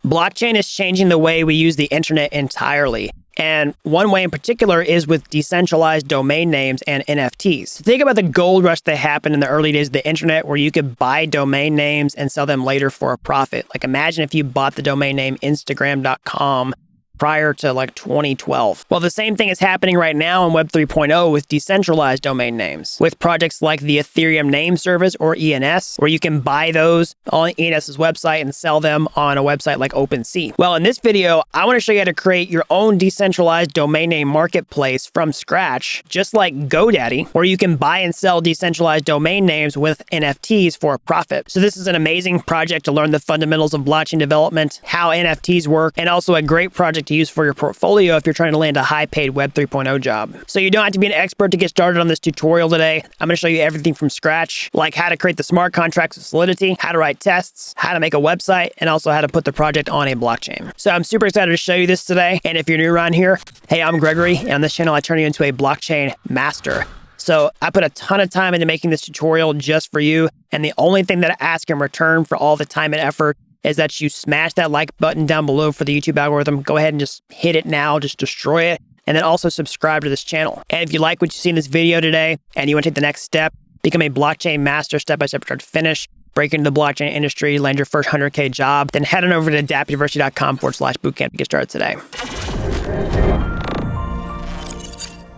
Blockchain is changing the way we use the internet entirely. And one way in particular is with decentralized domain names and NFTs. So think about the gold rush that happened in the early days of the internet where you could buy domain names and sell them later for a profit. Like imagine if you bought the domain name Instagram.com prior to like 2012. Well, the same thing is happening right now in Web 3.0 with decentralized domain names, with projects like the Ethereum name service or ENS, where you can buy those on ENS's website and sell them on a website like OpenSea. Well, in this video, I want to show you how to create your own decentralized domain name marketplace from scratch, just like Godaddy, where you can buy and sell decentralized domain names with NFTs for a profit. So this is an amazing project to learn the fundamentals of blockchain development, how NFTs work, and also a great project to use for your portfolio if you're trying to land a high-paid Web 3.0 job. So you don't have to be an expert to get started on this tutorial today. I'm going to show you everything from scratch, like how to create the smart contracts with Solidity, how to write tests, how to make a website, and also how to put the project on a blockchain. So I'm super excited to show you this today. And if you're new around here, hey, I'm Gregory, and on this channel, I turn you into a blockchain master. So I put a ton of time into making this tutorial just for you. And the only thing that I ask in return for all the time and effort is that you smash that like button down below for the YouTube algorithm. Go ahead and just hit it now, just destroy it. And then also subscribe to this channel. And if you like what you see in this video today and you want to take the next step, become a blockchain master step-by-step start to finish, break into the blockchain industry, land your first 100K job, then head on over to dappuniversity.com/bootcamp to get started today.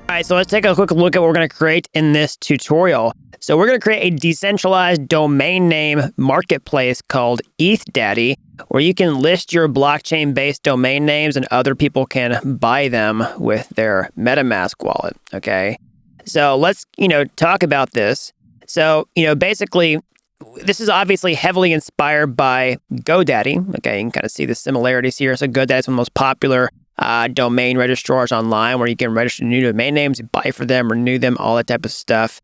All right, so let's take a quick look at what we're going to create in this tutorial. So we're going to create a decentralized domain name marketplace called ETHDaddy, where you can list your blockchain-based domain names and other people can buy them with their MetaMask wallet, okay? So let's, talk about this. So, basically, this is obviously heavily inspired by Godaddy, okay? You can kind of see the similarities here. So Godaddy is one of the most popular domain registrars online where you can register new domain names, buy for them, renew them, all that type of stuff.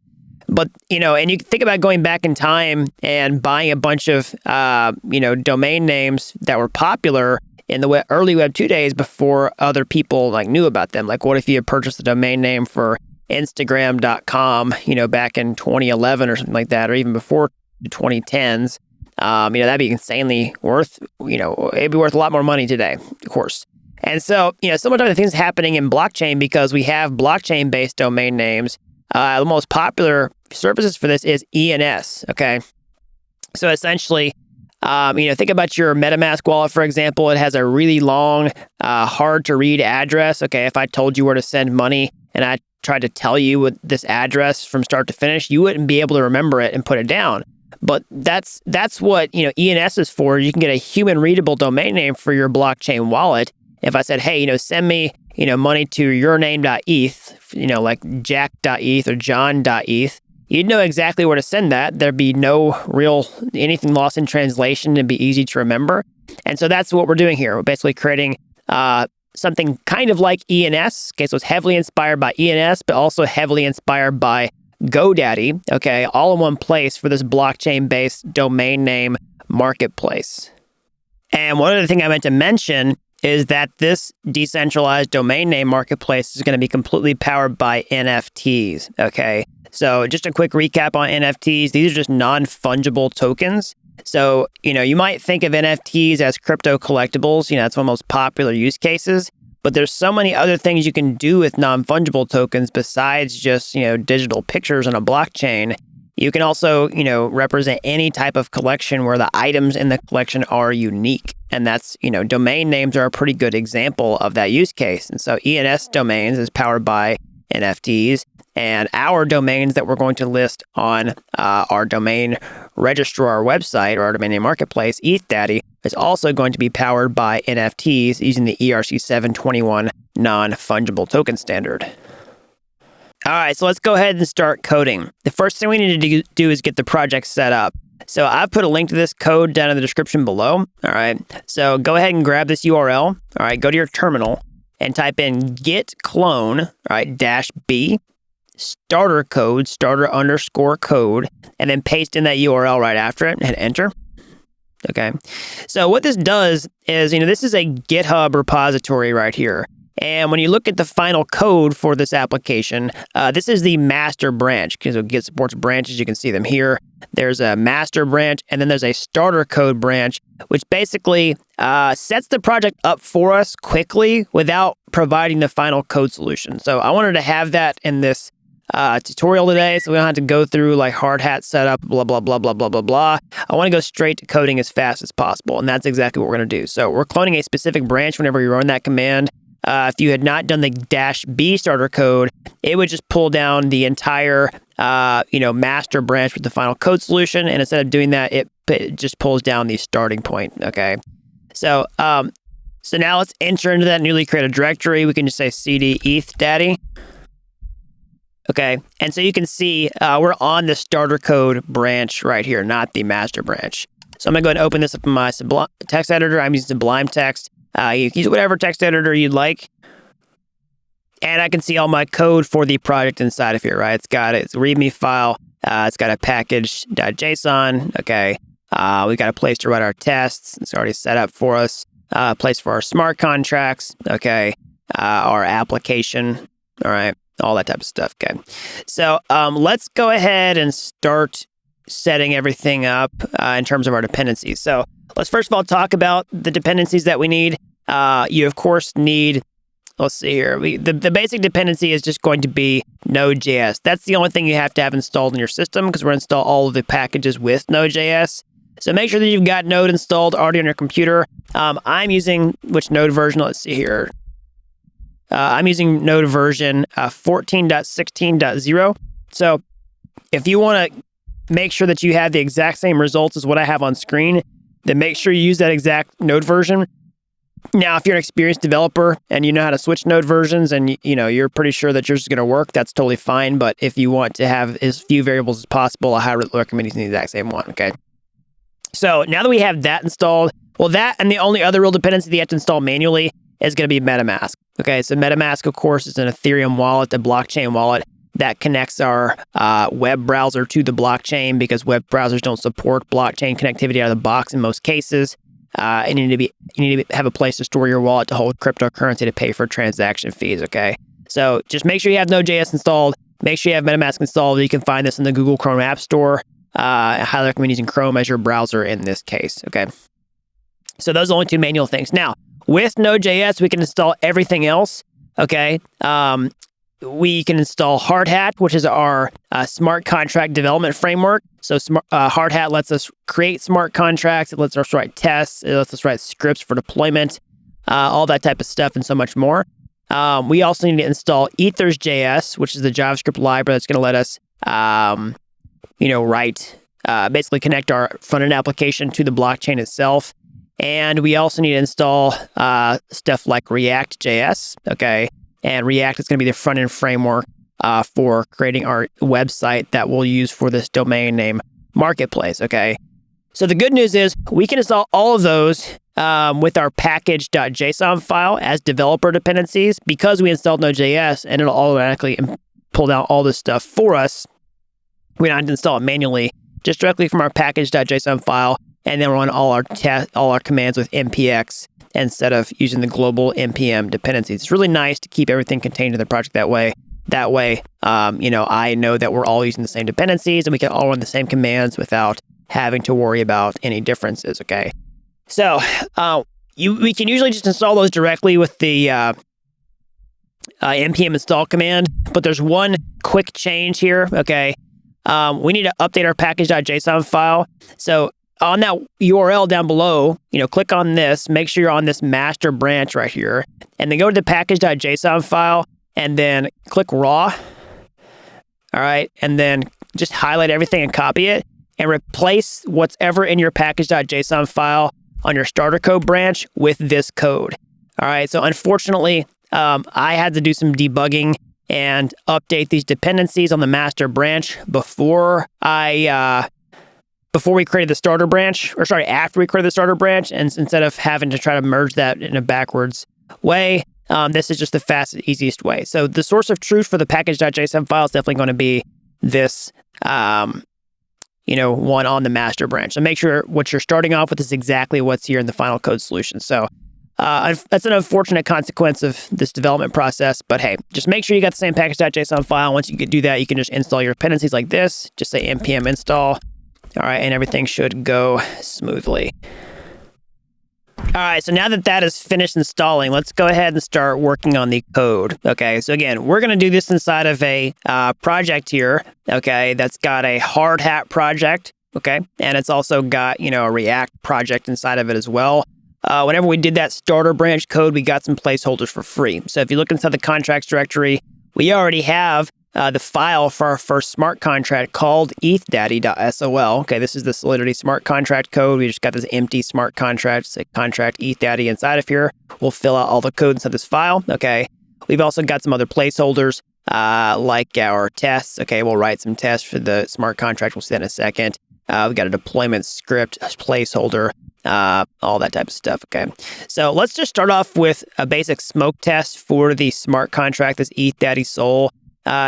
But, and you think about going back in time and buying a bunch of, domain names that were popular in the early Web 2 days before other people knew about them. Like what if you had purchased a domain name for Instagram.com, back in 2011 or something like that, or even before the 2010s, that'd be insanely worth, it'd be worth a lot more money today, of course. And so, some of the things happening in blockchain because we have blockchain-based domain names. The most popular services for this is ENS, okay? So essentially, think about your MetaMask wallet, for example. It has a really long, hard-to-read address, okay? If I told you where to send money and I tried to tell you what this address from start to finish, you wouldn't be able to remember it and put it down. But that's what, ENS is for. You can get a human-readable domain name for your blockchain wallet. If I said, hey, send me, money to yourname.eth, like jack.eth or john.eth, you'd know exactly where to send that. There'd be no real anything lost in translation. It'd be easy to remember. And so that's what we're doing here. We're basically creating something kind of like ENS. Okay, so it's heavily inspired by ENS, but also heavily inspired by Godaddy. Okay, all in one place for this blockchain-based domain name marketplace. And one other thing I meant to mention is that this decentralized domain name marketplace is going to be completely powered by NFTs, okay? So just a quick recap on NFTs. These are just non-fungible tokens. So, you might think of NFTs as crypto collectibles. That's one of the most popular use cases. But there's so many other things you can do with non-fungible tokens besides just, digital pictures on a blockchain. You can also, represent any type of collection where the items in the collection are unique. And that's, domain names are a pretty good example of that use case. And so ENS domains is powered by NFTs. And our domains that we're going to list on our domain registrar website or our domain name marketplace, ETHDaddy, is also going to be powered by NFTs using the ERC 721 non-fungible token standard. All right, so let's go ahead and start coding. The first thing we need to do is get the project set up. So I've put a link to this code down in the description below. All right, so go ahead and grab this URL. All right, go to your terminal and type in git clone, all right, -b, starter code, starter_code, and then paste in that URL right after it and hit enter. Okay, so what this does is, this is a GitHub repository right here. And when you look at the final code for this application, this is the master branch because it supports branches. You can see them here. There's a master branch, and then there's a starter code branch, which basically sets the project up for us quickly without providing the final code solution. So I wanted to have that in this tutorial today, so we don't have to go through like Hardhat setup, blah, blah, blah, blah, blah, blah, blah. I want to go straight to coding as fast as possible, and that's exactly what we're going to do. So we're cloning a specific branch whenever you run that command. If you had not done the -b starter code, it would just pull down the entire, master branch with the final code solution. And instead of doing that, it just pulls down the starting point. Okay. So now let's enter into that newly created directory. We can just say cd ethdaddy. Okay. And so you can see we're on the starter code branch right here, not the master branch. So I'm going to go ahead and open this up in my text editor. I'm using Sublime Text. You can use whatever text editor you'd like. And I can see all my code for the project inside of here, right? It's got its README file. It's got a package.json. Okay. We got a place to write our tests. It's already set up for us. A place for our smart contracts. Okay. Our application. All right. All that type of stuff. Okay. So let's go ahead and start setting everything up in terms of our dependencies. So let's first of all talk about the dependencies that we need. You, of course, need, let's see here. The basic dependency is just going to be Node.js. That's the only thing you have to have installed in your system because we're going to install all of the packages with Node.js. So make sure that you've got Node installed already on your computer. I'm using, which Node version? Let's see here. I'm using Node version 14.16.0. So if you want to make sure that you have the exact same results as what I have on screen, then make sure you use that exact Node version. Now, if you're an experienced developer and you know how to switch Node versions and you're pretty sure that yours is going to work, that's totally fine. But if you want to have as few variables as possible, I highly recommend using the exact same one, okay? So now that we have that installed, well, that and the only other real dependency that you have to install manually is going to be MetaMask. Okay, so MetaMask, of course, is an Ethereum wallet, a blockchain wallet that connects our web browser to the blockchain because web browsers don't support blockchain connectivity out of the box in most cases. And you need to have a place to store your wallet to hold cryptocurrency to pay for transaction fees. Okay, so just make sure you have Node.js installed. Make sure you have MetaMask installed. You can find this in the Google Chrome App Store. I highly recommend using Chrome as your browser in this case. Okay, so those are the only two manual things. Now, with Node.js, we can install everything else. Okay. We can install Hardhat, which is our smart contract development framework. So Hardhat lets us create smart contracts. It lets us write tests. It lets us write scripts for deployment, all that type of stuff and so much more. We also need to install Ethers.js, which is the JavaScript library that's going to let us, basically connect our front-end application to the blockchain itself. And we also need to install stuff like React.js, okay? And React is going to be the front-end framework for creating our website that we'll use for this domain name marketplace, okay? So the good news is we can install all of those with our package.json file as developer dependencies because we installed Node.js and it'll automatically pull down all this stuff for us. We don't have to install it manually, just directly from our package.json file, and then run all our commands with npx instead of using the global npm dependencies. It's really nice to keep everything contained in the project that way. That way, I know that we're all using the same dependencies and we can all run the same commands without having to worry about any differences, okay? So we can usually just install those directly with the npm install command, but there's one quick change here, okay? We need to update our package.json file. So on that URL down below, click on this, make sure you're on this master branch right here, and then go to the package.json file and then click raw. All right. And then just highlight everything and copy it and replace whatever in your package.json file on your starter code branch with this code. All right. So unfortunately, I had to do some debugging and update these dependencies on the master branch before we created the starter branch, after we created the starter branch, and instead of having to try to merge that in a backwards way, this is just the fastest, easiest way. So the source of truth for the package.json file is definitely going to be this, one on the master branch. So make sure what you're starting off with is exactly what's here in the final code solution. So That's an unfortunate consequence of this development process, but hey, just make sure you got the same package.json file. Once you do that, you can just install your dependencies like this. Just say npm install. All right, and everything should go smoothly. All right, so now that is finished installing, let's go ahead and start working on the code. Okay, so again, we're going to do this inside of a project here, okay, that's got a Hardhat project, okay, and it's also got, a React project inside of it as well. Whenever we did that starter branch code, we got some placeholders for free. So if you look inside the contracts directory, we already have the file for our first smart contract called ethdaddy.sol. Okay, this is the Solidity smart contract code. We just got this empty smart contract, say contract ethdaddy inside of here. We'll fill out all the code inside this file. Okay, we've also got some other placeholders like our tests. Okay, we'll write some tests for the smart contract. We'll see that in a second. We've got a deployment script, a placeholder, all that type of stuff. Okay, so let's just start off with a basic smoke test for the smart contract, this ethdaddy sol.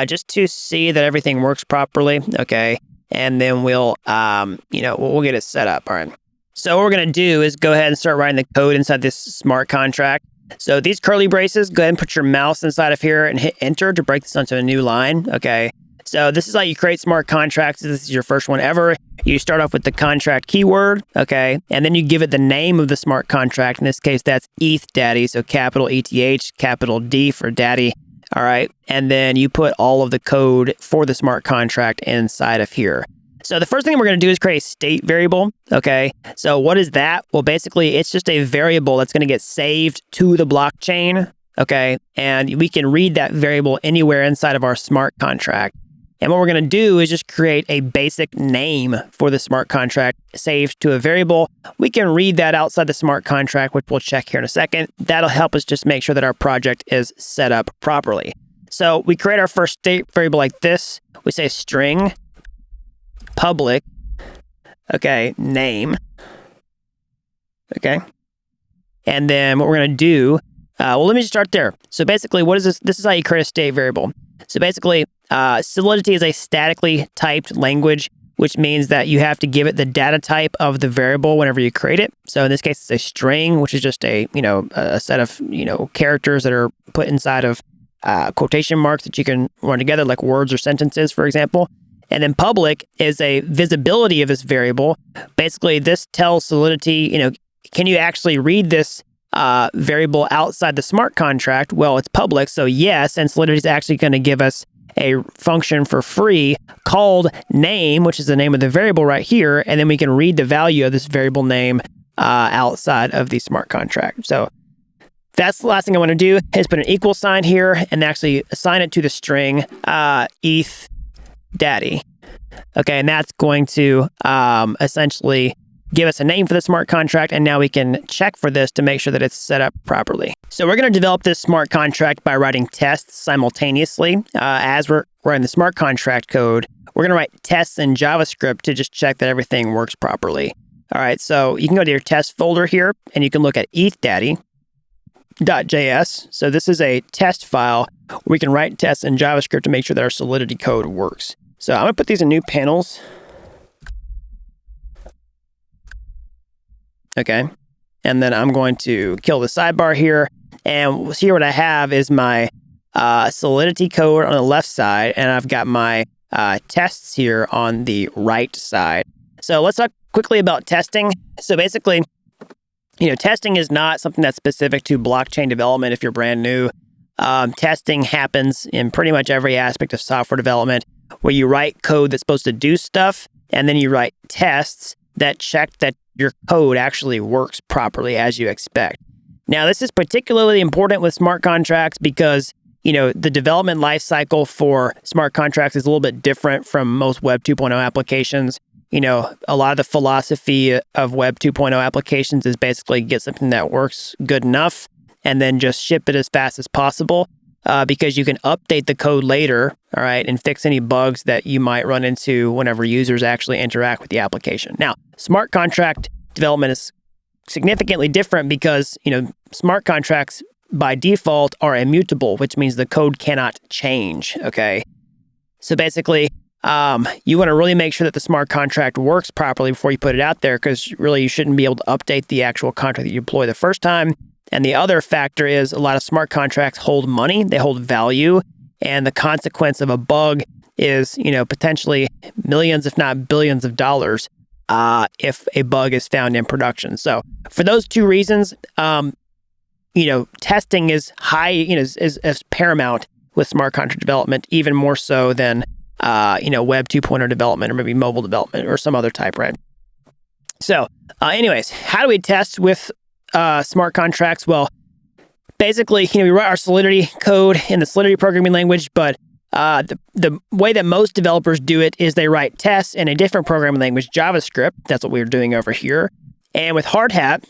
Just to see that everything works properly, okay? And then we'll get it set up, all right? So what we're gonna do is go ahead and start writing the code inside this smart contract. So these curly braces, go ahead and put your mouse inside of here and hit enter to break this onto a new line, okay? So this is how you create smart contracts. This is your first one ever. You start off with the contract keyword, okay? And then you give it the name of the smart contract. In this case, that's ethdaddy, so capital ETH, capital D for daddy. All right, and then you put all of the code for the smart contract inside of here. So the first thing we're going to do is create a state variable, okay? So what is that? Well, basically, it's just a variable that's going to get saved to the blockchain, okay? And we can read that variable anywhere inside of our smart contract. And what we're going to do is just create a basic name for the smart contract saved to a variable. We can read that outside the smart contract, which we'll check here in a second. That'll help us just make sure that our project is set up properly. So we create our first state variable like this. We say string public, okay, name, okay. And then what we're going to do, let me just start there. So basically, what is this? This is how you create a state variable. So basically, Solidity is a statically typed language, which means that you have to give it the data type of the variable whenever you create it. So in this case, it's a string, which is just a set of characters that are put inside of quotation marks that you can run together, like words or sentences, for example. And then public is a visibility of this variable. Basically, this tells Solidity, can you actually read this variable outside the smart contract? Well, it's public, so yes, and Solidity is actually going to give us a function for free called name, which is the name of the variable right here, and then we can read the value of this variable name outside of the smart contract. So that's the last thing I want to do is put an equal sign here and actually assign it to the string ethdaddy. Okay, and that's going to essentially give us a name for the smart contract, and now we can check for this to make sure that it's set up properly. So we're going to develop this smart contract by writing tests simultaneously. As we're writing the smart contract code, we're going to write tests in JavaScript to just check that everything works properly. All right, so you can go to your test folder here, and you can look at ethdaddy.js. So this is a test file where we can write tests in JavaScript to make sure that our Solidity code works. So I'm going to put these in new panels. Okay, and then I'm going to kill the sidebar here, and here what I have is my Solidity code on the left side, and I've got my tests here on the right side. So let's talk quickly about testing. So basically, testing is not something that's specific to blockchain development if you're brand new. Testing happens in pretty much every aspect of software development, where you write code that's supposed to do stuff, and then you write tests that check that your code actually works properly as you expect. Now, this is particularly important with smart contracts because, the development lifecycle for smart contracts is a little bit different from most Web 2.0 applications. A lot of the philosophy of Web 2.0 applications is basically get something that works good enough and then just ship it as fast as possible because you can update the code later, all right, and fix any bugs that you might run into whenever users actually interact with the application. Now, smart contract development is significantly different because, smart contracts by default are immutable, which means the code cannot change, okay? So basically, you want to really make sure that the smart contract works properly before you put it out there, because really you shouldn't be able to update the actual contract that you deploy the first time. And the other factor is a lot of smart contracts hold money, they hold value, and the consequence of a bug is, potentially millions, if not billions of dollars if a bug is found in production. So for those two reasons, testing is high, is paramount with smart contract development, even more so than, Web 2.0 development or maybe mobile development or some other type, right? So anyways, how do we test with smart contracts? Well, basically, we write our Solidity code in the Solidity programming language, but the way that most developers do it is they write tests in a different programming language, JavaScript. That's what we're doing over here. And with Hardhat,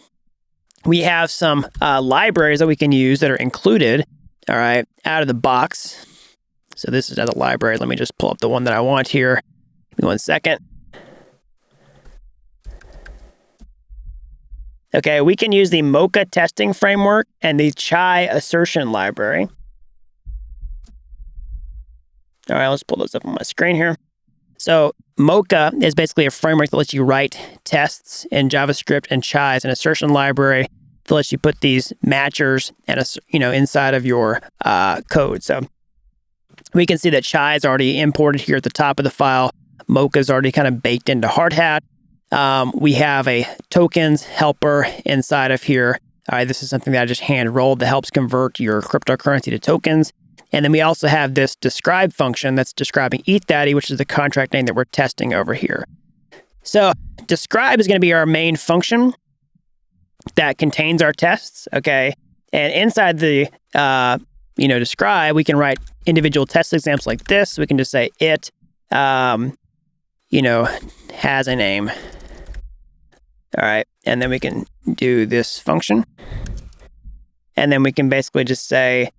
we have some libraries that we can use that are included, all right, out of the box. So this is another library. Let me just pull up the one that I want here. Give me 1 second. Okay, we can use the Mocha testing framework and the Chai assertion library. All right, let's pull those up on my screen here. So Mocha is basically a framework that lets you write tests in JavaScript, and Chai is an assertion library that lets you put these matchers and inside of your code. So we can see that Chai is already imported here at the top of the file. Mocha is already kind of baked into Hardhat. We have a tokens helper inside of here. All right, this is something that I just hand rolled that helps convert your cryptocurrency to tokens. And then we also have this describe function that's describing ETHDaddy, which is the contract name that we're testing over here. So describe is going to be our main function that contains our tests, okay? And inside the, describe, we can write individual test examples like this. We can just say it, has a name. All right, and then we can do this function. And then we can basically just say,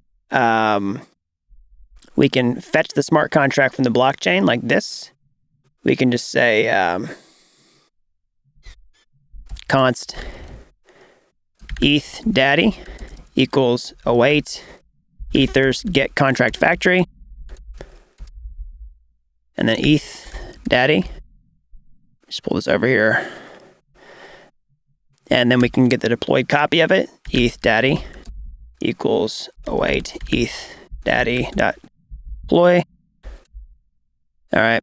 we can fetch the smart contract from the blockchain like this. We can just say const ETHDaddy equals await ethers get contract factory. And then ETHDaddy. Just pull this over here. And then we can get the deployed copy of it. ETHDaddy equals await ETHDaddy.deploy. All right.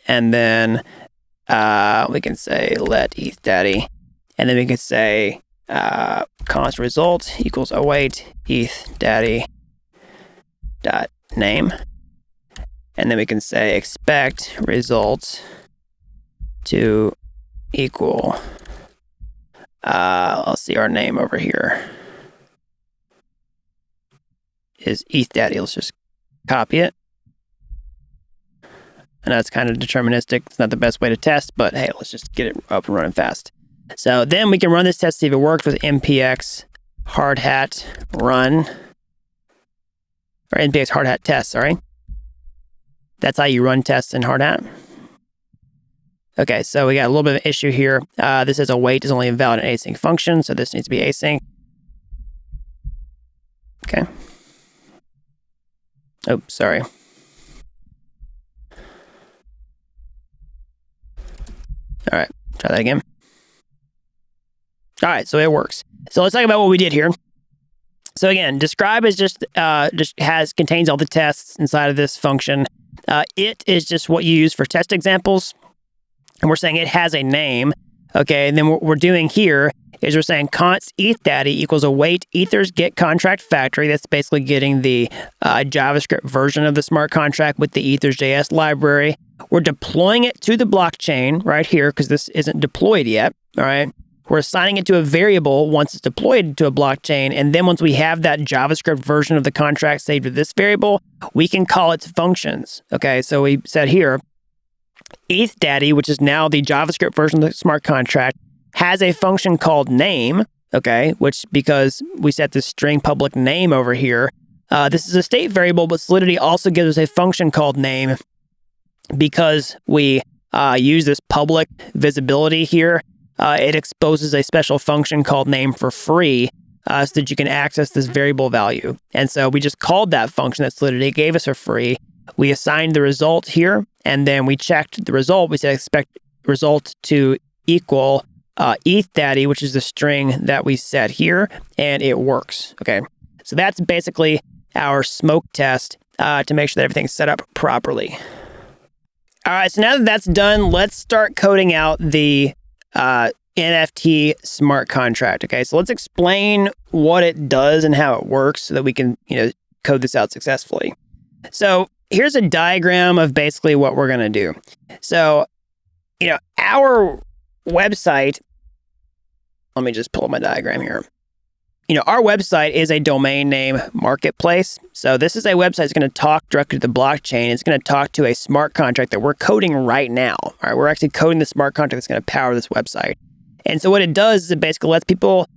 And then we can say let ETHDaddy. And then we can say const result equals await ETHDaddy.name. And then we can say expect results to equal, I'll see our name over here is ETHDaddy. Let's just copy it. And that's kind of deterministic. It's not the best way to test, but hey, let's just get it up and running fast. So then we can run this test, see if it works with npx hardhat run, or npx hardhat test, sorry. That's how you run tests in Hardhat. Okay, so we got a little bit of an issue here. This is await is only a valid and async function, so this needs to be async. Okay. Oh, sorry. All right, try that again. All right, so it works. So let's talk about what we did here. So again, describe is just contains all the tests inside of this function. It is just what you use for test examples. And we're saying it has a name. Okay, and then what we're doing here is we're saying const ETHDaddy equals await ethers get contract factory. That's basically getting the JavaScript version of the smart contract with the ethers.js library. We're deploying it to the blockchain right here because this isn't deployed yet, all right? We're assigning it to a variable once it's deployed to a blockchain, and then once we have that JavaScript version of the contract saved to this variable, we can call its functions, okay? So we said here, ETHDaddy, which is now the JavaScript version of the smart contract, has a function called name, okay, which because we set this string public name over here, this is a state variable, but Solidity also gives us a function called name because we use this public visibility here. It exposes a special function called name for free so that you can access this variable value. And so we just called that function that Solidity gave us for free. We assigned the result here, and then we checked the result. We said expect result to equal ETHDaddy, which is the string that we set here, and it works. Okay, so that's basically our smoke test to make sure that everything's set up properly. All right, so now that that's done, let's start coding out the NFT smart contract. Okay, so let's explain what it does and how it works so that we can, code this out successfully. So here's a diagram of basically what we're going to do. So, our website, let me just pull up my diagram here. Our website is a domain name marketplace. So this is a website that's going to talk directly to the blockchain. It's going to talk to a smart contract that we're coding right now. All right, we're actually coding the smart contract that's going to power this website. And so what it does is it basically lets people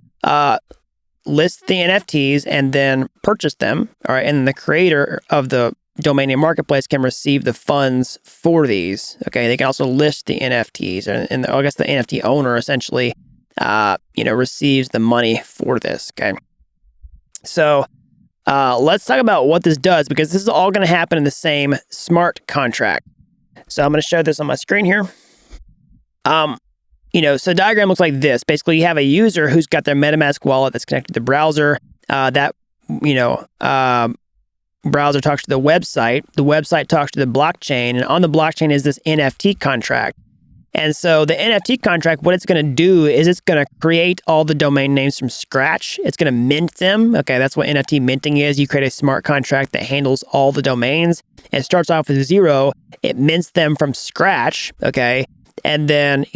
list the NFTs and then purchase them. All right, and the creator of the domain name marketplace can receive the funds for these. Okay, they can also list the NFTs, and I guess the NFT owner essentially receives the money for this. Okay. So let's talk about what this does, because this is all going to happen in the same smart contract. So I'm going to show this on my screen here. So the diagram looks like this. Basically, you have a user who's got their MetaMask wallet that's connected to the browser. Browser talks to the website talks to the blockchain, and on the blockchain is this NFT contract. And so the NFT contract, what it's going to do is it's going to create all the domain names from scratch. It's going to mint them. Okay, that's what NFT minting is. You create a smart contract that handles all the domains. It starts off with 0. It mints them from scratch. Okay, and then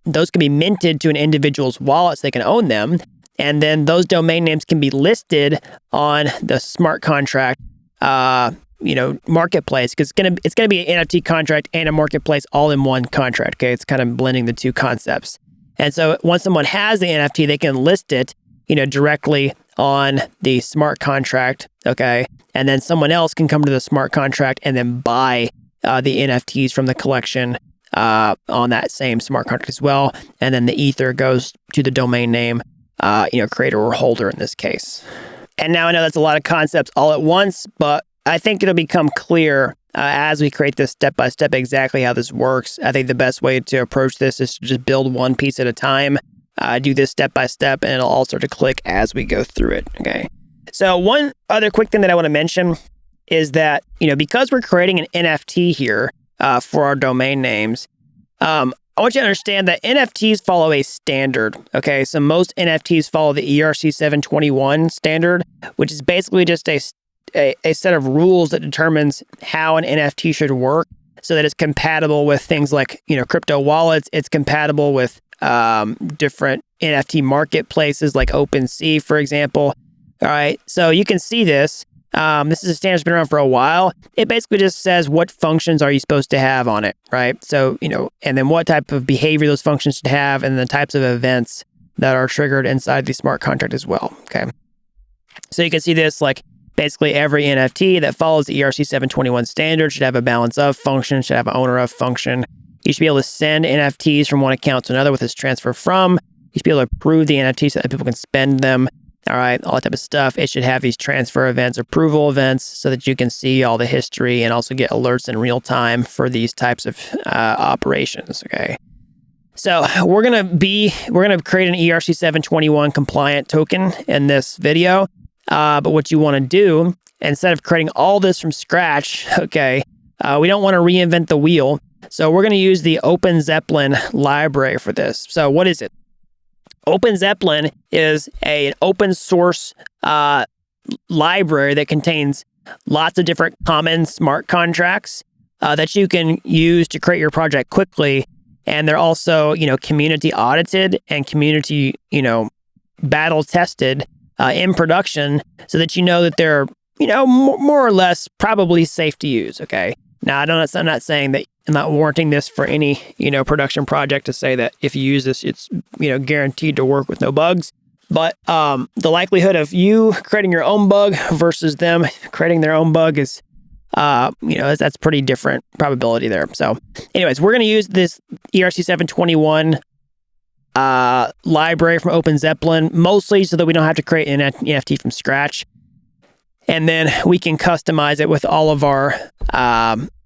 those can be minted to an individual's wallet so they can own them. And then those domain names can be listed on the smart contract marketplace, because it's gonna be an NFT contract and a marketplace all in one contract. Okay, it's kind of blending the two concepts. And so once someone has the NFT, they can list it, directly on the smart contract. Okay, and then someone else can come to the smart contract and then buy the NFTs from the collection on that same smart contract as well. And then the ether goes to the domain name, creator or holder in this case. And now I know that's a lot of concepts all at once, but I think it'll become clear as we create this step-by-step exactly how this works. I think the best way to approach this is to just build one piece at a time, do this step-by-step, and it'll all start to click as we go through it, okay? So one other quick thing that I want to mention is that, because we're creating an NFT here for our domain names, I want you to understand that NFTs follow a standard, okay? So most NFTs follow the ERC 721 standard, which is basically just a set of rules that determines how an NFT should work so that it's compatible with things like, crypto wallets. It's compatible with different NFT marketplaces like OpenSea, for example. All right, so you can see this. This is a standard that's been around for a while. It basically just says what functions are you supposed to have on it, right? So, and then what type of behavior those functions should have, and the types of events that are triggered inside the smart contract as well, okay? So you can see this, like, basically every NFT that follows the ERC 721 standard should have a balance of function, should have an owner of function. You should be able to send NFTs from one account to another with this transfer from. You should be able to approve the NFTs so that people can spend them. All right, all that type of stuff. It should have these transfer events, approval events, so that you can see all the history and also get alerts in real time for these types of operations, okay? So we're gonna create an ERC 721 compliant token in this video. But what you want to do, instead of creating all this from scratch, okay, we don't want to reinvent the wheel. So we're going to use the OpenZeppelin library for this. So what is it? OpenZeppelin is an open source library that contains lots of different common smart contracts that you can use to create your project quickly. And they're also, community audited and community, battle tested in production, so that that they're, more or less probably safe to use, okay? Now, I'm not saying that, I'm not warranting this for any, production project to say that if you use this, it's, guaranteed to work with no bugs. But the likelihood of you creating your own bug versus them creating their own bug is, that's pretty different probability there. So anyways, we're going to use this ERC 721 library from OpenZeppelin, mostly so that we don't have to create an NFT from scratch. And then we can customize it with all of our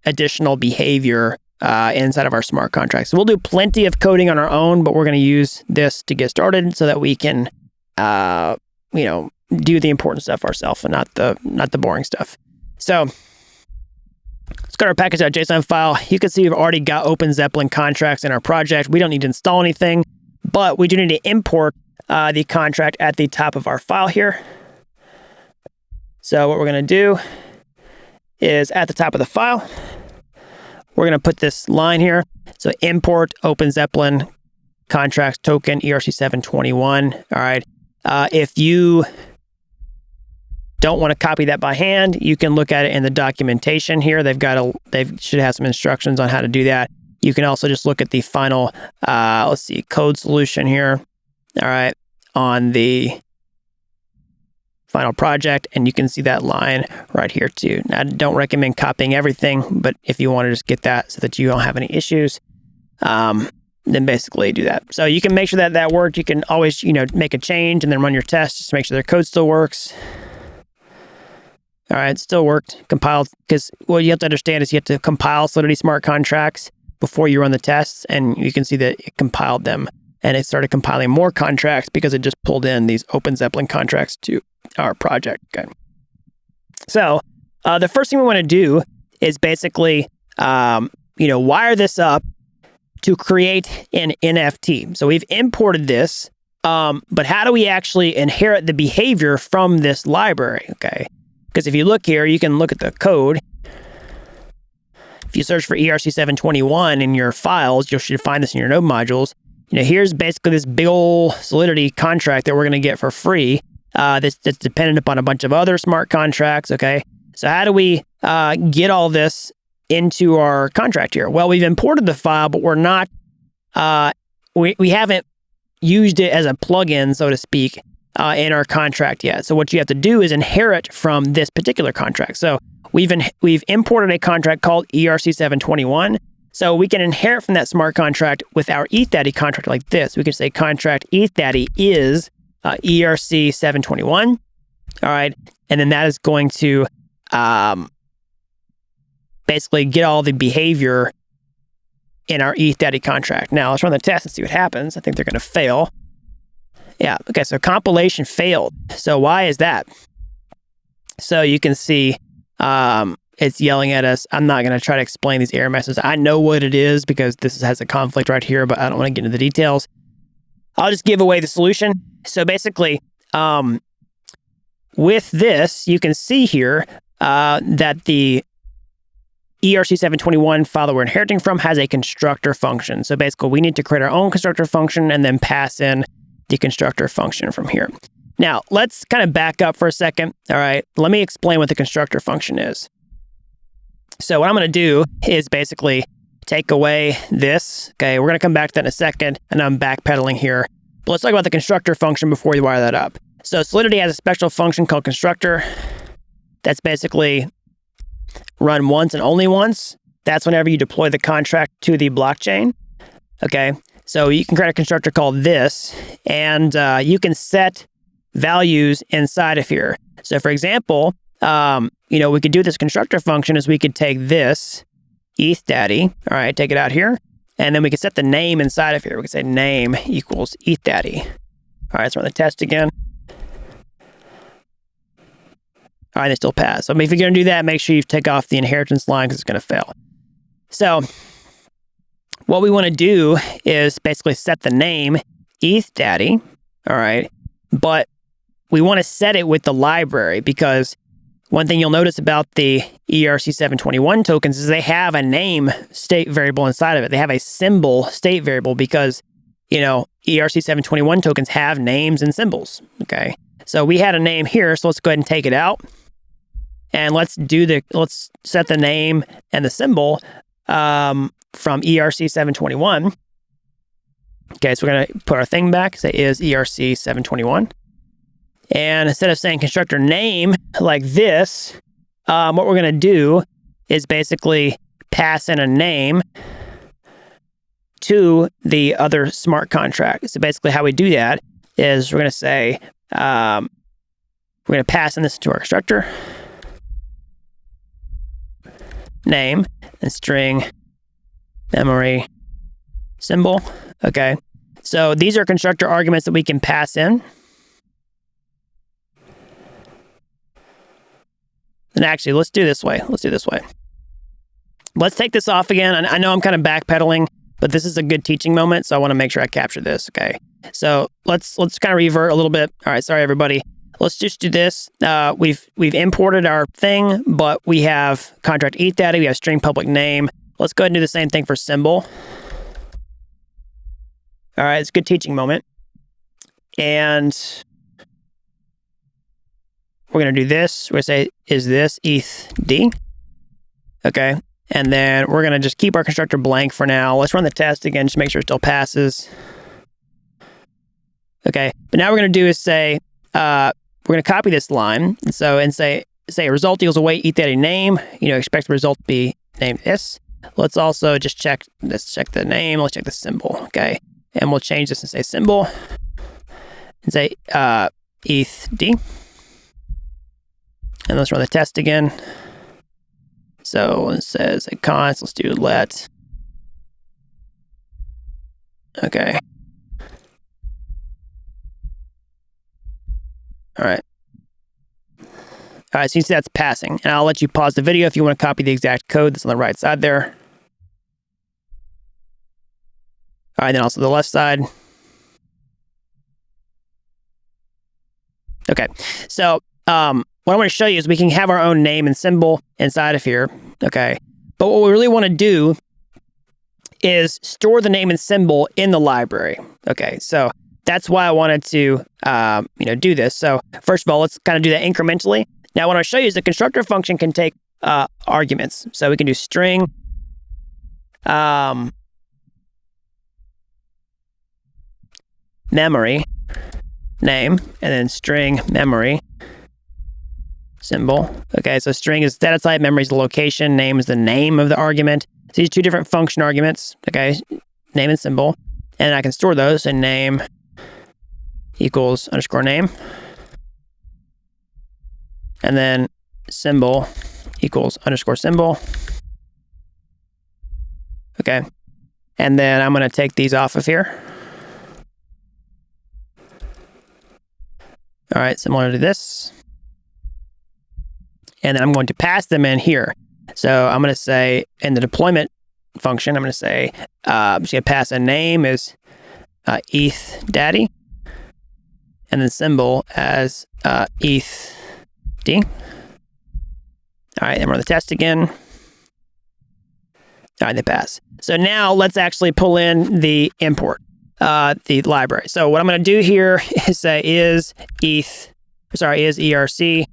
additional behavior inside of our smart contract. So we'll do plenty of coding on our own, but we're going to use this to get started so that we can, do the important stuff ourselves and not the boring stuff. So let's go to our package.json file. You can see we've already got Open Zeppelin contracts in our project. We don't need to install anything, but we do need to import the contract at the top of our file here. So what we're going to do is at the top of the file, we're going to put this line here. So import Open Zeppelin contracts token ERC721. All right. If you don't want to copy that by hand, you can look at it in the documentation here. They should have some instructions on how to do that. You can also just look at the final, code solution here. All right. On the final project, and you can see that line right here too. Now, I don't recommend copying everything, but if you want to just get that so that you don't have any issues, then basically do that. So you can make sure that that worked. You can always, make a change and then run your test just to make sure their code still works. All right, it still worked, compiled, because what you have to understand is you have to compile Solidity smart contracts before you run the tests, and you can see that it compiled them, and it started compiling more contracts because it just pulled in these Open Zeppelin contracts to our project. Okay. So the first thing we want to do is basically, wire this up to create an NFT. So we've imported this, but how do we actually inherit the behavior from this library? Okay. Because if you look here, you can look at the code. If you search for ERC721 in your files, you should find this in your node modules. Here's basically this big old Solidity contract that we're going to get for free. That's dependent upon a bunch of other smart contracts. Okay. So how do we get all this into our contract here? Well, we've imported the file, but we're not, we haven't used it as a plugin, so to speak, in our contract yet. So what you have to do is inherit from this particular contract. So we've imported a contract called ERC721. So we can inherit from that smart contract with our ETHDaddy contract like this. We can say contract ETHDaddy is ERC721. All right. And then that is going to basically get all the behavior in our ETHDaddy contract. Now let's run the test and see what happens. I think they're going to fail. Yeah. Okay. So compilation failed. So why is that? So you can see it's yelling at us. I'm not going to try to explain these error messages. I know what it is because this has a conflict right here, but I don't want to get into the details. I'll just give away the solution. So basically, with this, you can see here that the ERC721 file that we're inheriting from has a constructor function. So basically, we need to create our own constructor function and then pass in the constructor function from here. Now, let's kind of back up for a second. All right, let me explain what the constructor function is. So what I'm going to do is basically take away this. Okay, we're going to come back to that in a second, and I'm backpedaling here. But let's talk about the constructor function before we wire that up. So Solidity has a special function called constructor. That's basically run once and only once. That's whenever you deploy the contract to the blockchain. Okay, so you can create a constructor called this, and you can set values inside of here. So for example, we could do this constructor function is we could take this ETHDaddy, all right, take it out here, and then we could set the name inside of here. We could say name equals ETHDaddy. All right, let's run the test again. All right, they still pass. So if you're going to do that, make sure you take off the inheritance line because it's going to fail. So what we want to do is basically set the name ETHDaddy, all right, but we want to set it with the library because one thing you'll notice about the ERC721 tokens is they have a name state variable inside of it. They have a symbol state variable because, ERC721 tokens have names and symbols, okay? So we had a name here, so let's go ahead and take it out. And let's set the name and the symbol from ERC721. Okay, so we're going to put our thing back, say is ERC721. And instead of saying constructor name like this, what we're going to do is basically pass in a name to the other smart contract. So basically how we do that is we're going to say, we're going to pass in this to our constructor, name, and string memory symbol. Okay. So these are constructor arguments that we can pass in. And actually, let's do this way. Let's take this off again. I know I'm kind of backpedaling, but this is a good teaching moment, so I want to make sure I capture this. Okay. So let's kind of revert a little bit. All right. Sorry, everybody. Let's just do this. We've imported our thing, but we have contract ETHDaddy. We have string public name. Let's go ahead and do the same thing for symbol. All right, it's a good teaching moment. And we're going to do this. We're going to say, is this ETHD? Okay. And then we're going to just keep our constructor blank for now. Let's run the test again, just make sure it still passes. Okay. But now we're going to do is say, we're going to copy this line. And say result equals await ETHDaddy name. Expect the result to be named this. Let's also just check the name. Let's check the symbol. Okay. And we'll change this and say symbol and say ETHD. And let's run the test again. So it says a const, let's do let. Okay. All right. All right, so you see that's passing. And I'll let you pause the video if you want to copy the exact code that's on the right side there. All right, then also the left side. Okay, so what I want to show you is we can have our own name and symbol inside of here, okay? But what we really want to do is store the name and symbol in the library, okay? So that's why I wanted to, do this. So first of all, let's kind of do that incrementally. Now, what I'll show you is the constructor function can take arguments. So we can do string, memory name, and then string memory symbol. Okay, so string is data type, memory is the location, name is the name of the argument. So these two different function arguments, okay, name and symbol. And I can store those in name equals underscore name. And then symbol equals underscore symbol. Okay. And then I'm going to take these off of here. All right, similar to this. And then I'm going to pass them in here. So I'm going to say in the deployment function, I'm going to say, I'm just going to pass a name as ETHDaddy, and then symbol as ETHD. All right, then run the test again. All right, they pass. So now let's actually pull in the import, the library. So what I'm going to do here is say is ERC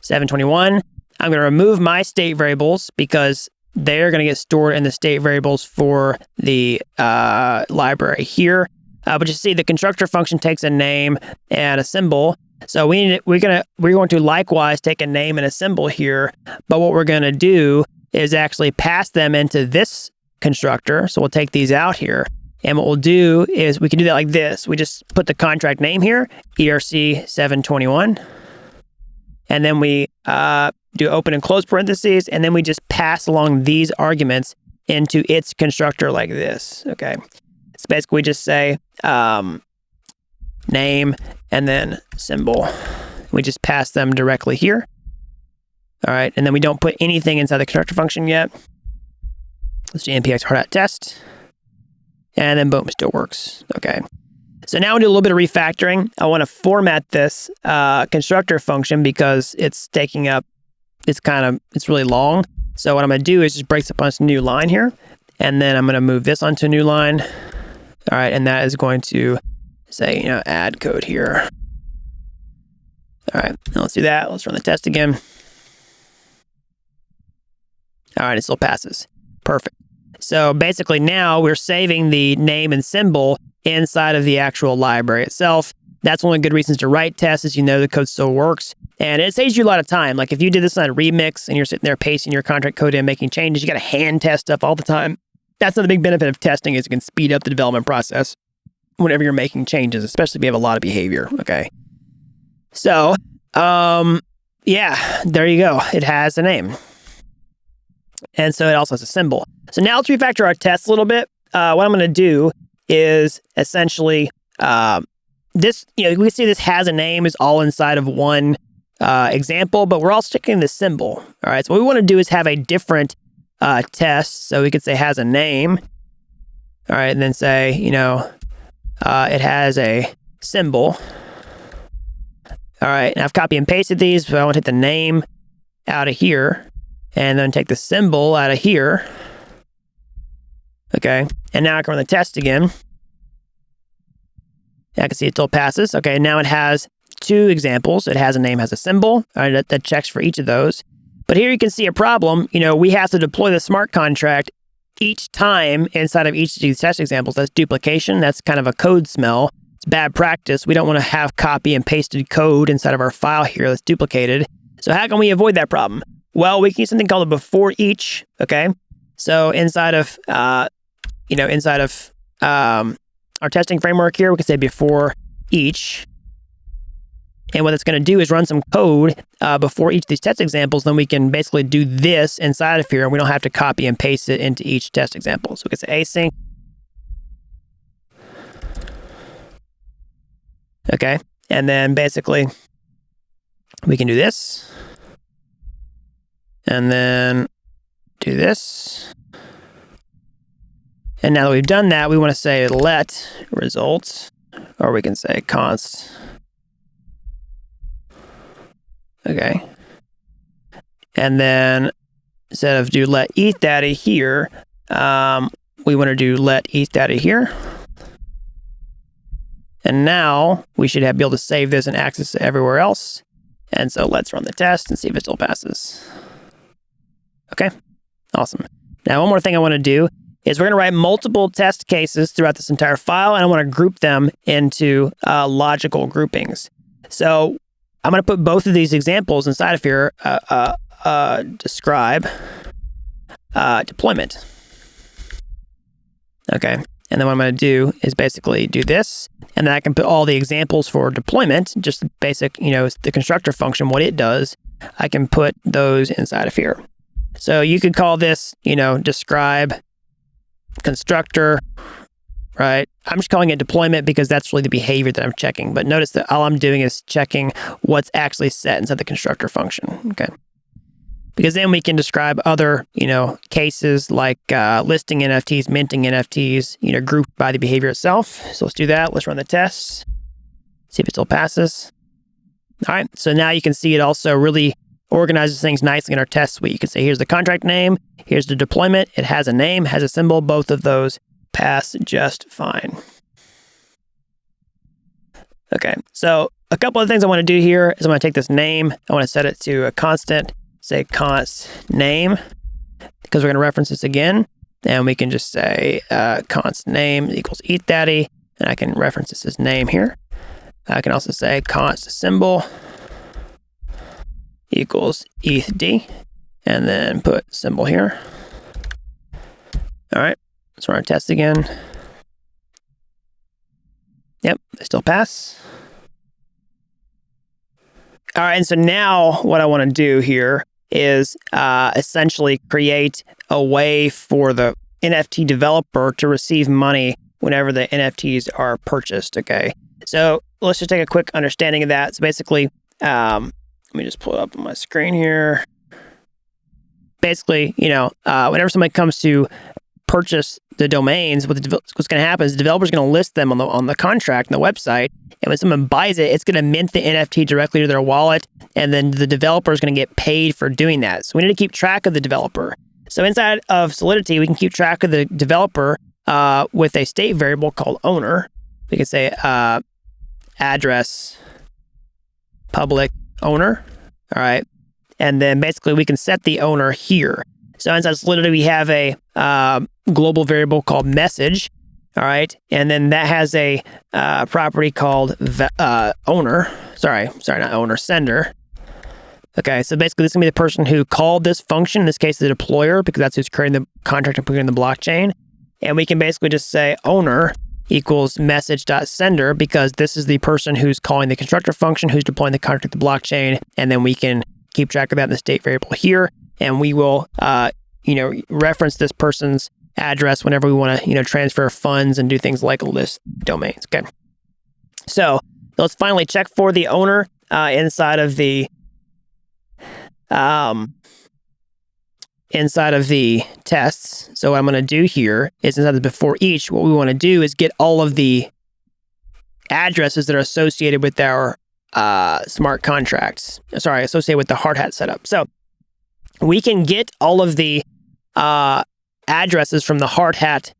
721. I'm going to remove my state variables because they're going to get stored in the state variables for the library here. But you see the constructor function takes a name and a symbol. So we're going to likewise take a name and a symbol here. But what we're going to do is actually pass them into this constructor. So we'll take these out here. And what we'll do is we can do that like this. We just put the contract name here, ERC 721. And then we do open and close parentheses. And then we just pass along these arguments into its constructor like this. Okay. So basically we just say name and then symbol. We just pass them directly here. All right. And then we don't put anything inside the constructor function yet. Let's do npx hardhat test. And then boom, still works. Okay. So now we do a little bit of refactoring. I want to format this constructor function because it's taking up, it's really long. So what I'm going to do is just break this up on this new line here. And then I'm going to move this onto a new line. All right. And that is going to say, add code here. All right. Now let's do that. Let's run the test again. All right. It still passes. Perfect. So basically now we're saving the name and symbol inside of the actual library itself. That's one of the good reasons to write tests is the code still works. And it saves you a lot of time. Like if you did this on a remix and you're sitting there pasting your contract code in, making changes, you got to hand test stuff all the time. That's another big benefit of testing is it can speed up the development process whenever you're making changes, especially if you have a lot of behavior. Okay. So, yeah, there you go. It has a name. And so it also has a symbol. So now let's refactor our tests a little bit. What I'm going to do is essentially this, we can see this has a name is all inside of one example, but we're all sticking the symbol. All right. So what we want to do is have a different test. So we could say has a name. All right. And then say, it has a symbol. All right. And I've copy and pasted these. So I want to hit the name out of here and then take the symbol out of here. Okay. And now I can run the test again. I can see it still passes. Okay, now it has two examples. It has a name, has a symbol. All right, that checks for each of those. But here you can see a problem. We have to deploy the smart contract each time inside of each of these test examples. That's duplication. That's kind of a code smell. It's bad practice. We don't want to have copy and pasted code inside of our file here that's duplicated. So how can we avoid that problem? Well, we can use something called a before each. Okay, so inside of our testing framework here, we can say before each. And what it's going to do is run some code before each of these test examples. Then we can basically do this inside of here, and we don't have to copy and paste it into each test example. So we can say async. Okay. And then basically we can do this. And then do this. And now that we've done that, we want to say let results, or we can say const. Okay. And then instead of do let ETH data here, we want to do let ETH data here. And now we should be able to save this and access it everywhere else. And so let's run the test and see if it still passes. Okay, awesome. Now one more thing I want to do is we're going to write multiple test cases throughout this entire file, and I want to group them into logical groupings. So I'm going to put both of these examples inside of here, describe deployment. Okay, and then what I'm going to do is basically do this, and then I can put all the examples for deployment, just the basic, the constructor function, what it does. I can put those inside of here. So you could call this, describe constructor, right? I'm just calling it deployment because that's really the behavior that I'm checking. But notice that all I'm doing is checking what's actually set inside the constructor function, okay? Because then we can describe other, cases like listing NFTs, minting NFTs, grouped by the behavior itself. So let's do that. Let's run the tests, see if it still passes. All right, so now you can see it also really organizes things nicely in our test suite. You can say, here's the contract name, here's the deployment, it has a name, has a symbol, both of those pass just fine. Okay, so a couple of things I want to do here is I'm going to take this name, I want to set it to a constant, say const name, because we're going to reference this again, and we can just say const name equals ETH daddy, and I can reference this as name here. I can also say const symbol equals ETHD, and then put symbol here. All right, let's run our test again. Yep, they still pass. All right, and so now what I want to do here is essentially create a way for the NFT developer to receive money whenever the NFTs are purchased, okay? So let's just take a quick understanding of that. So basically, let me just pull it up on my screen here. Basically, whenever somebody comes to purchase the domains, what's going to happen is the developer's going to list them on the contract and the website. And when someone buys it, it's going to mint the NFT directly to their wallet. And then the developer is going to get paid for doing that. So we need to keep track of the developer. So inside of Solidity, we can keep track of the developer with a state variable called owner. We can say address public owner. All right. And then basically we can set the owner here. So inside Solidity, we have a global variable called message. All right. And then that has a property called owner. Sorry, not owner, sender. Okay. So basically this is going to be the person who called this function, in this case, the deployer, because that's who's creating the contract and putting it in the blockchain. And we can basically just say owner equals message.sender, because this is the person who's calling the constructor function, who's deploying the contract to the blockchain. And then we can keep track of that in the state variable here. And we will reference this person's address whenever we want to, transfer funds and do things like list domains. Okay. So let's finally check for the owner inside of the tests. So what I'm going to do here is inside the before each, what we want to do is get all of the addresses that are associated with our smart contracts. Sorry, associated with the Hardhat setup. So we can get all of the addresses from the Hardhat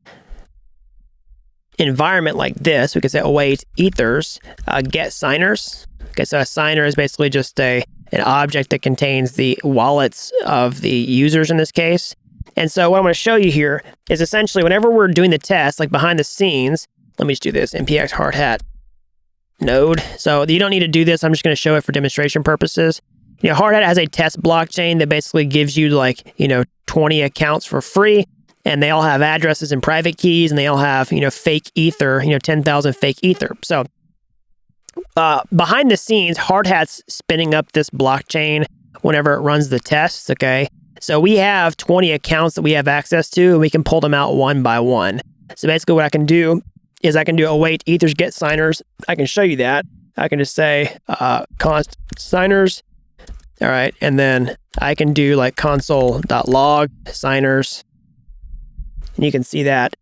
environment like this. We can say await ethers, get signers. Okay, so a signer is basically just an object that contains the wallets of the users in this case. And so what I'm going to show you here is essentially whenever we're doing the test, like behind the scenes, let me just do this, npx Hardhat node. So you don't need to do this. I'm just going to show it for demonstration purposes. Hardhat has a test blockchain that basically gives you 20 accounts for free, and they all have addresses and private keys, and they all have, fake ether, 10,000 fake ether. So behind the scenes, Hardhat's spinning up this blockchain whenever it runs the tests, okay? So we have 20 accounts that we have access to, and we can pull them out one by one. So basically what I can do is I can do await ethers get signers. I can show you that. I can just say const signers. All right. And then I can do console.log signers. And you can see that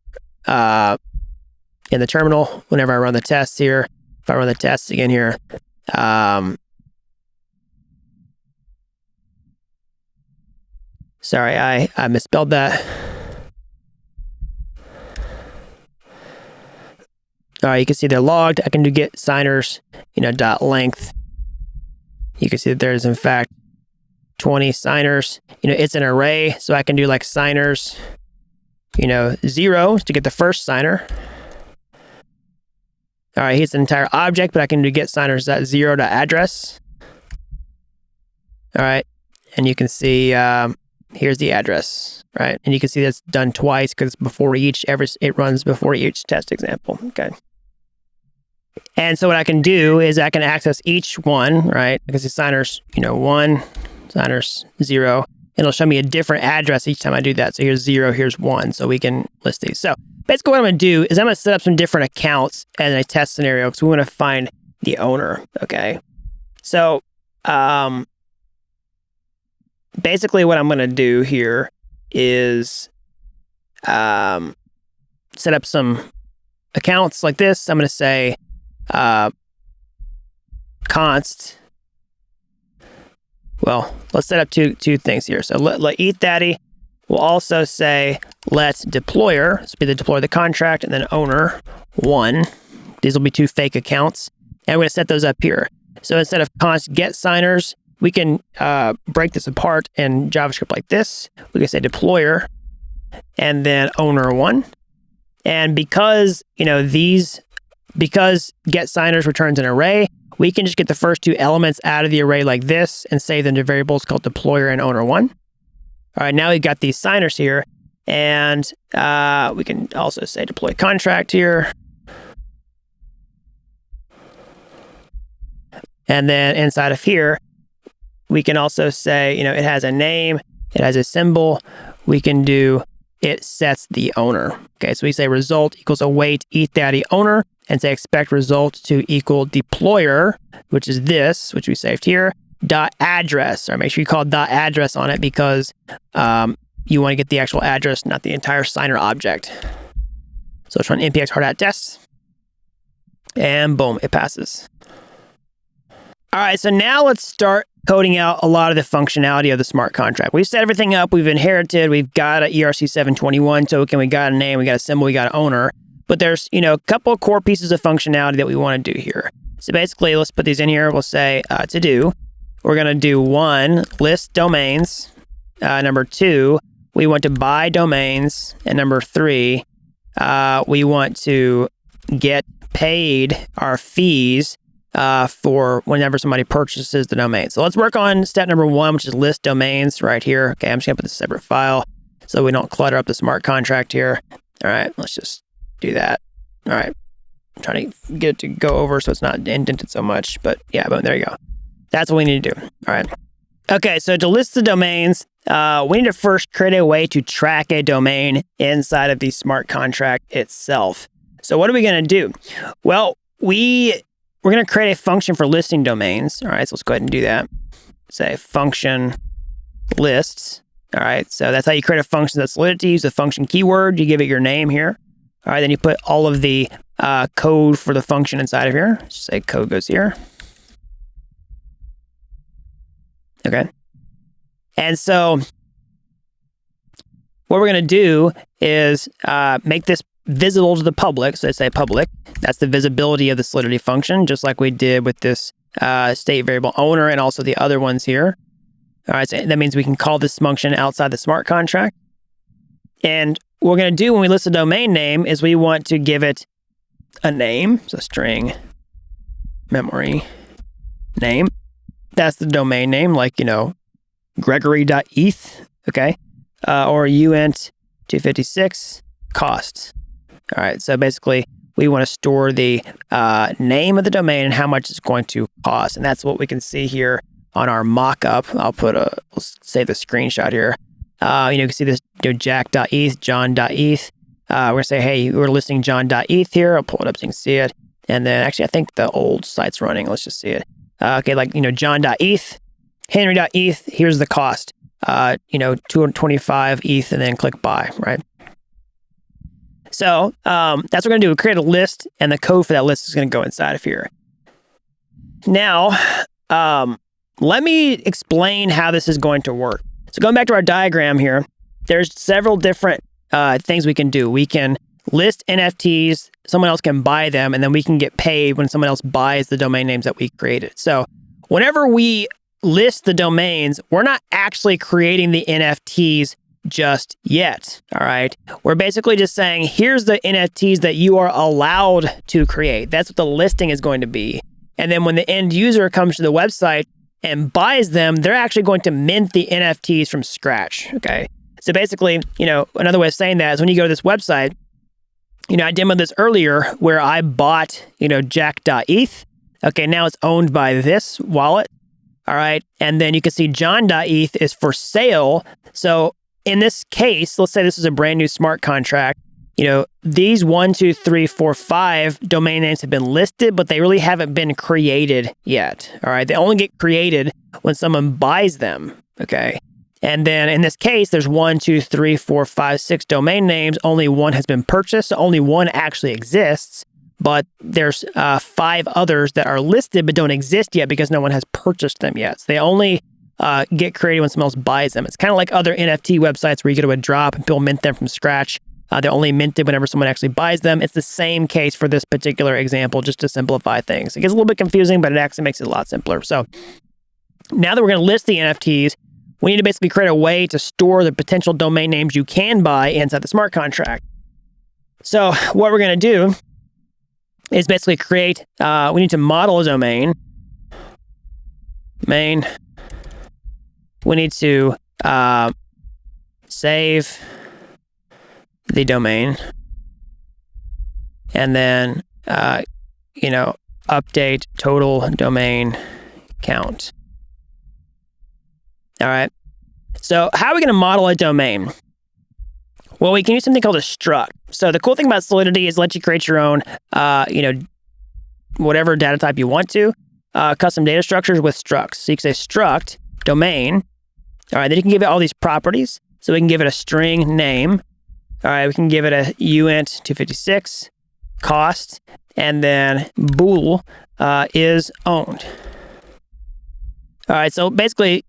in the terminal whenever I run the tests here. If I run the tests again here, sorry, I misspelled that. All right, you can see they're logged. I can do get signers, dot length. You can see that there's in fact 20 signers. It's an array, so I can do signers, 0 to get the first signer. All right, here's an entire object, but I can do get signers dot 0 to address. All right, and you can see here's the address, right? And you can see that's done twice because before each, it runs before each test example. Okay. And so what I can do is I can access each one, right? I can see signers, 1, signers 0, and it'll show me a different address each time I do that. So here's 0, here's 1, so we can list these. So basically what I'm going to do is I'm going to set up some different accounts in a test scenario because we want to find the owner, okay? So basically what I'm going to do here is set up some accounts like this. I'm going to say const. Well, let's set up two things here. So let ETHDaddy will also say let's deployer. This will be the deploy the contract, and then owner 1. These will be 2 fake accounts, and we're going to set those up here. So instead of const get signers, we can break this apart in JavaScript like this. We can say deployer and then owner 1. And because because get signers returns an array, we can just get the first 2 elements out of the array like this and save them to variables called deployer and owner 1. All right, now we've got these signers here, and we can also say deploy contract here. And then inside of here, we can also say, it has a name, it has a symbol. We can do it sets the owner. Okay, so we say result equals await ETHDaddy owner, and say expect result to equal deployer, which is this, which we saved here, dot address. Or make sure you call dot address on it because you want to get the actual address, not the entire signer object. So let's run npx Hardhat tests, and boom, it passes. All right, so now let's start coding out a lot of the functionality of the smart contract. We've set everything up, we've inherited, we've got an ERC721 token, we got a name, we got a symbol, we got an owner. But there's, a couple of core pieces of functionality that we want to do here. So basically, let's put these in here. We'll say to do. We're going to do 1, list domains. Number 2, we want to buy domains. And number 3, we want to get paid our fees for whenever somebody purchases the domain. So let's work on step number 1, which is list domains right here. Okay, I'm just going to put this separate file so we don't clutter up the smart contract here. All right, let's just do that. All right. I'm trying to get it to go over so it's not indented so much, but yeah, boom, there you go. That's what we need to do. All right. Okay, so to list the domains, we need to first create a way to track a domain inside of the smart contract itself. So what are we going to do? Well, we're going to create a function for listing domains. All right, so let's go ahead and do that. Say function lists. All right, so that's how you create a function. That's Solidity. Use the function keyword. You give it your name here. All right, then you put all of the code for the function inside of here. Just say code goes here. Okay. And so what we're going to do is make this visible to the public. So let's say public. That's the visibility of the Solidity function, just like we did with this state variable owner and also the other ones here. All right, so that means we can call this function outside the smart contract. And what we're going to do when we list a domain name is we want to give it a name. So string memory name. That's the domain name, like, Gregory.eth, okay? Or uint256 cost. All right, so basically we want to store the name of the domain and how much it's going to cost. And that's what we can see here on our mock-up. Let's save the screenshot here. You can see this jack.eth, john.eth. We're going to say, hey, we're listing john.eth here. I'll pull it up so you can see it. And then actually, I think the old site's running. Let's just see it. Okay, john.eth, henry.eth, here's the cost. 225 ETH, and then click buy, right? So that's what we're going to do. We create a list, and the code for that list is going to go inside of here. Now, let me explain how this is going to work. So going back to our diagram here, there's several different things we can do. We can list NFTs, someone else can buy them, and then we can get paid when someone else buys the domain names that we created. So whenever we list the domains, we're not actually creating the NFTs just yet, all right? We're basically just saying, here's the NFTs that you are allowed to create. That's what the listing is going to be. And then when the end user comes to the website and buys them, they're actually going to mint the NFTs from scratch, okay? So basically, another way of saying that is when you go to this website, I demoed this earlier where I bought, jack.eth. Okay, now it's owned by this wallet. All right. And then you can see john.eth is for sale. So in this case, let's say this is a brand new smart contract. These 1, 2, 3, 4, 5 domain names have been listed, but they really haven't been created yet. All right. They only get created when someone buys them. Okay. And then in this case, there's 1, 2, 3, 4, 5, 6 domain names. Only one has been purchased. So only one actually exists, but there's 5 others that are listed but don't exist yet because no one has purchased them yet. So they only get created when someone else buys them. It's kind of like other NFT websites where you go to a drop and people mint them from scratch. They're only minted whenever someone actually buys them. It's the same case for this particular example, just to simplify things. It gets a little bit confusing, but it actually makes it a lot simpler. So now that we're going to list the NFTs, we need to basically create a way to store the potential domain names you can buy inside the smart contract. So what we're going to do is basically create, we need to model a domain. Main. We need to save the domain. And then, update total domain count. All right. So how are we going to model a domain? Well, we can use something called a struct. So the cool thing about Solidity is let you create your own, whatever data type you want to, custom data structures with structs. So you can say struct domain. All right. Then you can give it all these properties. So we can give it a string name. All right. We can give it a uint256 cost, and then bool is owned. All right. So basically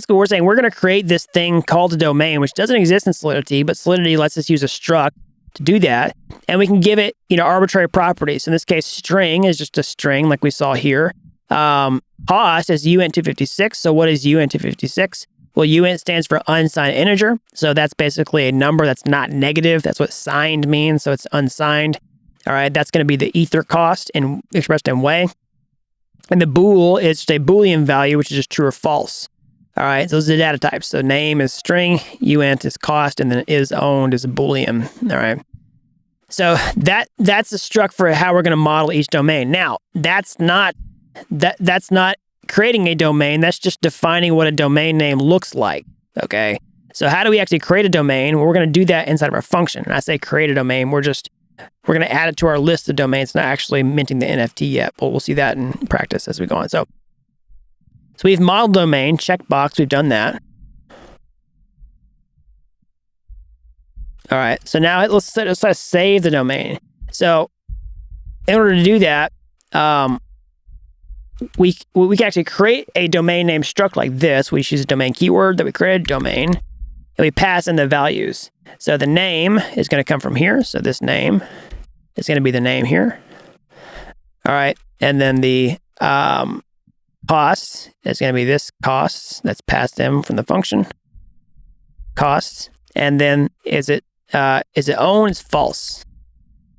we're saying we're going to create this thing called a domain, which doesn't exist in Solidity, but Solidity lets us use a struct to do that. And we can give it, arbitrary properties. In this case, string is just a string like we saw here. Cost is uint256. So what is uint256? Well, uint stands for unsigned integer. So that's basically a number that's not negative. That's what signed means. So it's unsigned. All right. That's going to be the ether cost expressed in way. And the bool is just a Boolean value, which is just true or false. All right, so those are the data types. So name is string, uint is cost, and then is owned is a Boolean. All right. So that's the struct for how we're going to model each domain. Now, that's not creating a domain. That's just defining what a domain name looks like, okay? So how do we actually create a domain? Well, we're going to do that inside of our function. And I say create a domain, we're going to add it to our list of domains, not actually minting the NFT yet, but we'll see that in practice as we go on. So we've modeled domain, checkbox, we've done that. All right, so now let's save the domain. So in order to do that, we can actually create a domain name struct like this. We choose a domain keyword that we created, domain, and we pass in the values. So the name is going to come from here. So this name is going to be the name here. All right, and then the cost is going to be this cost that's passed in from the function costs, and then is it owned? It's false.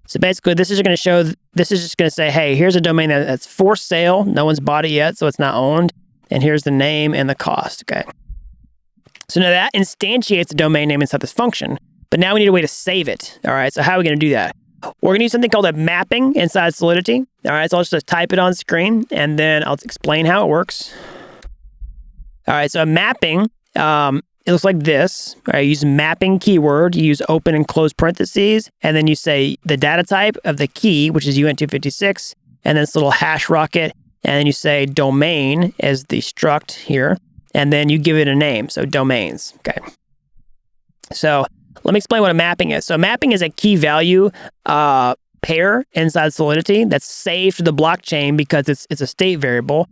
So basically, this is just going to say, hey, here's a domain that's for sale. No one's bought it yet, so it's not owned. And here's the name and the cost, okay? So now that instantiates the domain name inside this function, but now we need a way to save it, all right? So how are we going to do that? We're going to use something called a mapping inside Solidity, all right? So I'll just type it on screen, and then I'll explain how it works. All right, so a mapping, it looks like this. All right, you use mapping keyword, you use open and close parentheses, and then you say the data type of the key, which is UNT256, and then this little hash rocket, and then you say domain as the struct here, and then you give it a name, so domains, okay? So let me explain what a mapping is. So a mapping is a key value pair inside Solidity that's saved to the blockchain because it's a state variable.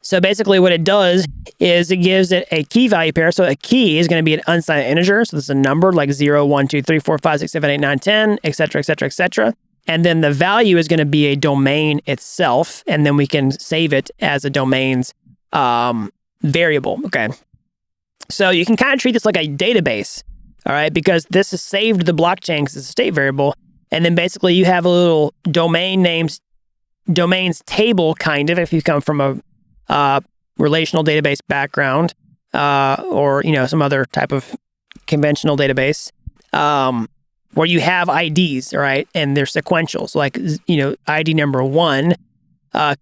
So basically what it does is it gives it a key value pair. So a key is going to be an unsigned integer. So this is a number like 0, 1, 2, 3, 4, 5, 6, 7, 8, 9, 10, et cetera, et cetera, et cetera. And then the value is going to be a domain itself. And then we can save it as a domain's variable, okay? So you can kind of treat this like a database, all right? Because this is saved to the blockchain because it's a state variable. And then basically you have a little domains table, kind of, if you come from a relational database background, or some other type of conventional database, where you have IDs, right? And they're sequential. So like, ID number 1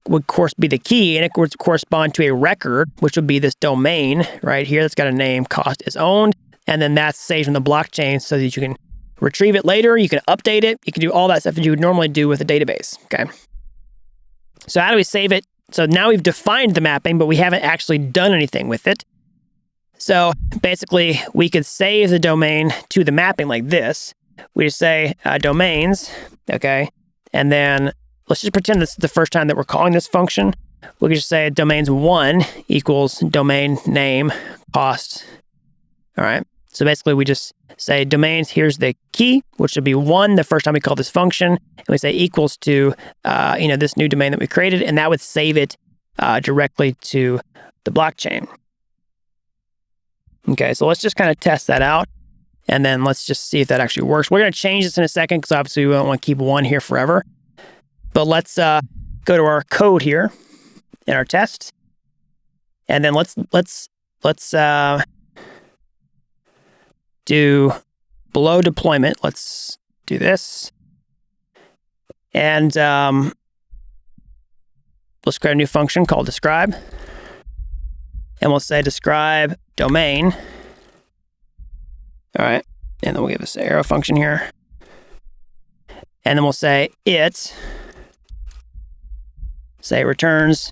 would of course be the key, and it would correspond to a record, which would be this domain right here that's got a name, cost is owned, and then that's saved in the blockchain so that you can retrieve it later, you can update it, you can do all that stuff that you would normally do with a database, okay? So how do we save it? So now we've defined the mapping, but we haven't actually done anything with it. So basically, we could save the domain to the mapping like this. We just say domains, okay? And then let's just pretend this is the first time that we're calling this function. We could just say domains1 equals domain name cost, all right? So basically, we just say domains, here's the key, which would be 1 the first time we call this function, and we say equals to, this new domain that we created, and that would save it directly to the blockchain. Okay, so let's just kind of test that out, and then let's just see if that actually works. We're going to change this in a second, because obviously we don't want to keep 1 here forever. But let's go to our code here in our test, and then let's do below deployment. Let's do this. And let's create a new function called describe. And we'll say describe domain. All right. And then we'll give this an arrow function here. And then we'll say say returns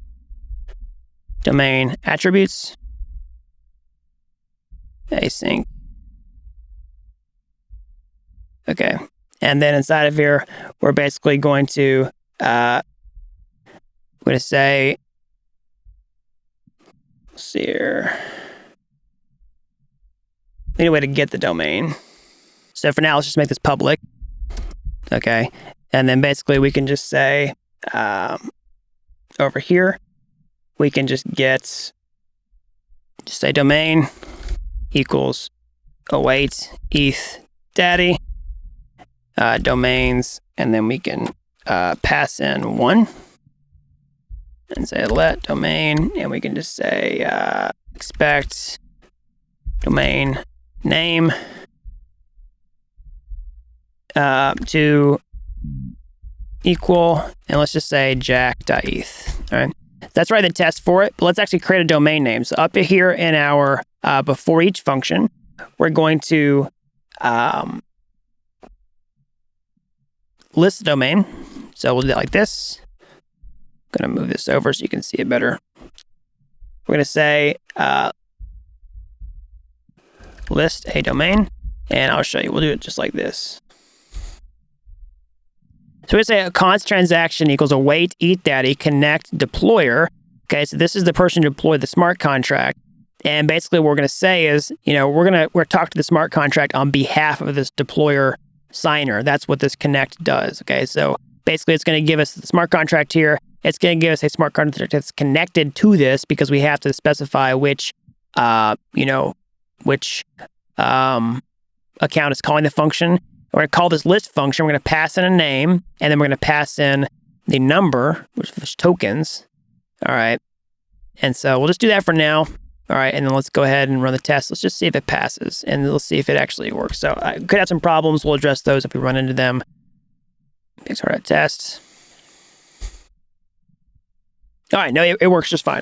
domain attributes async. Okay, and then inside of here, we're basically going to, say, let's see here, we need a way to get the domain. So for now, let's just make this public. Okay, and then basically we can just say, over here, we can just say domain equals await ETH daddy. Domains, and then we can pass in 1 and say let domain, and we can just say expect domain name to equal, and let's just say jack.eth. All right. That's writing the test for it, but let's actually create a domain name. So up here in our before each function, we're going to list the domain. So we'll do that like this. I'm going to move this over so you can see it better. We're going to say list a domain, and I'll show you. We'll do it just like this. So we say a const transaction equals await ETHDaddy connect deployer. Okay, so this is the person who deployed the smart contract. And basically what we're going to say is, we're talking to the smart contract on behalf of this deployer signer. That's what this connect does. Okay, so basically it's going to give us the smart contract here. It's going to give us a smart contract that's connected to this because we have to specify which account is calling the function. We're going to call this list function. We're going to pass in a name, and then we're going to pass in the number, which is tokens. All right. And so we'll just do that for now. All right. And then let's go ahead and run the test. Let's just see if it passes, and let's see if it actually works. So I could have some problems. We'll address those if we run into them. Next Hardhat test. All right. No, it works just fine.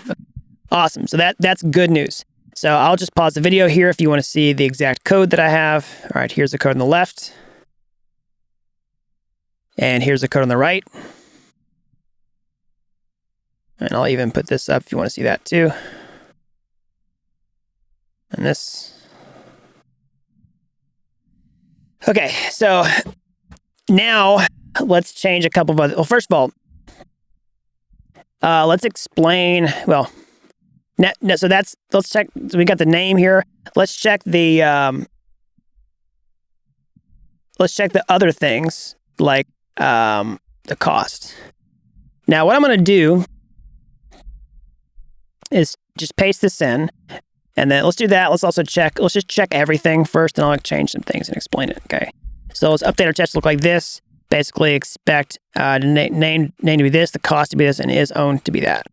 Awesome. So that's good news. So I'll just pause the video here if you want to see the exact code that I have. All right. Here's the code on the left. And here's the code on the right. And I'll even put this up if you want to see that too. And this. Okay, so now let's change a couple of other. Well, first of all, let's explain. Well, so let's check. So we got the name here. Let's check the other things like the cost. Now, what I'm going to do is just paste this in, and then let's do that. Let's also check. Let's just check everything first, and I'll change some things and explain it. Okay. So let's update our test to look like this. Basically, expect the name to be this, the cost to be this, and is owned to be that.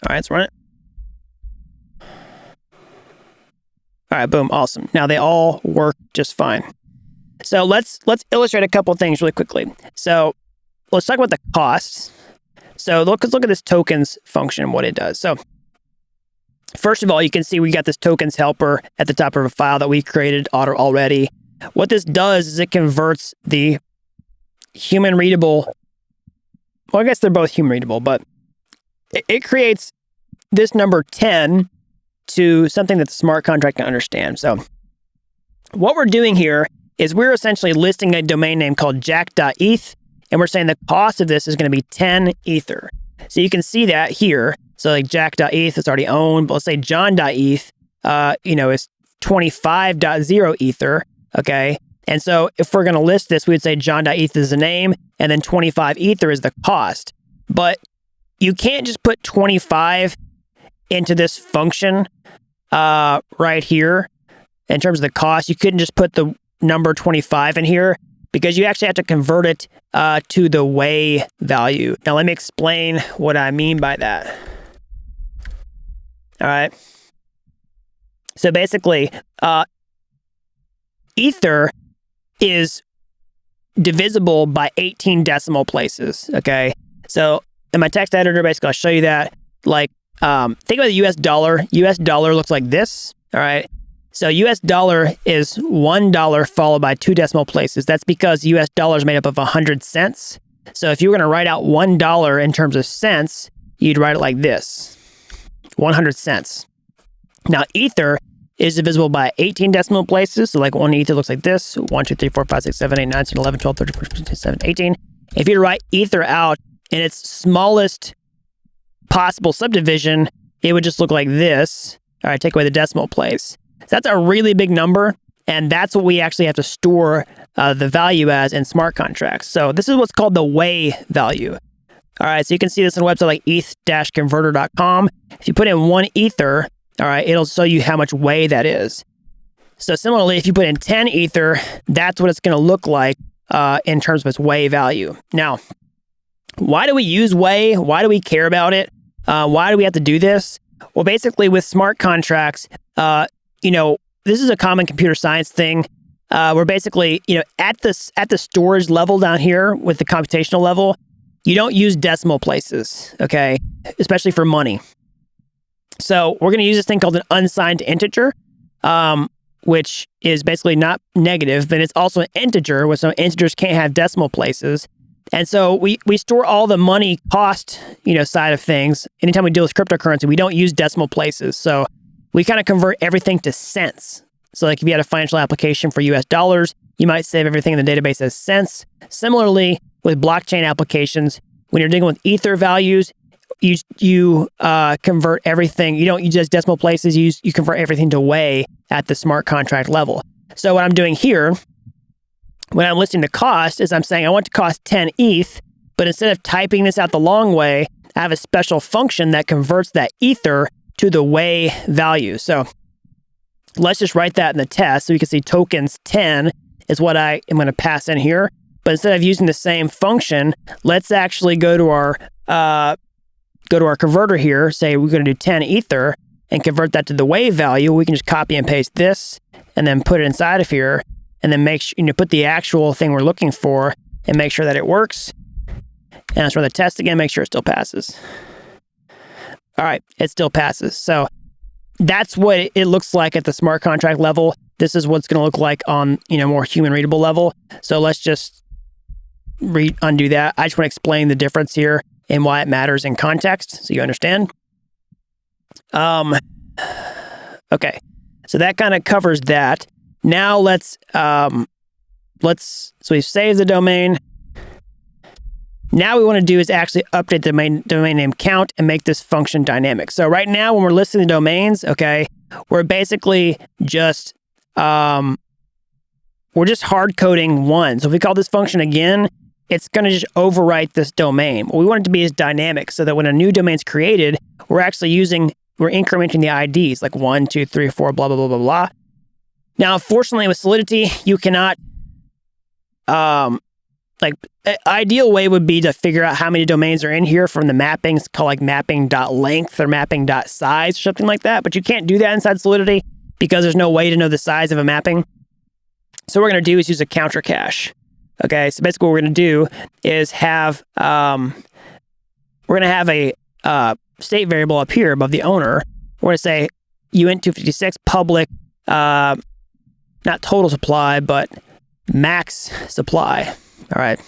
All right, let's run it. All right, boom, awesome. Now they all work just fine. So let's illustrate a couple things really quickly. So let's talk about the costs. So let's look at this tokens function and what it does. So first of all, you can see we got this tokens helper at the top of a file that we created already. What this does is it converts the human readable, well, I guess they're both human readable, but it creates this number 10 to something that the smart contract can understand. So what we're doing here is we're essentially listing a domain name called jack.eth, and we're saying the cost of this is going to be 10 ether. So you can see that here. So like jack.eth is already owned, but let's say john.eth, is 25.0 ether, okay? And so if we're going to list this, we would say john.eth is the name, and then 25 ether is the cost. But you can't just put 25 into this function right here in terms of the cost. You couldn't just put the number 25 in here because you actually have to convert it to the way value. Now, let me explain what I mean by that. All right. So basically, ether is divisible by 18 decimal places, okay? So in my text editor, basically, I'll show you that. Like, think about the US dollar. US dollar looks like this, all right? So US dollar is $1 followed by 2 decimal places. That's because US dollar is made up of 100 cents. So if you were going to write out $1 in terms of cents, you'd write it like this, 100 cents. Now, ether is divisible by 18 decimal places. So like 1 ether looks like this, 1, 2, 3, 4, 5, 6, 7, 8, 9, 10, 11, 12, 13, 14, 15, 16, 17, 18. If you write ether out in its smallest possible subdivision, it would just look like this. All right, take away the decimal place. So that's a really big number, and that's what we actually have to store the value as in smart contracts. So this is what's called the way value. All right, so you can see this on a website like eth-converter.com. If you put in 1 ether, all right, it'll show you how much way that is. So similarly, if you put in 10 ether, that's what it's going to look like in terms of its way value. Now, why do we use way? Why do we care about it? Why do we have to do this? Well, basically with smart contracts, this is a common computer science thing. Where basically, at the storage level down here with the computational level, you don't use decimal places, okay? Especially for money. So we're going to use this thing called an unsigned integer, which is basically not negative, but it's also an integer, which some integers can't have decimal places. And so we store all the money cost, side of things. Anytime we deal with cryptocurrency, we don't use decimal places. So we kind of convert everything to cents. So like if you had a financial application for US dollars, you might save everything in the database as cents. Similarly, with blockchain applications, when you're dealing with Ether values, you convert everything. You don't use decimal places. You convert everything to Wei at the smart contract level. So what I'm doing here, when I'm listing the cost, is I'm saying I want to cost 10 ETH, but instead of typing this out the long way, I have a special function that converts that Ether to the Wei value. So let's just write that in the test so you can see tokens 10 is what I am going to pass in here. But instead of using the same function, let's actually go to our converter here, say we're going to do 10 Ether and convert that to the Wei value. We can just copy and paste this and then put it inside of here and then make sure, put the actual thing we're looking for and make sure that it works. And let's run the test again, make sure it still passes. All right, it still passes. So that's what it looks like at the smart contract level. This is what's going to look like on, more human readable level. So let's just undo that. I just want to explain the difference here and why it matters in context so you understand. Okay, so that kind of covers that. Now so we've saved the domain. Now what we want to do is actually update the domain name count and make this function dynamic. So right now when we're listing the domains, okay, we're basically just hard coding one. So if we call this function again, it's going to just overwrite this domain. What we want it to be is dynamic so that when a new domain is created, we're incrementing the IDs like 1, 2, 3, 4, blah, blah, blah, blah, blah. Now, unfortunately with Solidity, you cannot, ideal way would be to figure out how many domains are in here from the mappings called like mapping.length or mapping.size or something like that. But you can't do that inside Solidity because there's no way to know the size of a mapping. So what we're going to do is use a counter cache. Okay, so basically what we're going to do is have, a state variable up here above the owner. We're going to say uint256 public, not total supply, but max supply. All right.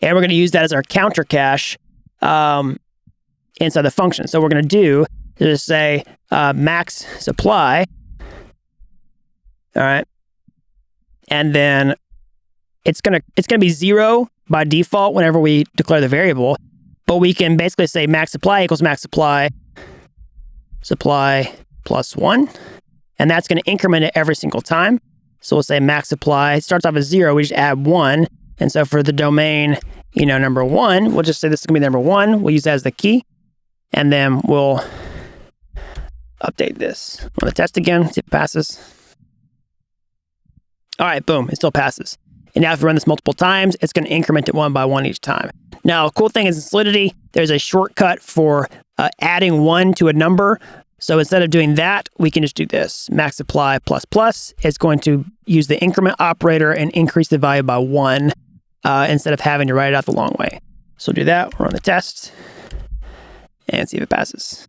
And we're going to use that as our counter cache inside the function. So what we're going to do is just say max supply. All right. And then it's gonna be 0 by default whenever we declare the variable, but we can basically say max supply equals max supply plus 1, and that's going to increment it every single time. So we'll say max supply, it starts off as 0, we just add 1, and so for the domain, number 1, we'll just say this is going to be number 1, we'll use that as the key, and then we'll update this. Run the test again, see if it passes. All right, boom, it still passes. And now if we run this multiple times, it's going to increment it 1 by 1 each time. Now, the cool thing is in Solidity, there's a shortcut for adding 1 to a number. So instead of doing that, we can just do this. Max supply plus plus is going to use the increment operator and increase the value by 1 instead of having to write it out the long way. So we'll do that, we'll run the test, and see if it passes.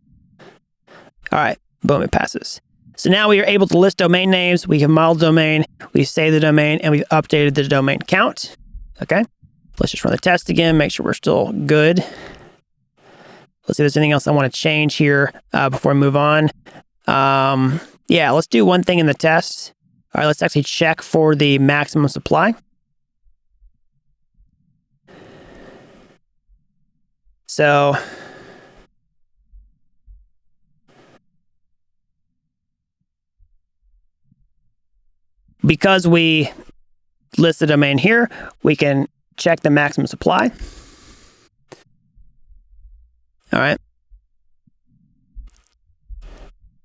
All right, boom, it passes. So now we are able to list domain names. We have modeled domain, we saved the domain, and we've updated the domain count. Okay, let's just run the test again, make sure we're still good. Let's see if there's anything else I want to change here before we move on. Yeah, let's do one thing in the test. All right, let's actually check for the maximum supply. So because we list the domain here, we can check the maximum supply. All right.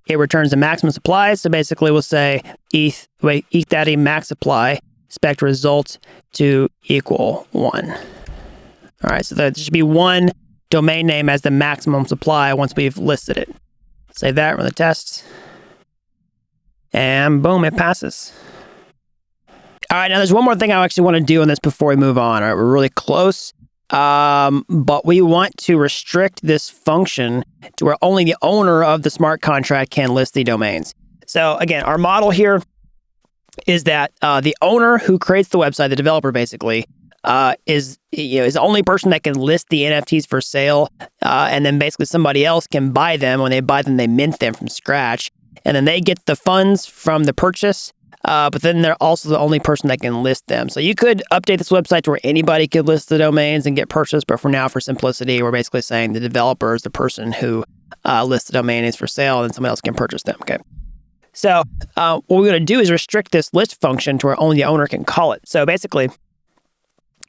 It returns the maximum supply. So basically we'll say ETH-Daddy max supply expect result to equal 1. All right. So there should be one domain name as the maximum supply once we've listed it. Save that, run the test. And boom, it passes. All right, now there's one more thing I actually want to do on this before we move on. All right, we're really close. but we want to restrict this function to where only the owner of the smart contract can list the domains. So again, our model here is that the owner who creates the website, the developer basically, is the only person that can list the NFTs for sale, and then basically somebody else can buy them. When they buy them, they mint them from scratch, and then they get the funds from the purchase. But then they're also the only person that can list them. So you could update this website to where anybody could list the domains and get purchased. But for now, for simplicity, we're basically saying the developer is the person who lists the domain names for sale, and somebody else can purchase them. Okay. So what we're going to do is restrict this list function to where only the owner can call it. So basically,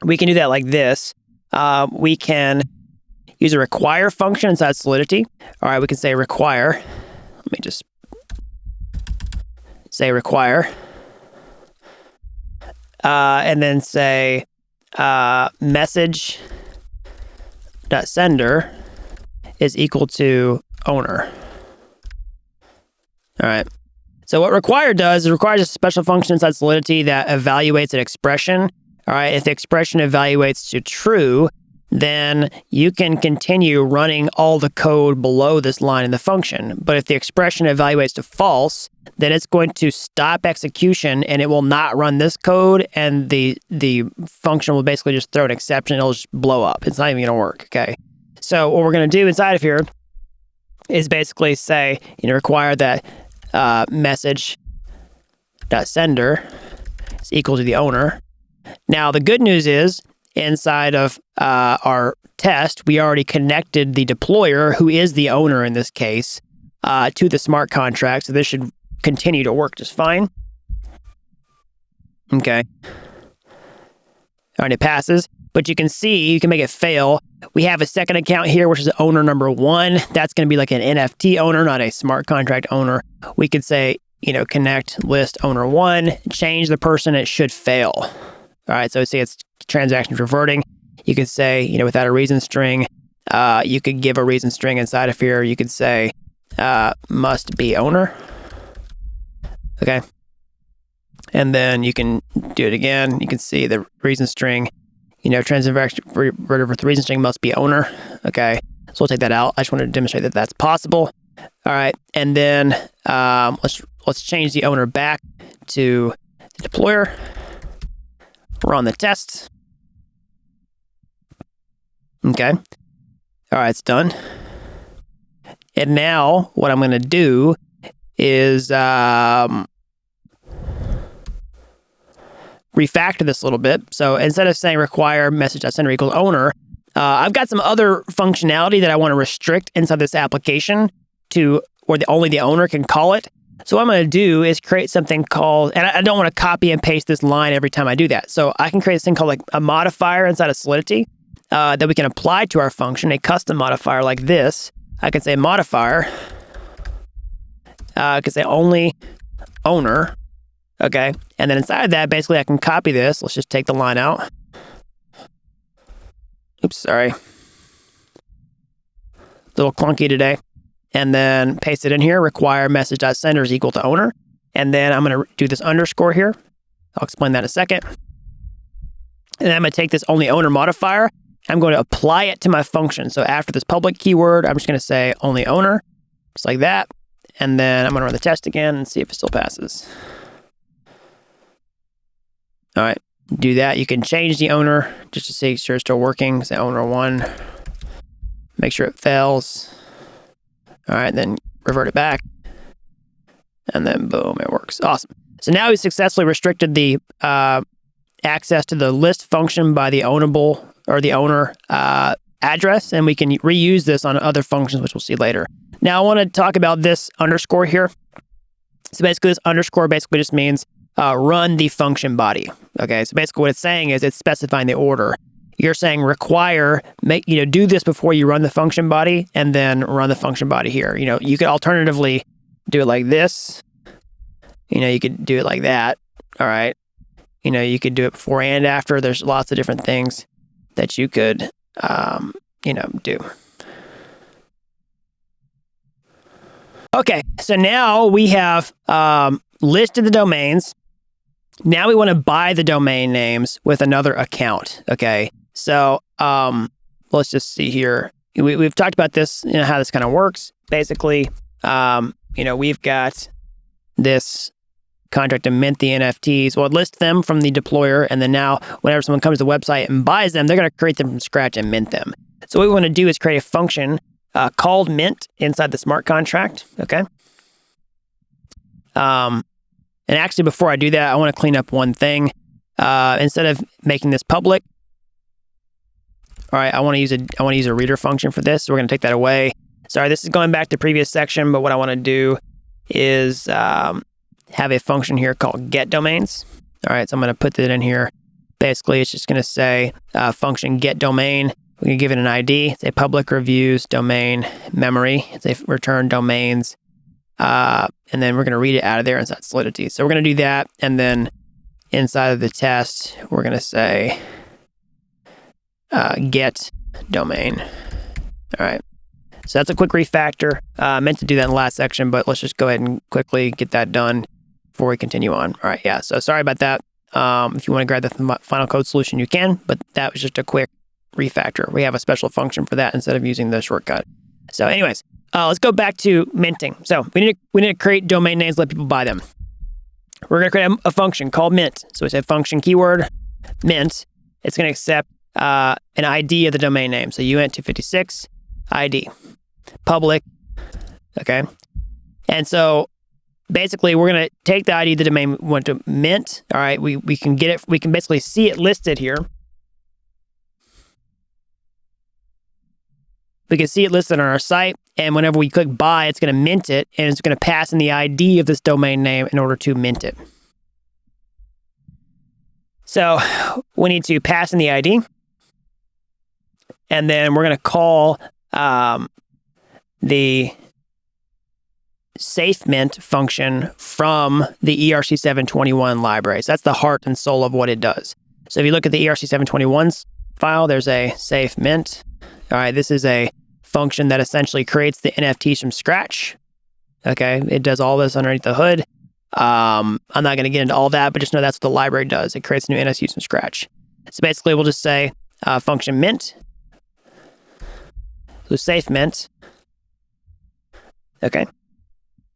we can do that like this. We can use a require function inside Solidity. All right, we can say require. Let me just say require. And then say message.sender is equal to owner. All right. So what require does is requires a special function inside Solidity that evaluates an expression. All right. If the expression evaluates to true, then you can continue running all the code below this line in the function. But if the expression evaluates to false, then it's going to stop execution and it will not run this code, and the function will basically just throw an exception. It'll just blow up. It's not even going to work. Okay. So what we're going to do inside of here is basically say, require that message.sender is equal to the owner. Now, the good news is inside of our test, we already connected the deployer, who is the owner in this case, to the smart contract. So this should continue to work just fine. Okay. All right, it passes. But you can see, you can make it fail. We have a second account here, which is owner number 1. That's going to be like an NFT owner, not a smart contract owner. We could say, connect list owner 1, change the person, it should fail. All right, so say it's transactions reverting. You could say, without a reason string, you could give a reason string inside of here. You could say must be owner. Okay. And then you can do it again. You can see the reason string, transaction with reason string must be owner. Okay. So we'll take that out. I just wanted to demonstrate that that's possible. All right. And then let's change the owner back to the deployer. Run the test. Okay. All right, it's done. And now what I'm going to do is refactor this a little bit. So instead of saying require message.sender equals owner, I've got some other functionality that I want to restrict inside this application to where only the owner can call it. So what I'm going to do is create something called, and I don't want to copy and paste this line every time I do that. So I can create this thing called like a modifier inside of Solidity that we can apply to our function, a custom modifier like this. I can say modifier. I can say only owner. Okay. And then inside of that, basically I can copy this. Let's just take the line out. Oops, sorry. A little clunky today. And then paste it in here, require message.sender is equal to owner. And then I'm going to do this underscore here. I'll explain that in a second. And then I'm going to take this only owner modifier. I'm going to apply it to my function. So after this public keyword, I'm just going to say only owner, just like that. And then I'm going to run the test again and see if it still passes. All right, do that. You can change the owner just to see sure it's still working. Say owner 1, make sure it fails. All right, then revert it back. And then boom, it works. Awesome. So now we successfully restricted the access to the list function by the ownable or the owner address, and we can reuse this on other functions, which we'll see later. Now I want to talk about this underscore here. So basically this underscore basically just means run the function body. Okay, so basically what it's saying is it's specifying the order. You're saying require, do this before you run the function body and then run the function body here. You could alternatively do it like this. You could do it like that. All right. You could do it before and after. There's lots of different things that you could, do. Okay. So now we have listed the domains. Now we want to buy the domain names with another account. Okay. So let's just see here. We've talked about this, how this kind of works. Basically, we've got this contract to mint the NFTs. Well, it lists them from the deployer, and then now whenever someone comes to the website and buys them, they're going to create them from scratch and mint them. So what we want to do is create a function called mint inside the smart contract, okay? And actually, before I do that, I want to clean up one thing. Instead of making this public, all right, I want to use a reader function for this. So we're going to take that away. Sorry, this is going back to the previous section, but what I want to do is have a function here called get domains. All right, so I'm going to put that in here. Basically, it's just going to say function get domain. We can give it an ID. Say public reviews domain memory. Say return domains, and then we're going to read it out of there inside Solidity. So we're going to do that, and then inside of the test, we're going to say get domain. All right. So that's a quick refactor. I meant to do that in the last section, but let's just go ahead and quickly get that done before we continue on. All right, yeah, so sorry about that. If you want to grab the final code solution, you can, but that was just a quick refactor. We have a special function for that instead of using the shortcut. So anyways, let's go back to minting. So we need to create domain names, let people buy them. We're going to create a function called mint. So we say function keyword mint. It's going to accept an ID of the domain name. So uint 256 ID. Public, okay? And so basically we're going to take the ID of the domain we want to mint. All right, we can get it, we can basically see it listed here. We can see it listed on our site, and whenever we click buy, it's going to mint it, and it's going to pass in the ID of this domain name in order to mint it. So we need to pass in the ID, and then we're going to call the safe mint function from the ERC721 library. So that's the heart and soul of what it does. So if you look at the ERC721's file, there's a safe mint. All right, this is a function that essentially creates the NFTs from scratch. Okay, it does all this underneath the hood. I'm not going to get into all that, but just know that's what the library does. It creates new NFTs from scratch. So basically, we'll just say function mint. So safe mint. Okay.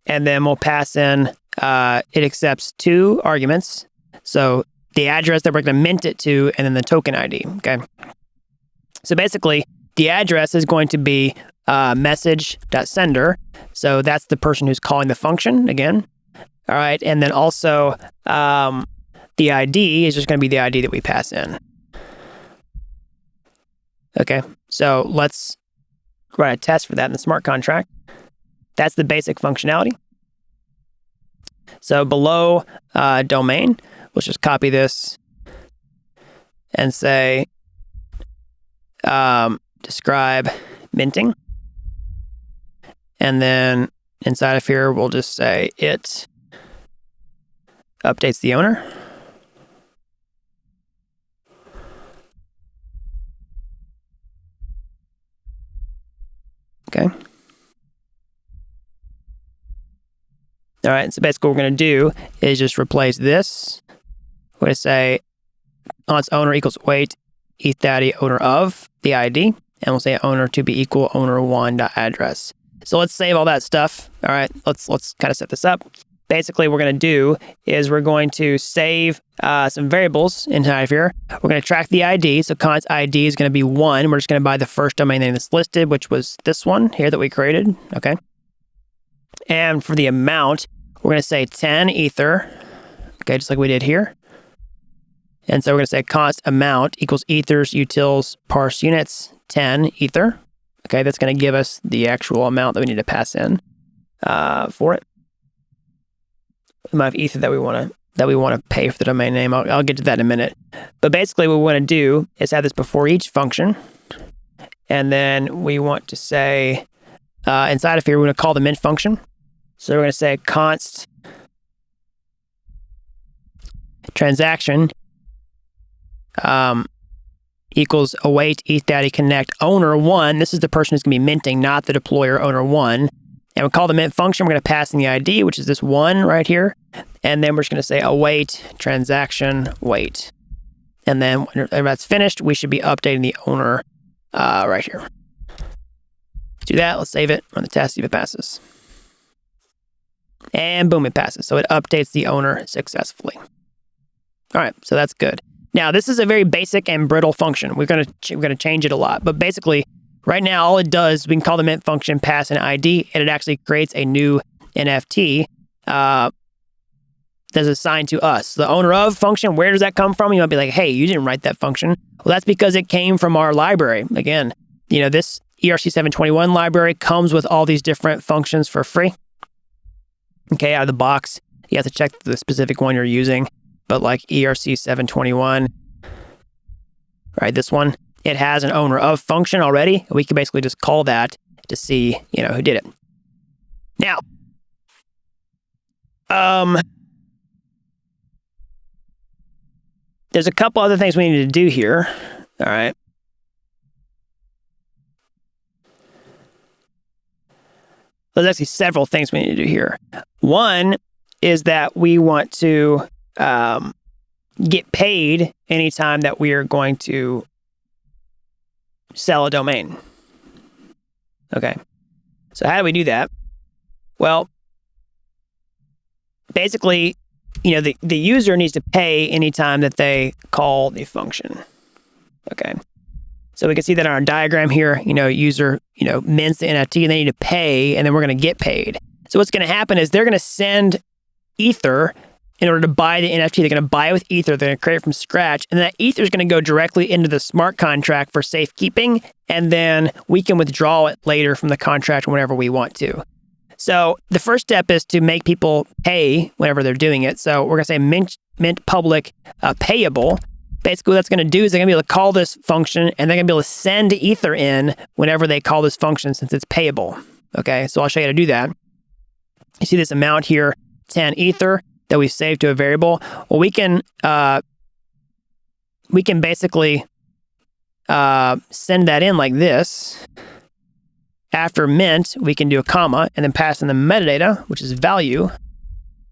And then we'll pass in, it accepts two arguments. So the address that we're going to mint it to, and then the token ID. Okay. So basically, the address is going to be message.sender. So that's the person who's calling the function again. All right. And then also the ID is just going to be the ID that we pass in. Okay. So let's write a test for that in the smart contract. That's the basic functionality. So below domain, let's just copy this and say describe minting. And then inside of here, we'll just say it updates the owner. Okay. All right, so basically what we're going to do is just replace this. We're going to say const owner equals wait ethdaddy owner of the ID, and we'll say owner to be equal owner1.address. So let's save all that stuff. All right, let's kind of set this up. Basically, what we're going to do is we're going to save some variables inside of here. We're going to track the ID. So const ID is going to be 1. We're just going to buy the first domain name that's listed, which was this one here that we created. Okay. And for the amount, we're going to say 10 ether. Okay, just like we did here. And so we're going to say const amount equals ethers utils parse units 10 ether. Okay, that's going to give us the actual amount that we need to pass in for it. The amount of ether that we want to pay for the domain name. I'll get to that in a minute. But basically what we want to do is have this before each function. And then we want to say, inside of here, we're going to call the mint function. So we're going to say const transaction equals await ethdaddy connect owner 1. This is the person who's going to be minting, not the deployer owner 1. And we'll call the mint function. We're going to pass in the ID, which is this 1 right here. And then we're just going to say await transaction wait. And then when that's finished, we should be updating the owner right here. Let's do that. Let's save it, run the test, see if it passes. And boom, it passes. So it updates the owner successfully. All right, so that's good. Now, this is a very basic and brittle function. We're gonna change it a lot, but basically, right now, all it does, we can call the mint function, pass an ID, and it actually creates a new NFT that's assigned to us. The owner of function, where does that come from? You might be like, hey, you didn't write that function. Well, that's because it came from our library. Again, this ERC 721 library comes with all these different functions for free. Okay, out of the box, you have to check the specific one you're using. But like ERC 721, right, this one, it has an owner of function already. We can basically just call that to see, who did it. Now, there's a couple other things we need to do here. All right. There's actually several things we need to do here. One is that we want to get paid anytime that we are going to sell a domain. Okay. So how do we do that? Well, basically, the user needs to pay anytime that they call the function. Okay. So we can see that on our diagram here, user, mints the NFT and they need to pay, and then we're going to get paid. So what's going to happen is they're going to send Ether in order to buy the NFT. They're going to buy it with Ether. They're going to create it from scratch. And that Ether is going to go directly into the smart contract for safekeeping. And then we can withdraw it later from the contract whenever we want to. So the first step is to make people pay whenever they're doing it. So we're going to say mint public payable. Basically, what that's going to do is they're going to be able to call this function, and they're going to be able to send Ether in whenever they call this function since it's payable. Okay, so I'll show you how to do that. You see this amount here, 10 Ether, that we saved to a variable. Well, we can basically send that in like this. After mint, we can do a comma and then pass in the metadata, which is value.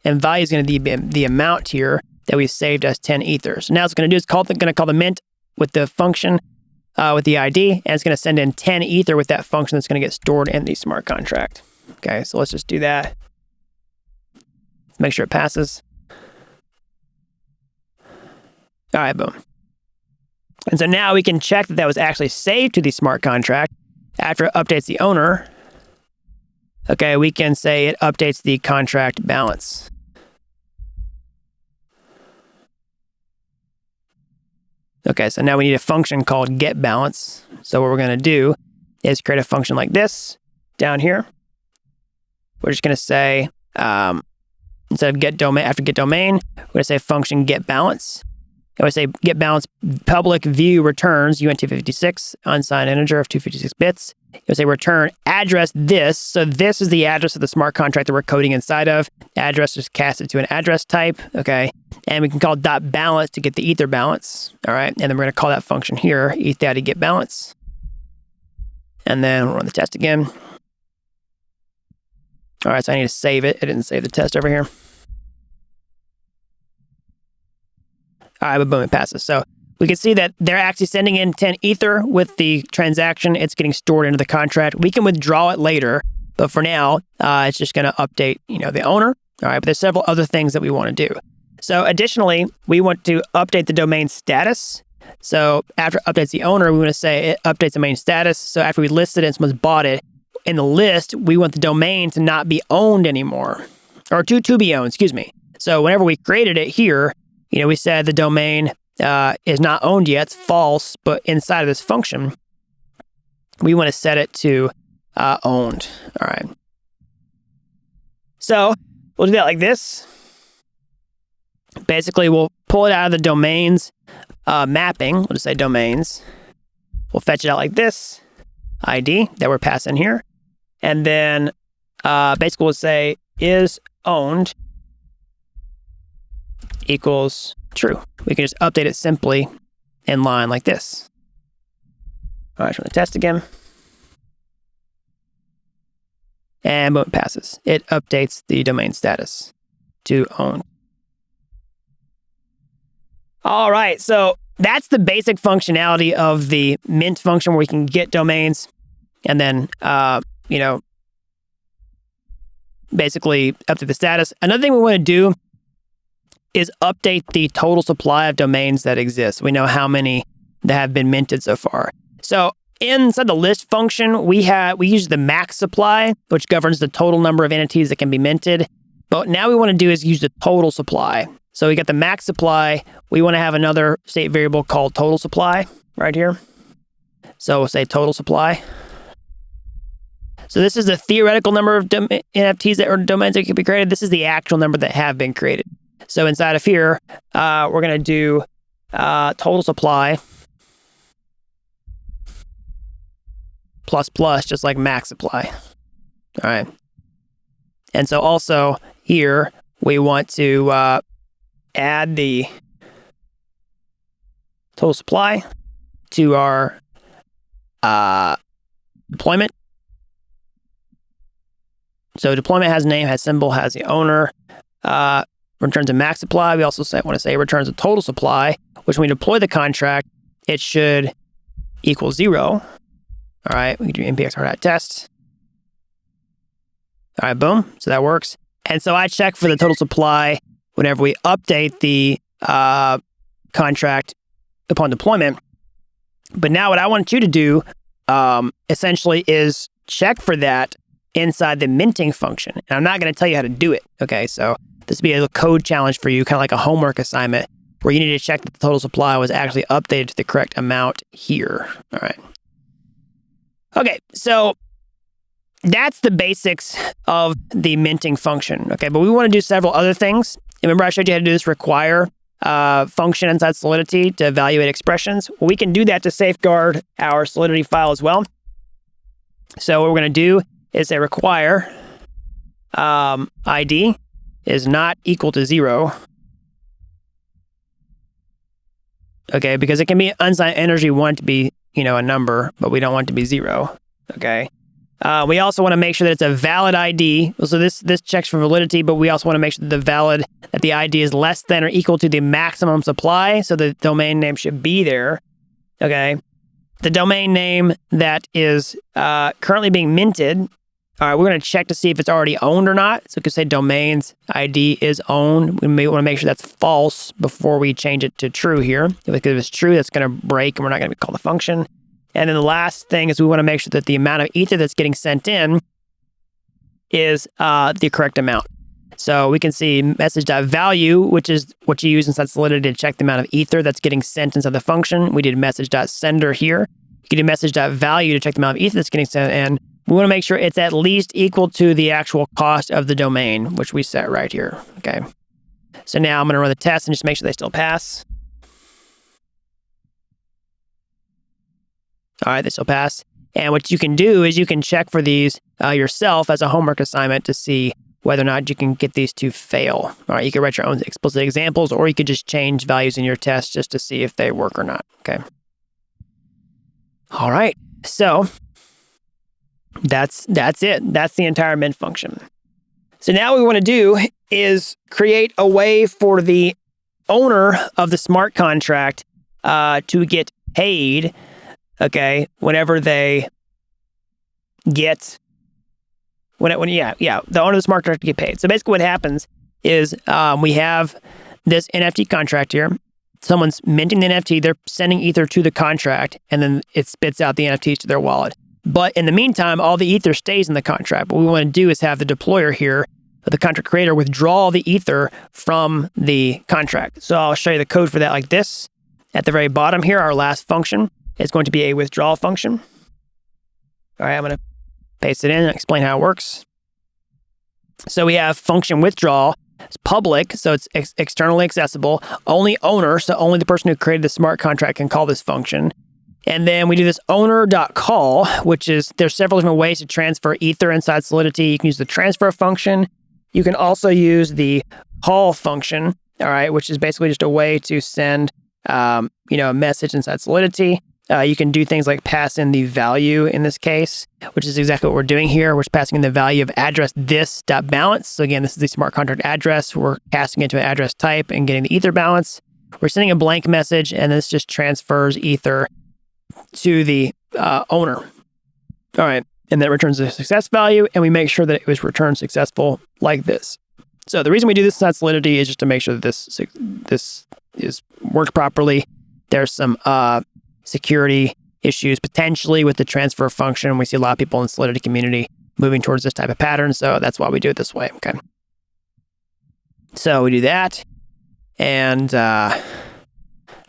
And value is going to be the amount here that we saved as 10 Ether. So now it's going to do is going to call the mint with the function with the ID, and it's going to send in 10 Ether with that function that's going to get stored in the smart contract. Okay, so let's just do that. Let's make sure it passes. All right, boom. And so now we can check that was actually saved to the smart contract after it updates the owner. Okay, we can say it updates the contract balance. Okay, so now we need a function called getBalance. So what we're going to do is create a function like this down here. We're just going to say, instead of getDomain, after getDomain, we're going to say function getBalance. And we say getBalance public view returns unt56 unsigned integer of 256 bits. You'll say return address this. So this is the address of the smart contract that we're coding inside of. Address is casted to an address type. Okay. And we can call .balance to get the Ether balance. All right. And then we're going to call that function here, ethdaddy get balance. And then we'll run the test again. All right. So I need to save it. I didn't save the test over here. All right. But boom, it passes. So we can see that they're actually sending in 10 Ether with the transaction. It's getting stored into the contract. We can withdraw it later, but for now, it's just going to update, the owner. All right, but there's several other things that we want to do. So additionally, we want to update the domain status. So after it updates the owner, we want to say it updates the domain status. So after we listed it and someone's bought it, in the list, we want the domain to not be owned anymore, or to be owned, excuse me. So whenever we created it here, we said the domain is not owned yet, it's false, but inside of this function, we want to set it to owned. All right. So we'll do that like this. Basically, we'll pull it out of the domains mapping. We'll just say domains. We'll fetch it out like this, ID that we're passing here. And then basically we'll say is owned equals true. We can just update it simply in line like this. All right, run the test again. And boom, it passes. It updates the domain status to owned. All right, so that's the basic functionality of the mint function, where we can get domains and then, basically update the status. Another thing we want to do is update the total supply of domains that exist. We know how many that have been minted so far. So inside the list function, we use the max supply, which governs the total number of NFTs that can be minted. But now we want to do is use the total supply. So we got the max supply. We want to have another state variable called total supply right here. So we'll say total supply. So this is the theoretical number of NFTs or domains that can be created. This is the actual number that have been created. So inside of here, we're going to do total supply plus plus, just like max supply. All right. And so also here, we want to add the total supply to our deployment. So deployment has name, has symbol, has the owner, returns a max supply. We also want to say returns a total supply, which when we deploy the contract, it should equal 0. All right, we can do npx hardhat test. All right, boom. So that works. And so I check for the total supply whenever we update the contract upon deployment. But now what I want you to do essentially is check for that inside the minting function. And I'm not going to tell you how to do it. Okay, so this would be a code challenge for you, kind of like a homework assignment, where you need to check that the total supply was actually updated to the correct amount here. All right. Okay, so that's the basics of the minting function. Okay, but we want to do several other things. Remember I showed you how to do this require function inside Solidity to evaluate expressions? Well, we can do that to safeguard our Solidity file as well. So what we're going to do is say require ID is not equal to 0. Okay, because it can be unsigned energy. We want it to be, a number, but we don't want it to be 0. Okay. We also want to make sure that it's a valid ID. So this checks for validity, but we also want to make sure that the ID is less than or equal to the maximum supply. So the domain name should be there. Okay. The domain name that is currently being minted. All right, we're going to check to see if it's already owned or not. So we could say domains ID is owned. We may want to make sure that's false before we change it to true here. Because if it's true, that's going to break and we're not going to call the function. And then the last thing is we want to make sure that the amount of ether that's getting sent in is the correct amount. So we can see message.value, which is what you use inside Solidity to check the amount of ether that's getting sent inside the function. We did message.sender here. You can do message.value to check the amount of ether that's getting sent in. We want to make sure it's at least equal to the actual cost of the domain, which we set right here. Okay. So now I'm going to run the test and just make sure they still pass. All right, they still pass. And what you can do is you can check for these yourself as a homework assignment to see whether or not you can get these to fail. All right, you can write your own explicit examples, or you could just change values in your test just to see if they work or not. Okay. All right, so that's it. That's the entire mint function. So now what we want to do is create a way for the owner of the smart contract to get paid. Okay, whenever they get, the owner of the smart contract to get paid. So basically what happens is we have this NFT contract here. Someone's minting the NFT, they're sending ether to the contract, and then it spits out the NFTs to their wallet. But in the meantime, all the ether stays in the contract. What we want to do is have the deployer here, the contract creator, withdraw the ether from the contract. So I'll show you the code for that like this. At the very bottom here, our last function is going to be a withdrawal function. All right, I'm going to paste it in and explain how it works. So we have function withdrawal. It's public, so it's externally accessible. Only owner, so only the person who created the smart contract can call this function. And then we do this owner.call, which is, there's several different ways to transfer ether inside Solidity. You can use the transfer function. You can also use the call function, all right, which is basically just a way to send, a message inside Solidity. You can do things like pass in the value in this case, which is exactly what we're doing here. We're passing in the value of address this.balance. So again, this is the smart contract address. We're passing into an address type and getting the ether balance. we're sending a blank message, and this just transfers Ether to the owner. All right. And then it returns a success value, and we make sure that it was returned successful like this. So the reason we do this inside Solidity is just to make sure that this is worked properly. There's some security issues potentially with the transfer function. We see a lot of people in the Solidity community moving towards this type of pattern, so that's why we do it this way. Okay. So we do that, and I'm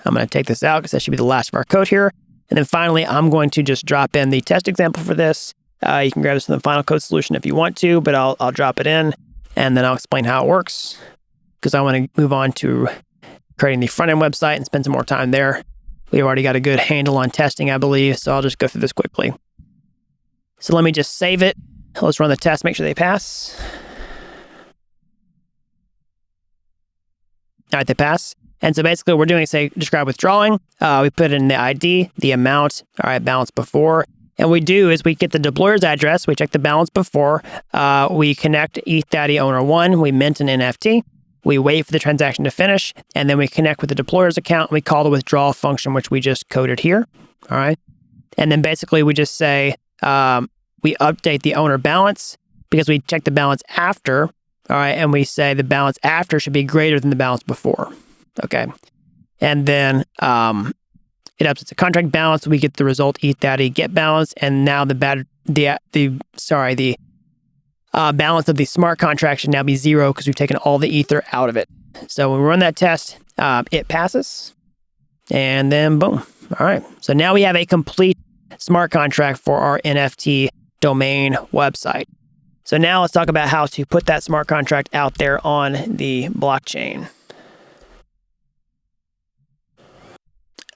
going to take this out because that should be the last of our code here. And then finally, I'm going to just drop in the test example for this. You can grab this from the final code solution if you want to, but I'll drop it in, and then I'll explain how it works, because I want to move on to creating the front-end website and spend some more time there. We've already got a good handle on testing, I believe, so I'll just go through this quickly. So let me just save it. Let's run the test, make sure they pass. All right, they pass. And so basically what we're doing is say, describe withdrawing. We put in the ID, the amount, all right, balance before. And what we do is we get the deployer's address, we check the balance before, we connect ETHDaddy owner 1, we mint an NFT, we wait for the transaction to finish, and then we connect with the deployer's account, and we call the withdrawal function, which we just coded here, all right? And then basically we just say, we update the owner balance because we check the balance after, all right? And we say the balance after should be greater than the balance before, okay? And then it updates the contract balance. We get the result ETHDaddy get balance, and now the balance of the smart contract should now be 0 because we've taken all the Ether out of it. So when we run that test, it passes, and then boom. All right. So now we have a complete smart contract for our NFT domain website. So now let's talk about how to put that smart contract out there on the blockchain.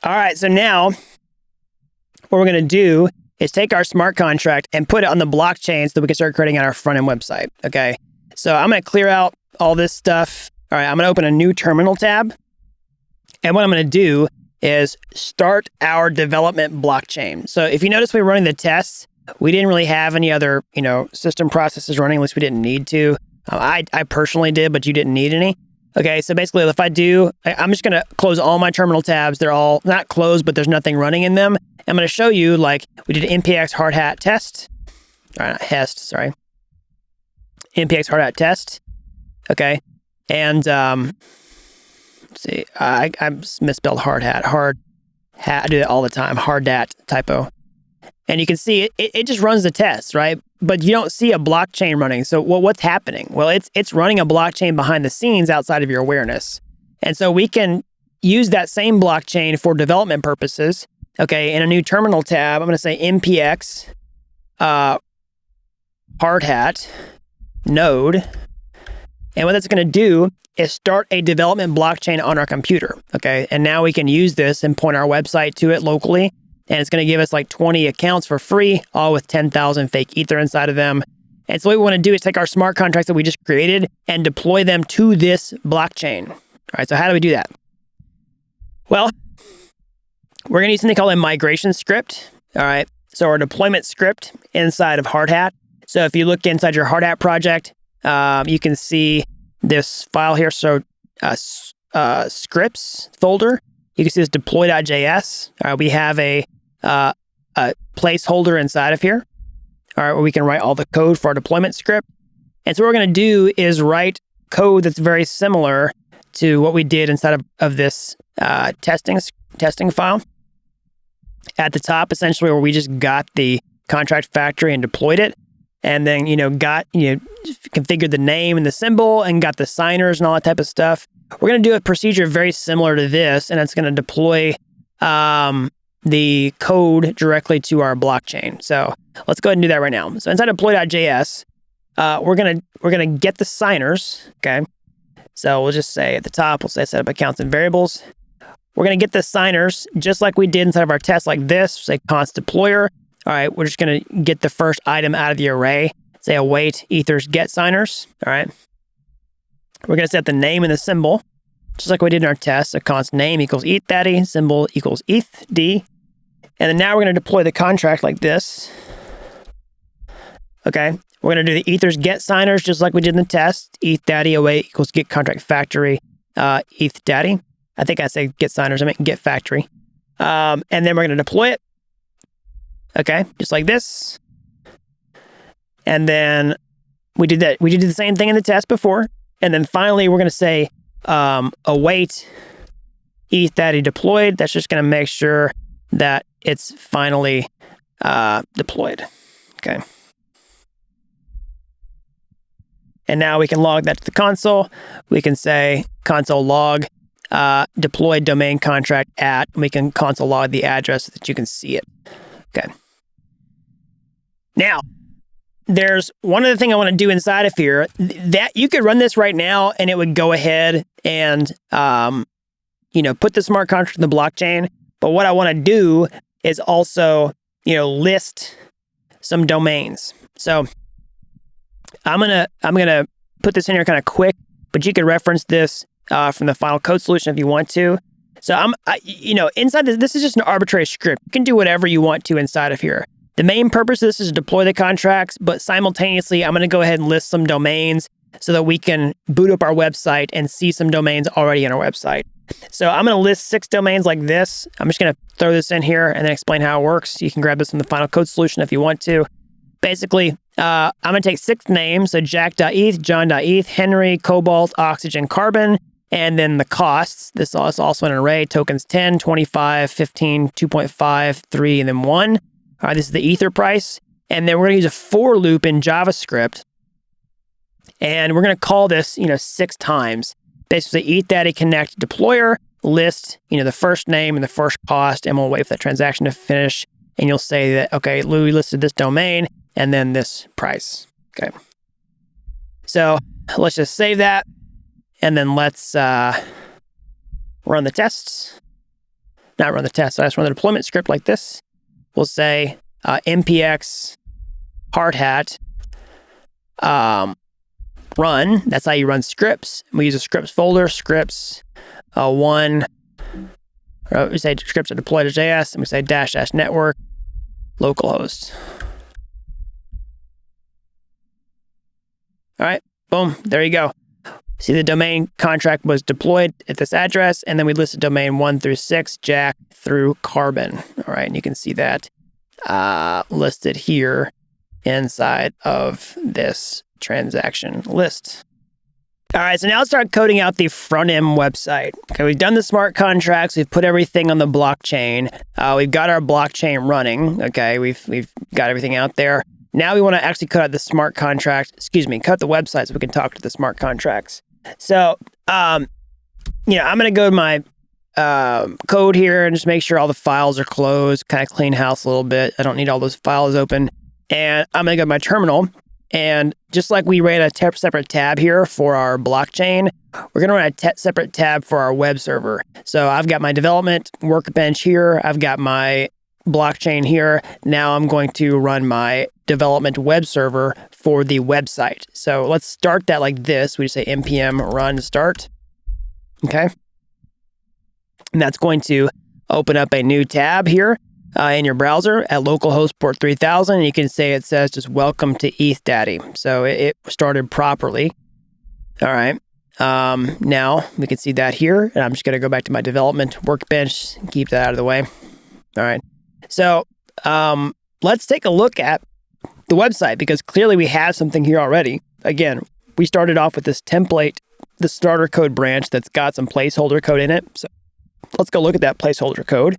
All right, so now what we're going to do is take our smart contract and put it on the blockchain so that we can start creating our front-end website, okay? So I'm going to clear out all this stuff. All right, I'm going to open a new terminal tab. And what I'm going to do is start our development blockchain. So if you notice we're running the tests, we didn't really have any other, system processes running, at least we didn't need to. I personally did, but you didn't need any. Okay, so basically if I do, I'm just gonna close all my terminal tabs. They're all not closed, but there's nothing running in them. I'm gonna show you, like, we did an NPX Hardhat test. All right, not HEST, sorry. NPX Hardhat test, okay? And, let's see, I misspelled Hardhat. I do it all the time, Hardhat typo. And you can see it just runs the test, right? But you don't see a blockchain running. So what's happening? Well, it's running a blockchain behind the scenes outside of your awareness. And so we can use that same blockchain for development purposes. Okay, in a new terminal tab, I'm going to say NPX Hardhat node. And what that's going to do is start a development blockchain on our computer. Okay, and now we can use this and point our website to it locally. And it's going to give us like 20 accounts for free, all with 10,000 fake Ether inside of them. And so what we want to do is take our smart contracts that we just created and deploy them to this blockchain. All right, so how do we do that? Well, we're going to use something called a migration script. All right, so our deployment script inside of Hardhat. So if you look inside your Hardhat project, you can see this file here. So scripts folder. You can see this deploy.js. All right, we have a placeholder inside of here, all right, where we can write all the code for our deployment script. And so what we're going to do is write code that's very similar to what we did inside of this testing file. At the top, essentially, where we just got the contract factory and deployed it, and then configured the name and the symbol and got the signers and all that type of stuff. We're going to do a procedure very similar to this, and it's going to deploy the code directly to our blockchain. So let's go ahead and do that right now. So inside deploy.js, we're gonna get the signers. Okay, so we'll just say at the top, we'll say set up accounts and variables. We're gonna get the signers just like we did inside of our test, like this. Say const deployer. All right, we're just gonna get the first item out of the array. Say await ethers get signers. All right. We're going to set the name and the symbol, just like we did in our test. So const name equals ETHDaddy, symbol equals ETHD. And then now we're going to deploy the contract like this. Okay. We're going to do the ethers get signers, just like we did in the test. ETHDaddy await equals get contract factory, ETHDaddy. I think I say get signers, I meant get factory. And then we're going to deploy it. Okay, just like this. And then we did that. We did the same thing in the test before. And then finally, we're going to say await ETH deployed. That's just going to make sure that it's finally deployed. Okay. And now we can log that to the console. We can say console log deployed domain contract at. We can console log the address so that you can see it. Okay. Now, there's one other thing I want to do inside of here that you could run this right now and it would go ahead and, put the smart contract in the blockchain. But what I want to do is also, list some domains. So I'm gonna put this in here kind of quick, but you can reference this from the final code solution if you want to. So inside this is just an arbitrary script. You can do whatever you want to inside of here. The main purpose of this is to deploy the contracts, but simultaneously, I'm going to go ahead and list some domains so that we can boot up our website and see some domains already on our website. So I'm going to list 6 domains like this. I'm just going to throw this in here and then explain how it works. You can grab this from the final code solution if you want to. Basically, I'm going to take 6 names, so jack.eth, john.eth, Henry, Cobalt, Oxygen, Carbon, and then the costs. This is also an array, tokens 10, 25, 15, 2.5, 3, and then 1. All right, this is the Ether price. And then we're going to use a for loop in JavaScript. And we're going to call this, 6 times. Basically, ETH connect deployer, list, the first name and the first cost, and we'll wait for that transaction to finish. And you'll say that, okay, Louis listed this domain and then this price. Okay. So let's just save that. And then let's run the tests. Not run the tests. I just run the deployment script like this. We'll say npx hardhat run. That's how you run scripts. We use a scripts folder, scripts we say scripts are deployed to JS, and we say -- network localhost. All right, boom, there you go. See, the domain contract was deployed at this address, and then we listed domain 1 through 6, Jack through Carbon. All right, and you can see that listed here inside of this transaction list. All right, so now let's start coding out the front-end website. Okay, we've done the smart contracts. We've put everything on the blockchain. We've got our blockchain running. Okay, we've got everything out there. Now we want to actually cut out the smart contract. Cut the website so we can talk to the smart contracts. So, I'm going to go to my code here and just make sure all the files are closed, kind of clean house a little bit. I don't need all those files open. And I'm going to go to my terminal. And just like we ran a separate tab here for our blockchain, we're going to run a separate tab for our web server. So I've got my development workbench here. I've got my blockchain here. Now I'm going to run my development web server for the website. So let's start that like this. We just say npm run start. Okay. And that's going to open up a new tab here in your browser at localhost port 3000. And you can say it says just welcome to ETH. So it started properly. All right. Now we can see that here. And I'm just going to go back to my development workbench and keep that out of the way. All right. So let's take a look at the website because clearly we have something here already. Again, we started off with this template, the starter code branch that's got some placeholder code in it. So let's go look at that placeholder code.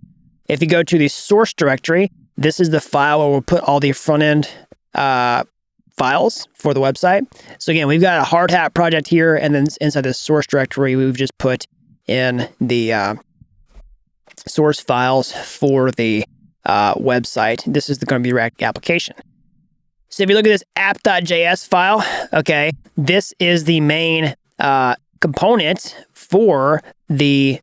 If you go to the source directory, this is the file where we'll put all the front-end files for the website. So again, we've got a Hardhat project here, and then inside the source directory, we've just put in the source files for the website. This is going to be the React application. So if you look at this app.js file, okay, this is the main component for the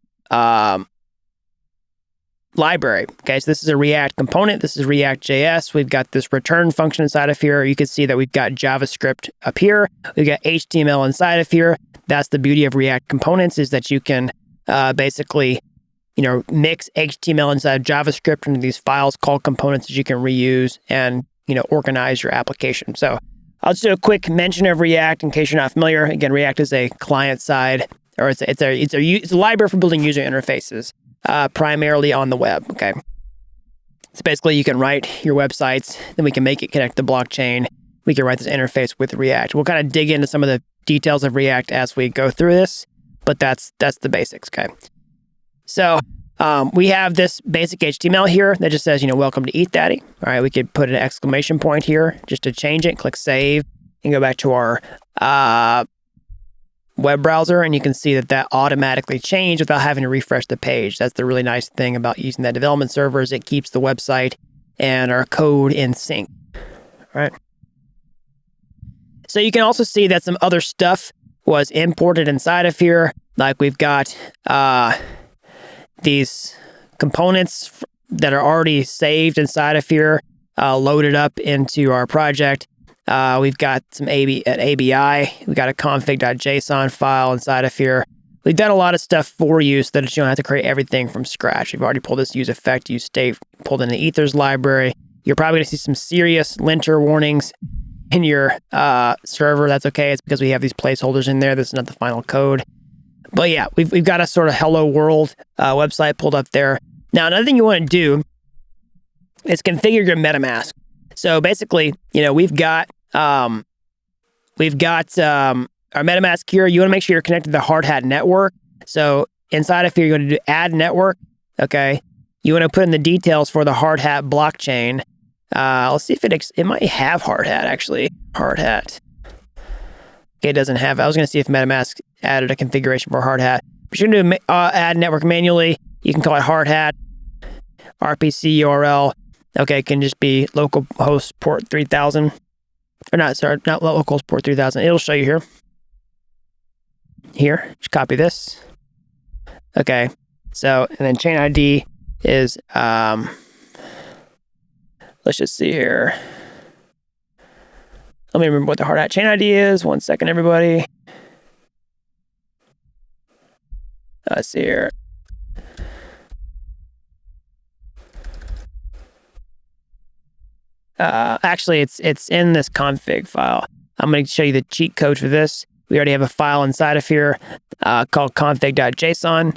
library. Okay, so this is a React component. This is React.js. We've got this return function inside of here. You can see that we've got JavaScript up here. We've got HTML inside of here. That's the beauty of React components is that you can basically, mix HTML inside of JavaScript into these files called components that you can reuse and, organize your application. So I'll just do a quick mention of React in case you're not familiar. Again, React is a client-side or it's a library for building user interfaces, primarily on the web. Okay. So basically, you can write your websites, then we can make it connect to the blockchain. We can write this interface with React. We'll kind of dig into some of the details of React as we go through this, but that's the basics. Okay. So we have this basic HTML here that just says, welcome to ETHDaddy. All right, we could put an exclamation point here just to change it. Click save and go back to our web browser, and you can see that automatically changed without having to refresh the page. That's the really nice thing about using that development server is it keeps the website and our code in sync. All right. So you can also see that some other stuff was imported inside of here. Like we've got these components that are already saved inside of here, loaded up into our project. We've got an ABI. We've got a config.json file inside of here. We've done a lot of stuff for you so that you don't have to create everything from scratch. We've already pulled this use effect, use state, pulled in the ethers library. You're probably going to see some serious linter warnings in your server. That's okay. It's because we have these placeholders in there. This is not the final code. But yeah, we've got a sort of hello world website pulled up there. Now, another thing you want to do is configure your MetaMask. So basically, we've got our MetaMask here. You want to make sure you're connected to the Hardhat network. So inside of here, you're going to do add network. Okay. You want to put in the details for the Hardhat blockchain. Let's see if it might have Hardhat actually. Hardhat. Okay, it doesn't have. I was going to see if MetaMask added a configuration for Hardhat. But you're going to do add network manually. You can call it Hardhat, RPC URL. Okay, it can just be localhost port 3000. Or not localhost port 3000. It'll show you here. Here, just copy this. Okay, so, and then chain ID is, let's just see here. Let me remember what the Hardhat chain ID is. 1 second, everybody. Let's see here. Actually, it's in this config file. I'm going to show you the cheat code for this. We already have a file inside of here called config.json.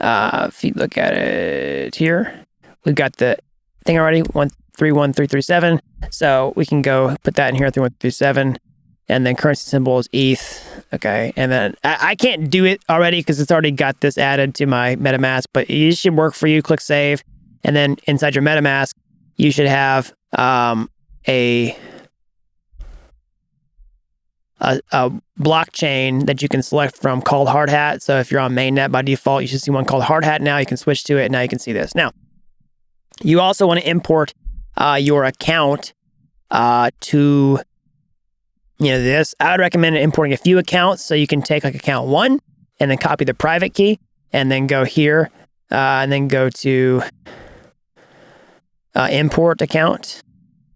If you look at it here, we've got the thing already, 131337. So we can go put that in here, 3137. And then currency symbol is ETH. Okay. And then I can't do it already because it's already got this added to my MetaMask, but it should work for you. Click save. And then inside your MetaMask, you should have a blockchain that you can select from called Hardhat. So if you're on mainnet by default, you should see one called Hardhat now. You can switch to it. Now you can see this. Now, you also want to import your account to this. I would recommend importing a few accounts so you can take like account 1 and then copy the private key and then go here and then go to import account.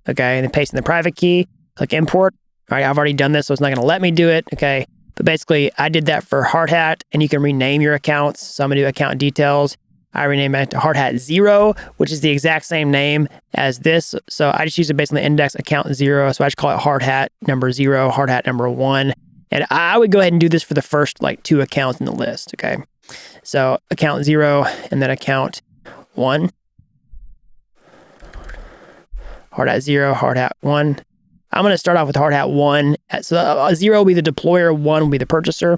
Okay, and then paste in the private key, click import. All right, I've already done this, so it's not going to let me do it. Okay, but basically I did that for Hardhat, and you can rename your accounts. So I'm going to do account details. I rename it to Hardhat 0, which is the exact same name as this. So I just use it based on the index account 0. So I just call it Hardhat number 0, Hardhat number 1. And I would go ahead and do this for the first 2 accounts in the list. Okay, so account 0 and then account 1. Hardhat 0, Hardhat 1. I'm going to start off with Hardhat 1. So 0 will be the deployer, 1 will be the purchaser.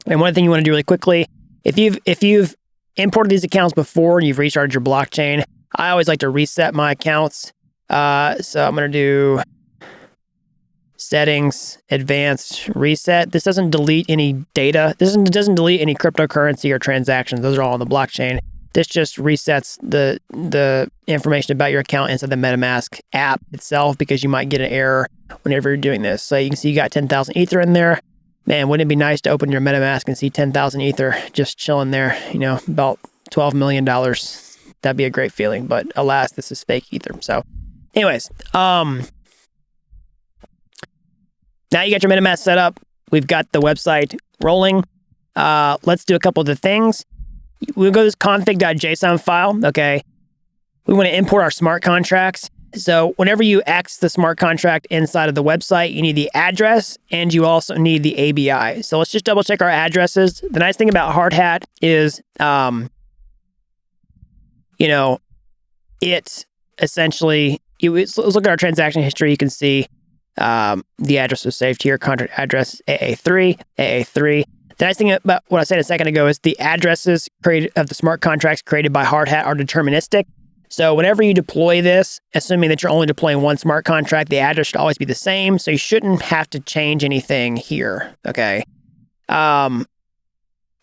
And one thing you want to do really quickly, if you've imported these accounts before and you've restarted your blockchain, I always like to reset my accounts. So I'm going to do settings, advanced, reset. This doesn't delete any data. This doesn't delete any cryptocurrency or transactions. Those are all on the blockchain. This just resets the information about your account inside the MetaMask app itself because you might get an error whenever you're doing this. So you can see you got 10,000 Ether in there. Man, wouldn't it be nice to open your MetaMask and see 10,000 Ether just chilling there, about $12 million. That'd be a great feeling, but alas, this is fake Ether. So anyways, now you got your MetaMask set up. We've got the website rolling. Let's do a couple of the things. We'll go to this config.json file, okay? We want to import our smart contracts. So whenever you access the smart contract inside of the website, you need the address and you also need the ABI. So let's just double check our addresses. The nice thing about Hardhat is, it essentially, let's look at our transaction history. You can see the address was saved here, contract address AA3. The nice thing about what I said a second ago is the addresses created of the smart contracts created by Hardhat are deterministic. So whenever you deploy this, assuming that you're only deploying one smart contract, the address should always be the same. So you shouldn't have to change anything here. Okay. So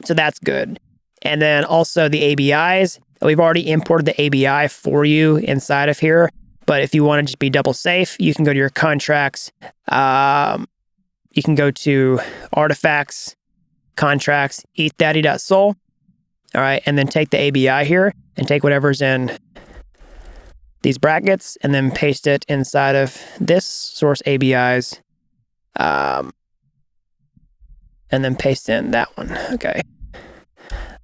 that's good. And then also the ABIs, we've already imported the ABI for you inside of here. But if you want to just be double safe, you can go to your contracts. You can go to artifacts, contracts, ethdaddy.sol. All right. And then take the ABI here and take whatever's in these brackets and then paste it inside of this source ABIs. And then paste in that one. Okay.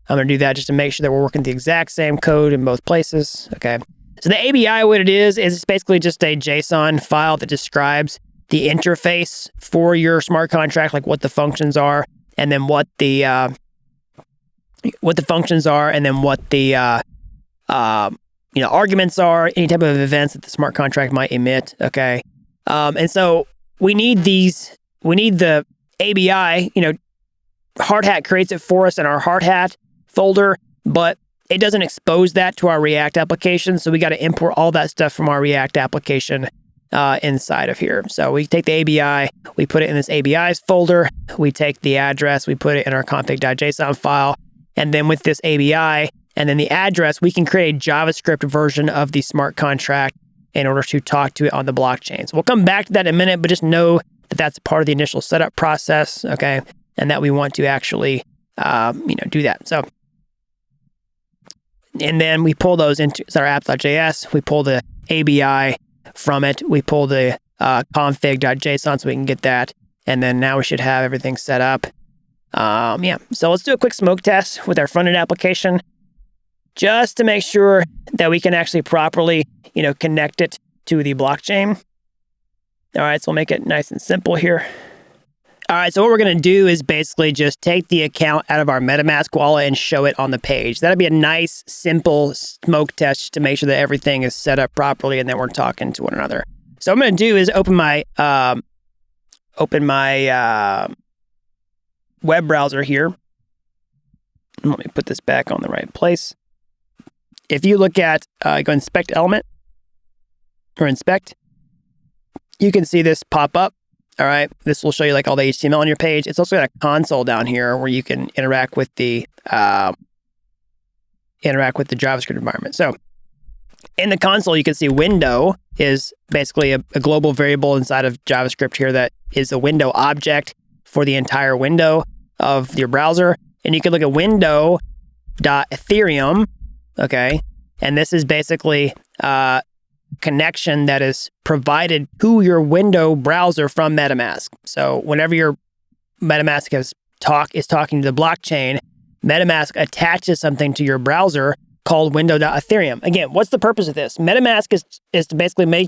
I'm going to do that just to make sure that we're working the exact same code in both places. Okay. So the ABI, what it is it's basically just a JSON file that describes the interface for your smart contract, like what the functions are, and then what the functions are, and then what the arguments are, any type of events that the smart contract might emit. Okay. And so we need the ABI, Hardhat creates it for us in our Hardhat folder, but it doesn't expose that to our React application. So we got to import all that stuff from our React application inside of here. So we take the ABI, we put it in this ABIs folder, we take the address, we put it in our config.json file, and then with this ABI and then the address, we can create a JavaScript version of the smart contract in order to talk to it on the blockchain. So we'll come back to that in a minute, but just know that that's part of the initial setup process, okay? And that we want to actually, do that. So, and then we pull those into our app.js. We pull the ABI from it. We pull the config.json so we can get that. And then now we should have everything set up. So let's do a quick smoke test with our front-end application just to make sure that we can actually properly, connect it to the blockchain. All right, so we'll make it nice and simple here. All right, so what we're going to do is basically just take the account out of our MetaMask wallet and show it on the page. That'd be a nice, simple smoke test to make sure that everything is set up properly and that we're talking to one another. So what I'm going to do is open my web browser here. Let me put this back on the right place. If you look at, go inspect element or inspect, you can see this pop up. All right, this will show you like all the HTML on your page. It's also got a console down here where you can interact with the JavaScript environment. So in the console, you can see window is basically a global variable inside of JavaScript here that is a window object for the entire window of your browser. And you can look at window.ethereum, okay? And this is basically connection that is provided to your window browser from MetaMask. So whenever your MetaMask is talking to the blockchain, MetaMask attaches something to your browser called window.ethereum. Again, what's the purpose of this? MetaMask is to basically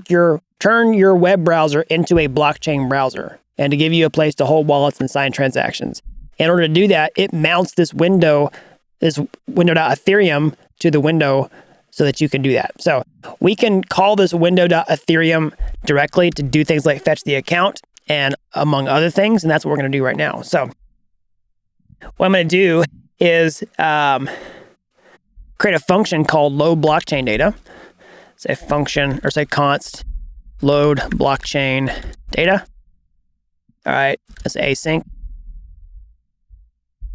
turn your web browser into a blockchain browser and to give you a place to hold wallets and sign transactions. In order to do that, it mounts this window.ethereum to the window so that you can do that. So we can call this window.ethereum directly to do things like fetch the account and among other things, and that's what we're going to do right now. So what I'm going to do is create a function called load blockchain data. Say function, or say const load blockchain data. All right, that's async.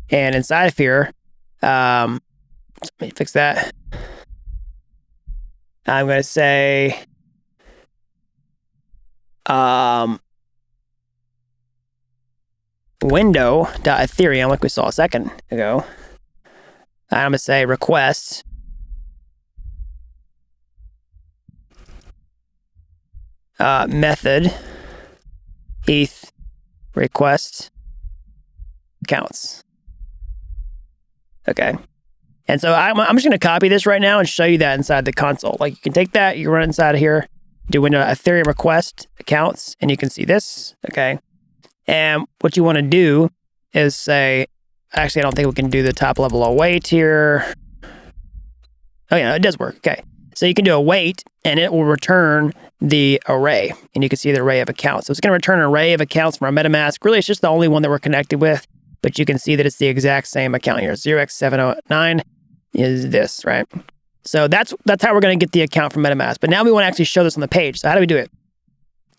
And inside of here, let me fix that. I'm going to say window.ethereum, like we saw a second ago. I'm going to say request method ETH request accounts. Okay. And so I'm just going to copy this right now and show you that inside the console. Like you can take that, you can run it inside of here, do into Ethereum request accounts, and you can see this, okay? And what you want to do is say, actually, I don't think we can do the top level await here. Oh yeah, it does work, okay. So you can do await, and it will return the array, and you can see the array of accounts. So it's going to return an array of accounts from our MetaMask. Really, it's just the only one that we're connected with, but you can see that it's the exact same account here. 0x709 is this, right? So that's how we're going to get the account from MetaMask. But now we want to actually show this on the page. So how do we do it?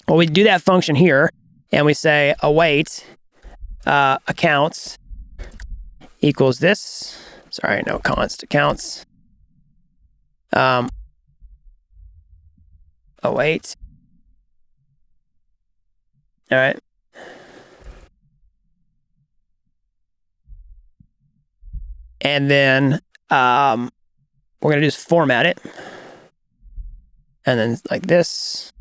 Well, we do that function here, and we say await accounts equals this. Sorry, no const accounts. Await. All right. And then we're going to just format it. And then like this,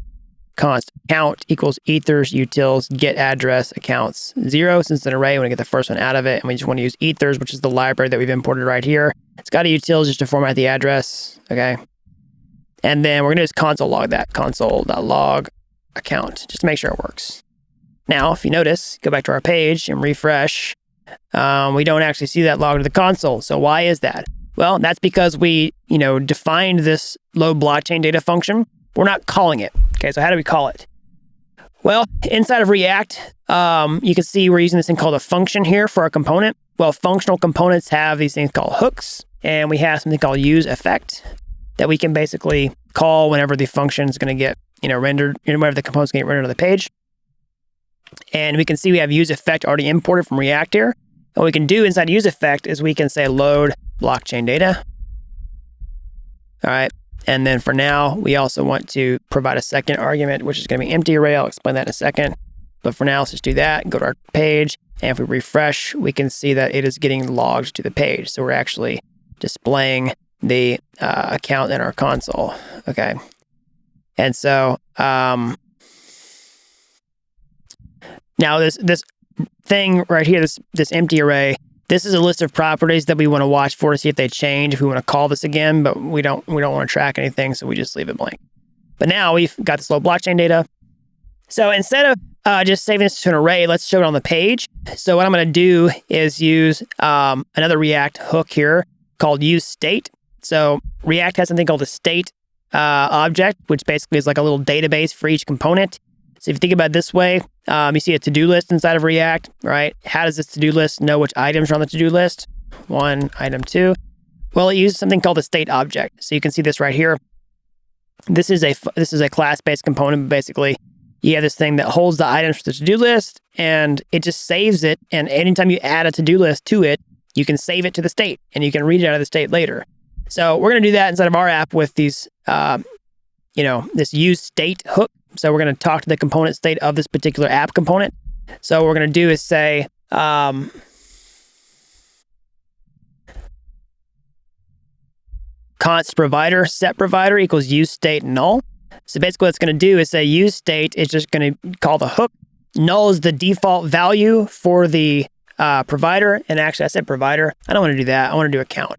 const count equals ethers, utils, get address, accounts 0. Since it's an array, we want to get the first one out of it. And we just want to use ethers, which is the library that we've imported right here. It's got a utils just to format the address. Okay. And then we're going to just console log that, console.log account, just to make sure it works. Now, if you notice, go back to our page and refresh. We don't actually see that logged to the console. So why is that? Well, that's because we, defined this load blockchain data function. We're not calling it. Okay, so how do we call it? Well, inside of React, you can see we're using this thing called a function here for our component. Well, functional components have these things called hooks, and we have something called use effect that we can basically call whenever the function is going to get, rendered, whenever the component's going to get rendered on the page. And we can see we have use effect already imported from React here. And what we can do inside use effect is we can say load blockchain data. All right. And then for now, we also want to provide a second argument, which is going to be empty array. I'll explain that in a second. But for now, let's just do that. Go to our page. And if we refresh, we can see that it is getting logged to the page. So we're actually displaying the account in our console. Okay. And so now this thing right here, this empty array, this is a list of properties that we want to watch for to see if they change, if we want to call this again, but we don't want to track anything, so we just leave it blank. But now we've got this low blockchain data. So instead of just saving this to an array, let's show it on the page. So what I'm going to do is use another React hook here called use state. So React has something called a state object, which basically is like a little database for each component. So if you think about it this way, you see a to-do list inside of React, right? How does this to-do list know which items are on the to-do list? 1, item 2. Well, it uses something called a state object. So you can see this right here. This is a class-based component. Basically, you have this thing that holds the items for the to-do list, and it just saves it. And anytime you add a to-do list to it, you can save it to the state, and you can read it out of the state later. So we're going to do that inside of our app with these, this use state hook. So we're going to talk to the component state of this particular app component. So what we're going to do is say, const provider, set provider equals use state null. So basically what it's going to do is say use state is just going to call the hook. Null is the default value for the provider. And actually I said provider. I don't want to do that. I want to do account.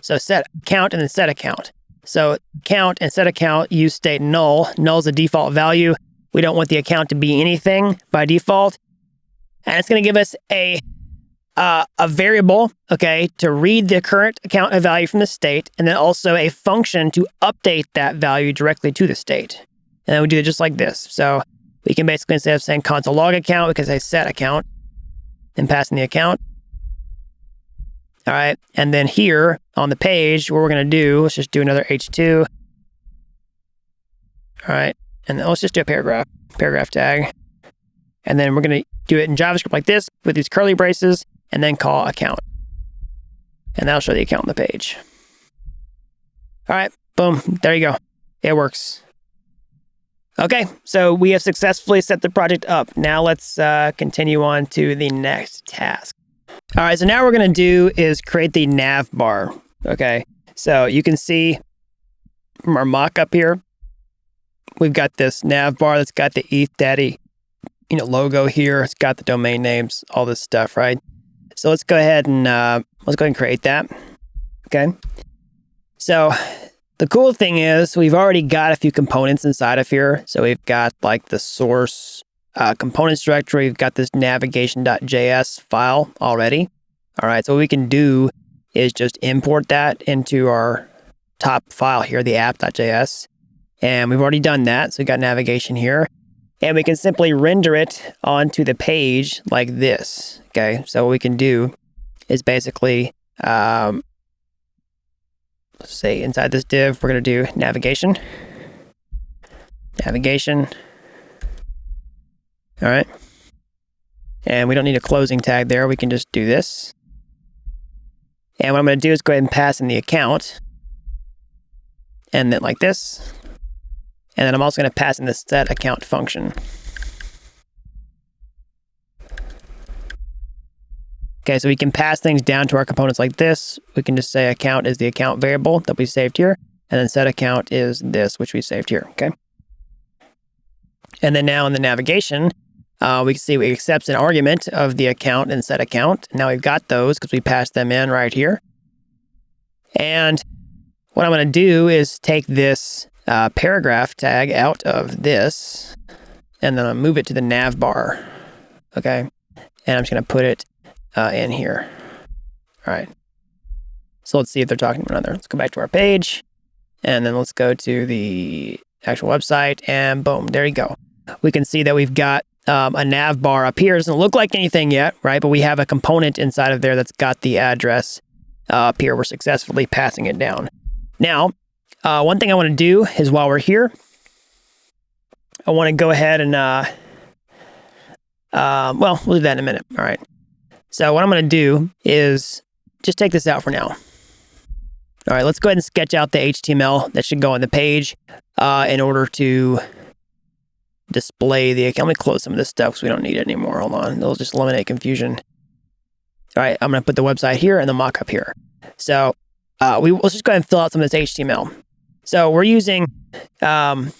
So set account and then set account. So account and set account use state null. Null is the default value. We don't want the account to be anything by default. And it's going to give us a variable, okay, to read the current account value from the state, and then also a function to update that value directly to the state. And then we do it just like this. So we can basically, instead of saying console log account, we can say set account and pass in the account. All right, and then here on the page, what we're going to do, let's just do another H2. All right, and then let's just do a paragraph tag. And then we're going to do it in JavaScript like this with these curly braces and then call account. And that'll show the account on the page. All right, boom, there you go. It works. Okay, so we have successfully set the project up. Now let's continue on to the next task. All right, so now what we're going to do is create the Navbar. Okay, so you can see from our mock-up here, we've got this Navbar that's got the ETHDaddy logo here. It's got the domain names, all this stuff, right? So let's go ahead and create that. Okay. So the cool thing is we've already got a few components inside of here. So we've got like the source components directory. We've got this navigation.js file already. All right, so what we can do is just import that into our top file here, the app.js. And we've already done that. So we got navigation here. And we can simply render it onto the page like this. Okay, so what we can do is basically, let's say inside this div, we're going to do navigation. Navigation. All right. And we don't need a closing tag there. We can just do this. And what I'm going to do is go ahead and pass in the account. And then like this. And then I'm also going to pass in the set account function. Okay, so we can pass things down to our components like this. We can just say account is the account variable that we saved here. And then set account is this, which we saved here, okay? And then now in the navigation, we can see we accepts an argument of the account and set account. Now we've got those because we passed them in right here. And what I'm going to do is take this paragraph tag out of this, and then I'll move it to the navbar, okay? And I'm just going to put it in here. All right. So let's see if they're talking to one another. Let's go back to our page, and then let's go to the actual website, and boom, there you go. We can see that we've got a nav bar up here. It doesn't look like anything yet, right? But we have a component inside of there that's got the address up here. We're successfully passing it down. Now, one thing I want to do is while we're here, I want to go ahead and, well, we'll do that in a minute. All right. So what I'm going to do is just take this out for now. All right, let's go ahead and sketch out the HTML that should go on the page in order to display the account. Let me close some of this stuff because we don't need it anymore. Hold on. It'll just eliminate confusion. All right, I'm going to put the website here and the mockup here. So let's just go ahead and fill out some of this HTML. So we're using some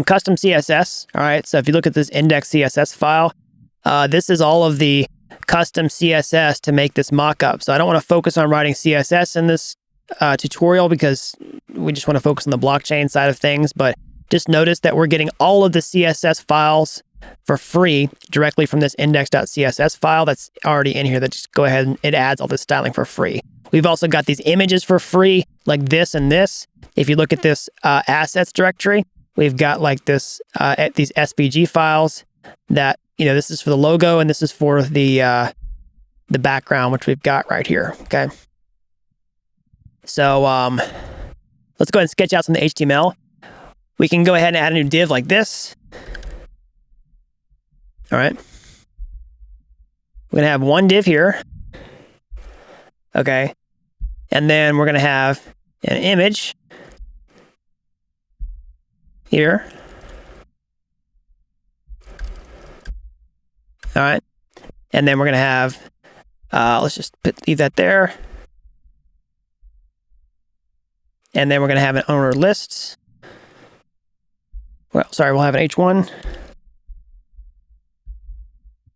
custom CSS. All right, so if you look at this index CSS file, this is all of the custom CSS to make this mockup. So I don't want to focus on writing CSS in this tutorial because we just want to focus on the blockchain side of things. But just notice that we're getting all of the CSS files for free directly from this index.css file that's already in here. That just go ahead and it adds all this styling for free. We've also got these images for free, like this and this. If you look at this assets directory, we've got like this these SVG files that, you know, this is for the logo and this is for the background, which we've got right here. Okay. So let's go ahead and sketch out some of the HTML. We can go ahead and add a new div like this. All right. We're gonna have one div here. Okay. And then we're gonna have an image here. All right. And then we're gonna have, let's just leave that there. And then we're gonna have an owner list. Well, sorry, we'll have an H1.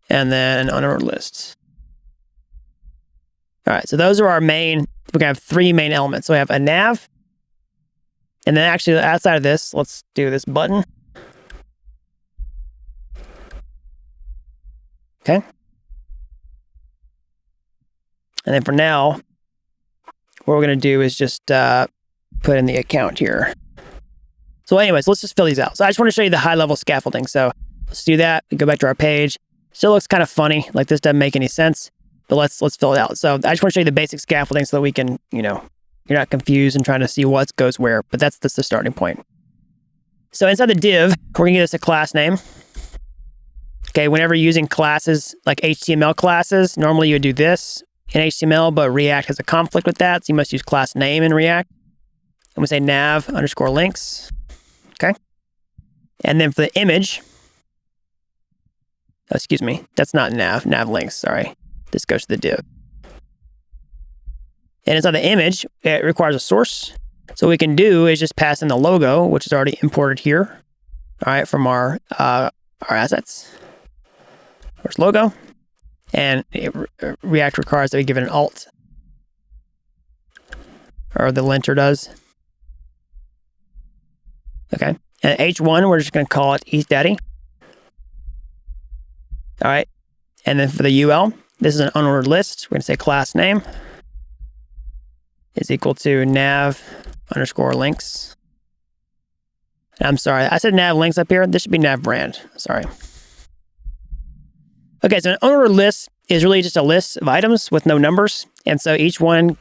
And then an owner list. All right, so those are our main, we're gonna have three main elements. So we have a nav. And then actually outside of this, let's do this button. Okay. And then for now, what we're gonna do is just put in the account here. So anyways, let's just fill these out. So I just want to show you the high level scaffolding. So let's do that. We go back to our page. Still looks kind of funny. Like this doesn't make any sense, but let's fill it out. So I just want to show you the basic scaffolding so that we can, you know, you're not confused and trying to see what goes where, but that's the starting point. So inside the div, we're gonna give this a class name. Okay, whenever you're using classes like HTML classes, normally you would do this in HTML, but React has a conflict with that. So you must use class name in React. And we say nav_links. Okay. And then for the image, oh, excuse me, that's not nav links, sorry. This goes to the div. And inside the image, it requires a source. So what we can do is just pass in the logo, which is already imported here, all right, from our assets. First logo. And React requires that we give it an alt. or the linter does. Okay. And H1, we're just going to call it ETHDaddy. All right. And then for the UL, this is an unordered list. We're going to say class name is equal to nav_links. I'm sorry, I said nav links up here. This should be nav brand. Sorry. Okay, so an unordered list is really just a list of items with no numbers. And so each one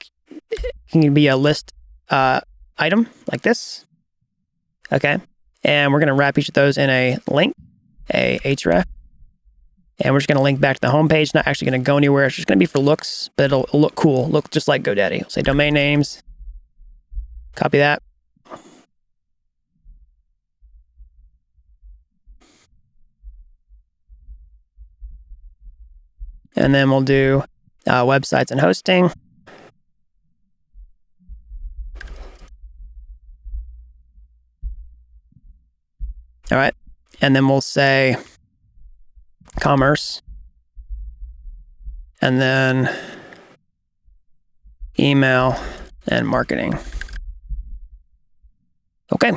can be a list item like this. Okay. And we're going to wrap each of those in a link, a href. And we're just going to link back to the home page. Not actually going to go anywhere. It's just going to be for looks, but it'll look cool. Look just like GoDaddy. We'll say domain names. Copy that. And then we'll do websites and hosting. All right. And then we'll say commerce. And then email and marketing. Okay.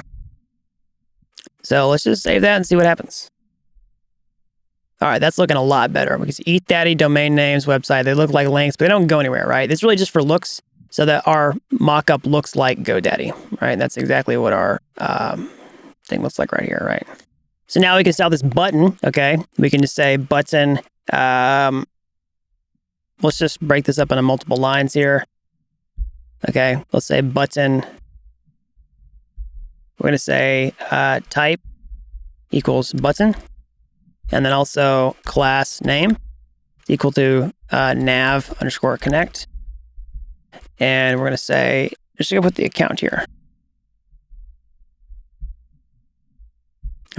So let's just save that and see what happens. All right, that's looking a lot better because ETHDaddy, domain names, website, they look like links, but they don't go anywhere, right? It's really just for looks so that our mockup looks like GoDaddy, right? That's exactly what our thing looks like right here, right? So now we can style this button, okay? We can just say button. Let's just break this up into multiple lines here. Okay, let's say button. We're going to say type equals button. And then also class name is equal to nav_connect. And we're going to say, just going to put the account here.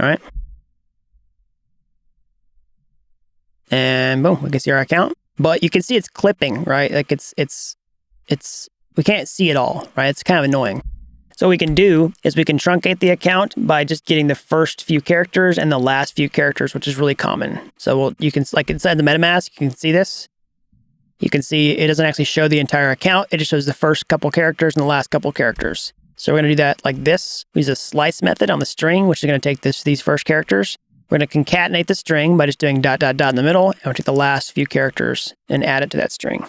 All right. And boom, we can see our account. But you can see it's clipping, right? Like we can't see it all, right? It's kind of annoying. So what we can do is we can truncate the account by just getting the first few characters and the last few characters, which is really common. So you can, like inside the MetaMask, you can see this. You can see it doesn't actually show the entire account. It just shows the first couple characters and the last couple characters. So we're going to do that like this. We use a slice method on the string, which is going to take these first characters. We're going to concatenate the string by just doing ... in the middle, and we'll take the last few characters and add it to that string.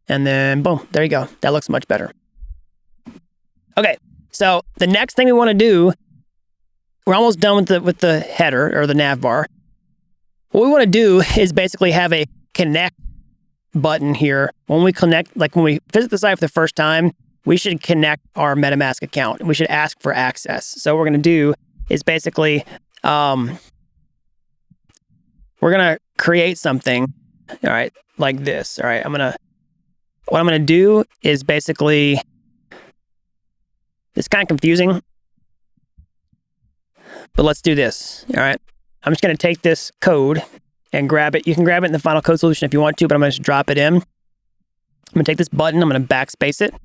And then boom, there you go. That looks much better. Okay, so the next thing we want to do, we're almost done with the header or the navbar. What we want to do is basically have a connect button here. When we connect, like when we visit the site for the first time, we should connect our MetaMask account. We should ask for access. So what we're going to do is basically, we're going to create something, all right, like this. All right, what I'm going to do is basically, it's kind of confusing, but let's do this, all right? I'm just going to take this code and grab it. You can grab it in the final code solution if you want to, but I'm going to just drop it in. I'm going to take this button, I'm going to backspace it, and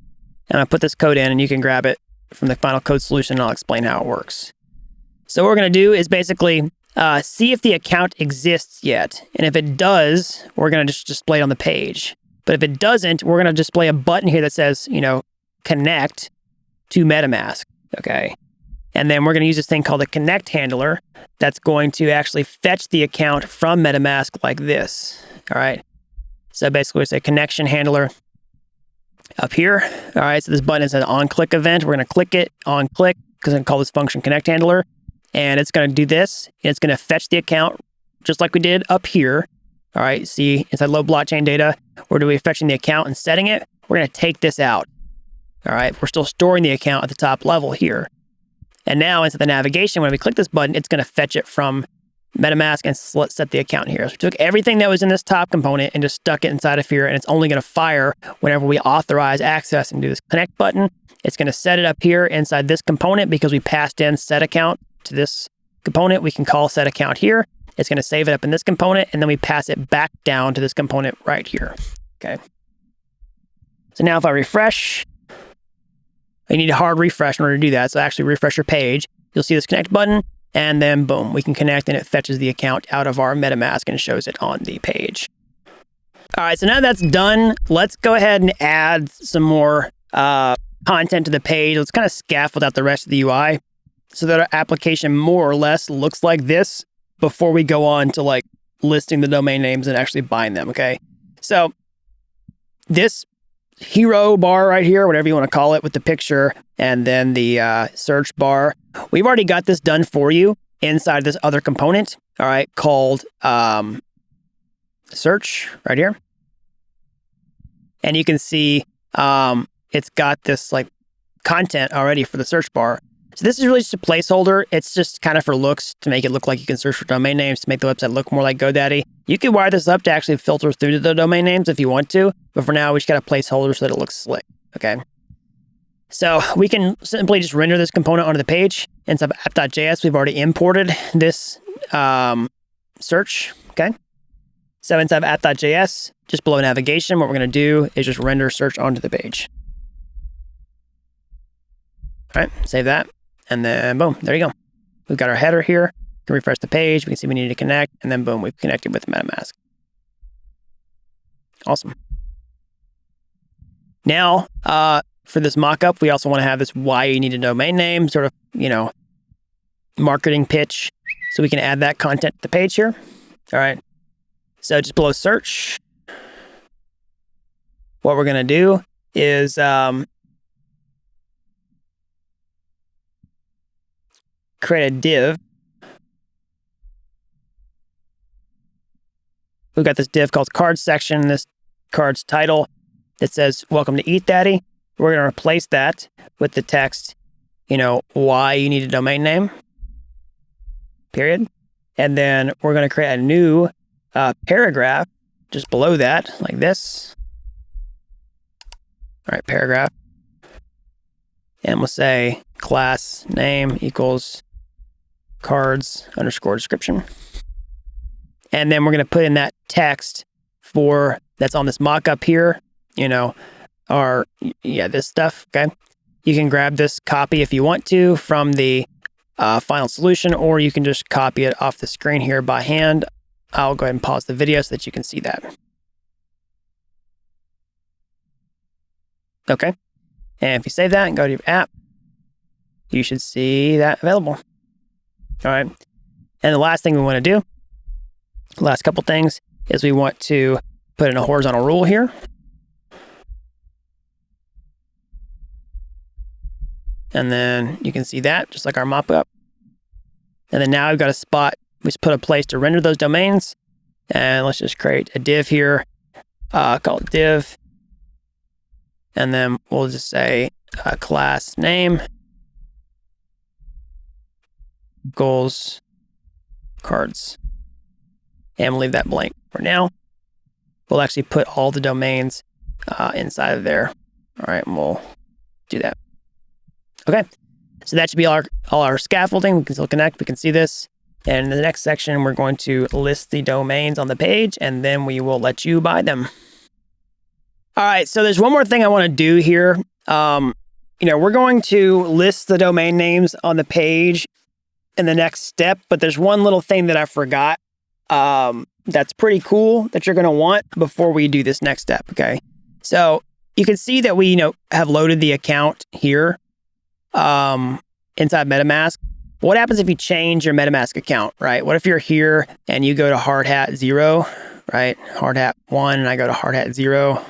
I'm going to put this code in, and you can grab it from the final code solution, and I'll explain how it works. So what we're going to do is basically see if the account exists yet, and if it does, we're going to just display it on the page. But if it doesn't, we're going to display a button here that says, connect to MetaMask, okay? And then we're going to use this thing called a connect handler that's going to actually fetch the account from MetaMask like this, all right? So basically, we say connection handler up here, all right? So this button is an on-click event. We're going to click it, on-click, because I'm going to call this function connect handler, and it's going to do this, and it's going to fetch the account just like we did up here, all right? See, inside load blockchain data, where do we fetching the account and setting it? We're going to take this out. All right, we're still storing the account at the top level here. And now into the navigation, when we click this button, it's going to fetch it from MetaMask and set the account here. So we took everything that was in this top component and just stuck it inside of here, and it's only going to fire whenever we authorize access and do this connect button. It's going to set it up here inside this component because we passed in set account to this component. We can call set account here. It's going to save it up in this component, and then we pass it back down to this component right here. Okay. So now if I refresh, you need a hard refresh in order to do that. So actually refresh your page. You'll see this connect button, and then boom, we can connect, and it fetches the account out of our MetaMask and shows it on the page. All right, so now that's done, let's go ahead and add some more content to the page. Let's kind of scaffold out the rest of the UI so that our application more or less looks like this before we go on to like listing the domain names and actually buying them, okay? So this hero bar right here, whatever you want to call it, with the picture and then the search bar, we've already got this done for you inside this other component, all right, called search right here. And you can see it's got this like content already for the search bar. So this is really just a placeholder. It's just kind of for looks, to make it look like you can search for domain names, to make the website look more like GoDaddy. You can wire this up to actually filter through to the domain names if you want to, but for now we just got a placeholder so that it looks slick, okay? So we can simply just render this component onto the page. Inside of app.js, we've already imported this search, okay? So inside of app.js, just below navigation, what we're going to do is just render search onto the page. All right, save that. And then boom, there you go. We've got our header here. We can refresh the page. We can see we need to connect. And then boom, we've connected with MetaMask. Awesome. Now, for this mockup, we also want to have this why you need a domain name sort of, you know, marketing pitch. So we can add that content to the page here. All right. So just below search, what we're going to do is create a div. We've got this div called cards section, this cards title that says, welcome to ETHDaddy. We're going to replace that with the text, you know, why you need a domain name, period. And then we're going to create a new paragraph just below that, like this. All right, paragraph. And we'll say class name equals cards underscore description. And then we're going to put in that text for that's on this mockup here, you know, or yeah, this stuff. Okay. You can grab this copy if you want to from the final solution, or you can just copy it off the screen here by hand. I'll go ahead and pause the video so that you can see that. Okay. And if you save that and go to your app, you should see that available. All right. And the last thing we want to do, last couple things, is we want to put in a horizontal rule here. And then you can see that just like our mop-up. And then now we've got a spot. We just put a place to render those domains. And let's just create a div here, called div. And then we'll just say class name equals cards. And we'll leave that blank for now. We'll actually put all the domains inside of there. All right, and we'll do that. Okay, so that should be all our scaffolding. We can still connect, we can see this. And in the next section, we're going to list the domains on the page, and then we will let you buy them. All right, so there's one more thing I want to do here. You know, we're going to list the domain names on the page in the next step, but there's one little thing that I forgot that's pretty cool that you're going to want before we do this next step, okay? So you can see that we, you know, have loaded the account here inside MetaMask. What happens if you change your MetaMask account, right? What if you're here and you go to Hardhat 0, right? Hardhat 1, and I go to Hardhat 0.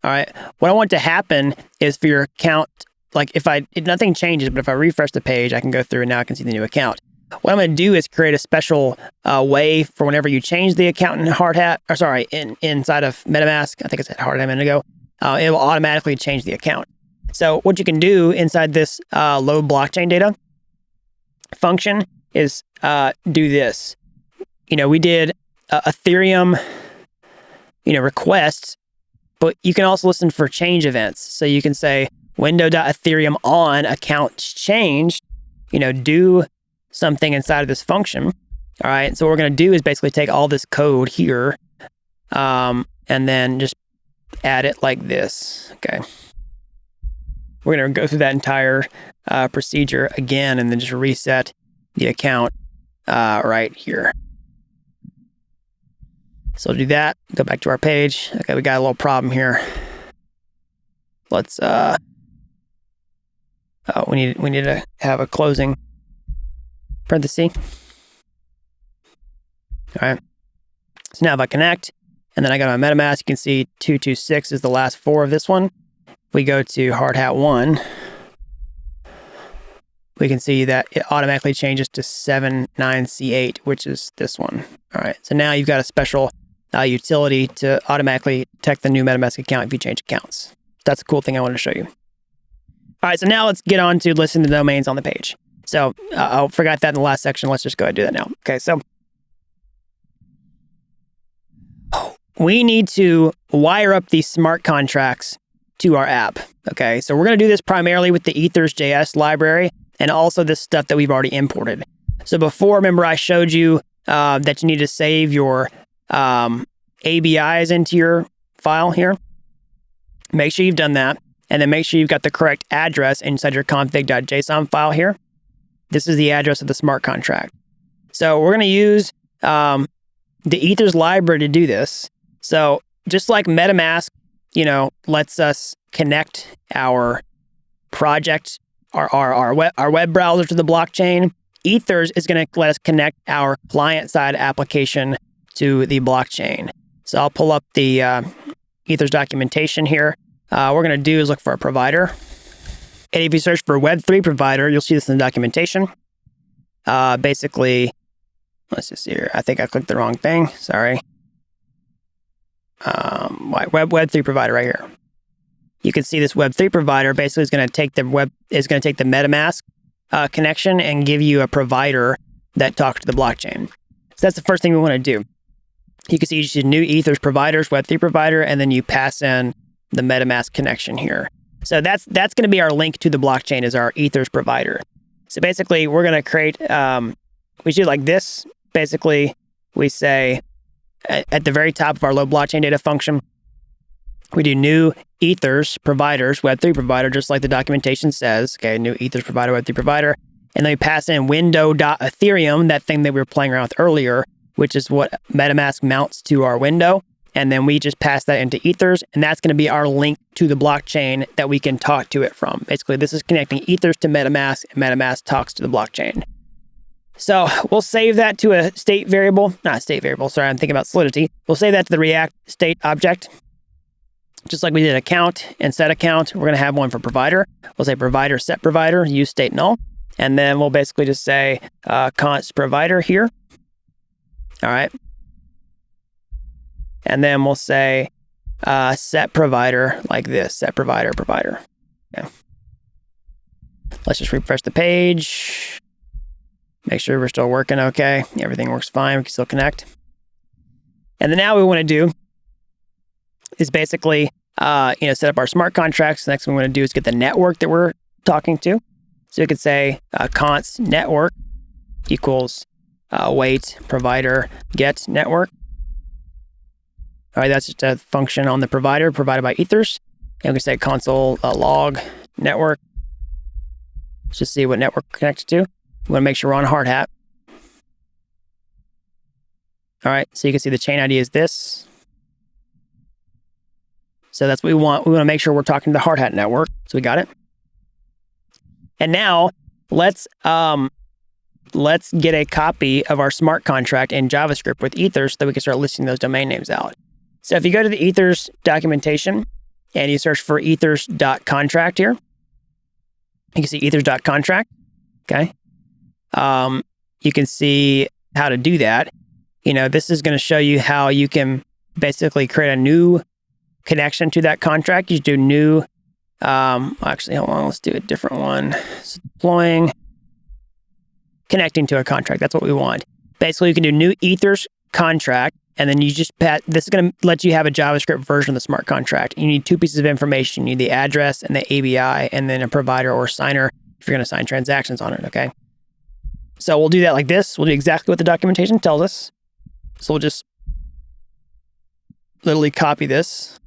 All right. What I want to happen is for your account, like if nothing changes, but if I refresh the page, I can go through and now I can see the new account. What I'm going to do is create a special way for whenever you change the account in Hardhat, or sorry, inside of MetaMask, I think it's at Hardhat a minute ago, it will automatically change the account. So what you can do inside this load blockchain data function is do this. You know, we did Ethereum, you know, requests, but you can also listen for change events. So you can say window.ethereum on account changed, you know, do something inside of this function. All right. So what we're going to do is basically take all this code here and then just add it like this. Okay. We're going to go through that entire procedure again and then just reset the account right here. So we'll do that. Go back to our page. Okay, we got a little problem here. Let's we need to have a closing parenthesis. All right. So now if I connect, and then I go to my MetaMask, you can see 226 is the last 4 of this one. If we go to Hardhat 1, we can see that it automatically changes to 79C8, which is this one. All right. So now you've got a special utility to automatically detect the new MetaMask account if you change accounts. That's a cool thing I wanted to show you. All right, so now let's get on to listing the domains on the page. So I forgot that in the last section. Let's just go ahead and do that now. Okay, so we need to wire up these smart contracts to our app. Okay, so we're going to do this primarily with the Ethers.js library and also this stuff that we've already imported. So before, remember I showed you that you need to save your ABIs into your file here. Make sure you've done that. And then make sure you've got the correct address inside your config.json file here. This is the address of the smart contract. So we're going to use the Ethers library to do this. So just like MetaMask, lets us connect our project, our web browser to the blockchain, Ethers is going to let us connect our client-side application to the blockchain. So I'll pull up the Ethers documentation here. What we're going to do is look for a provider. And if you search for Web3 provider, you'll see this in the documentation. Basically, let's just see here. I think I clicked the wrong thing. Sorry. Web3 provider right here. You can see this Web3 provider basically is going to take the MetaMask connection and give you a provider that talks to the blockchain. So that's the first thing we want to do. You can see you choose new Ethers providers, Web3 provider, and then you pass in the MetaMask connection here. So that's going to be our link to the blockchain is our Ethers provider. So basically, we're going to create, we do like this. Basically, we say at the very top of our load blockchain data function, we do new Ethers providers, Web3 provider, just like the documentation says. Okay, new Ethers provider, Web3 provider. And then we pass in window.ethereum, that thing that we were playing around with earlier, which is what MetaMask mounts to our window. And then we just pass that into Ethers, and that's going to be our link to the blockchain that we can talk to it from. Basically, this is connecting Ethers to MetaMask, and MetaMask talks to the blockchain. So we'll save that to a state variable. Not a state variable, sorry, I'm thinking about Solidity. We'll save that to the React state object. Just like we did account and set account, we're going to have one for provider. We'll say provider set provider, use state null. And then we'll basically just say const provider here. All right. And then we'll say set provider like this, set provider. Okay. Let's just refresh the page. Make sure we're still working okay. Everything works fine. We can still connect. And then now what we want to do is basically set up our smart contracts. The next thing we want to do is get the network that we're talking to. So we could say const network equals wait provider get network. All right, that's just a function on the provider provided by Ethers. And we can say console log network. Let's just see what network we're connected to. We want to make sure we're on Hardhat. All right, so you can see the chain ID is this. So that's what we want. We want to make sure we're talking to the Hardhat network. So we got it. And now let's get a copy of our smart contract in JavaScript with Ethers so that we can start listing those domain names out. So if you go to the Ethers documentation and you search for ethers.contract here, you can see ethers.contract, okay? You can see how to do that. This is going to show you how you can basically create a new connection to that contract. You do new, actually, hold on, let's do a different one. So deploying, connecting to a contract, that's what we want. Basically, you can do new Ethers contract, and then you just this is going to let you have a JavaScript version of the smart contract. You need 2 pieces of information. You need the address and the ABI, and then a provider or signer if you're going to sign transactions on it, okay? So we'll do that like this. We'll do exactly what the documentation tells us. So we'll just literally copy this.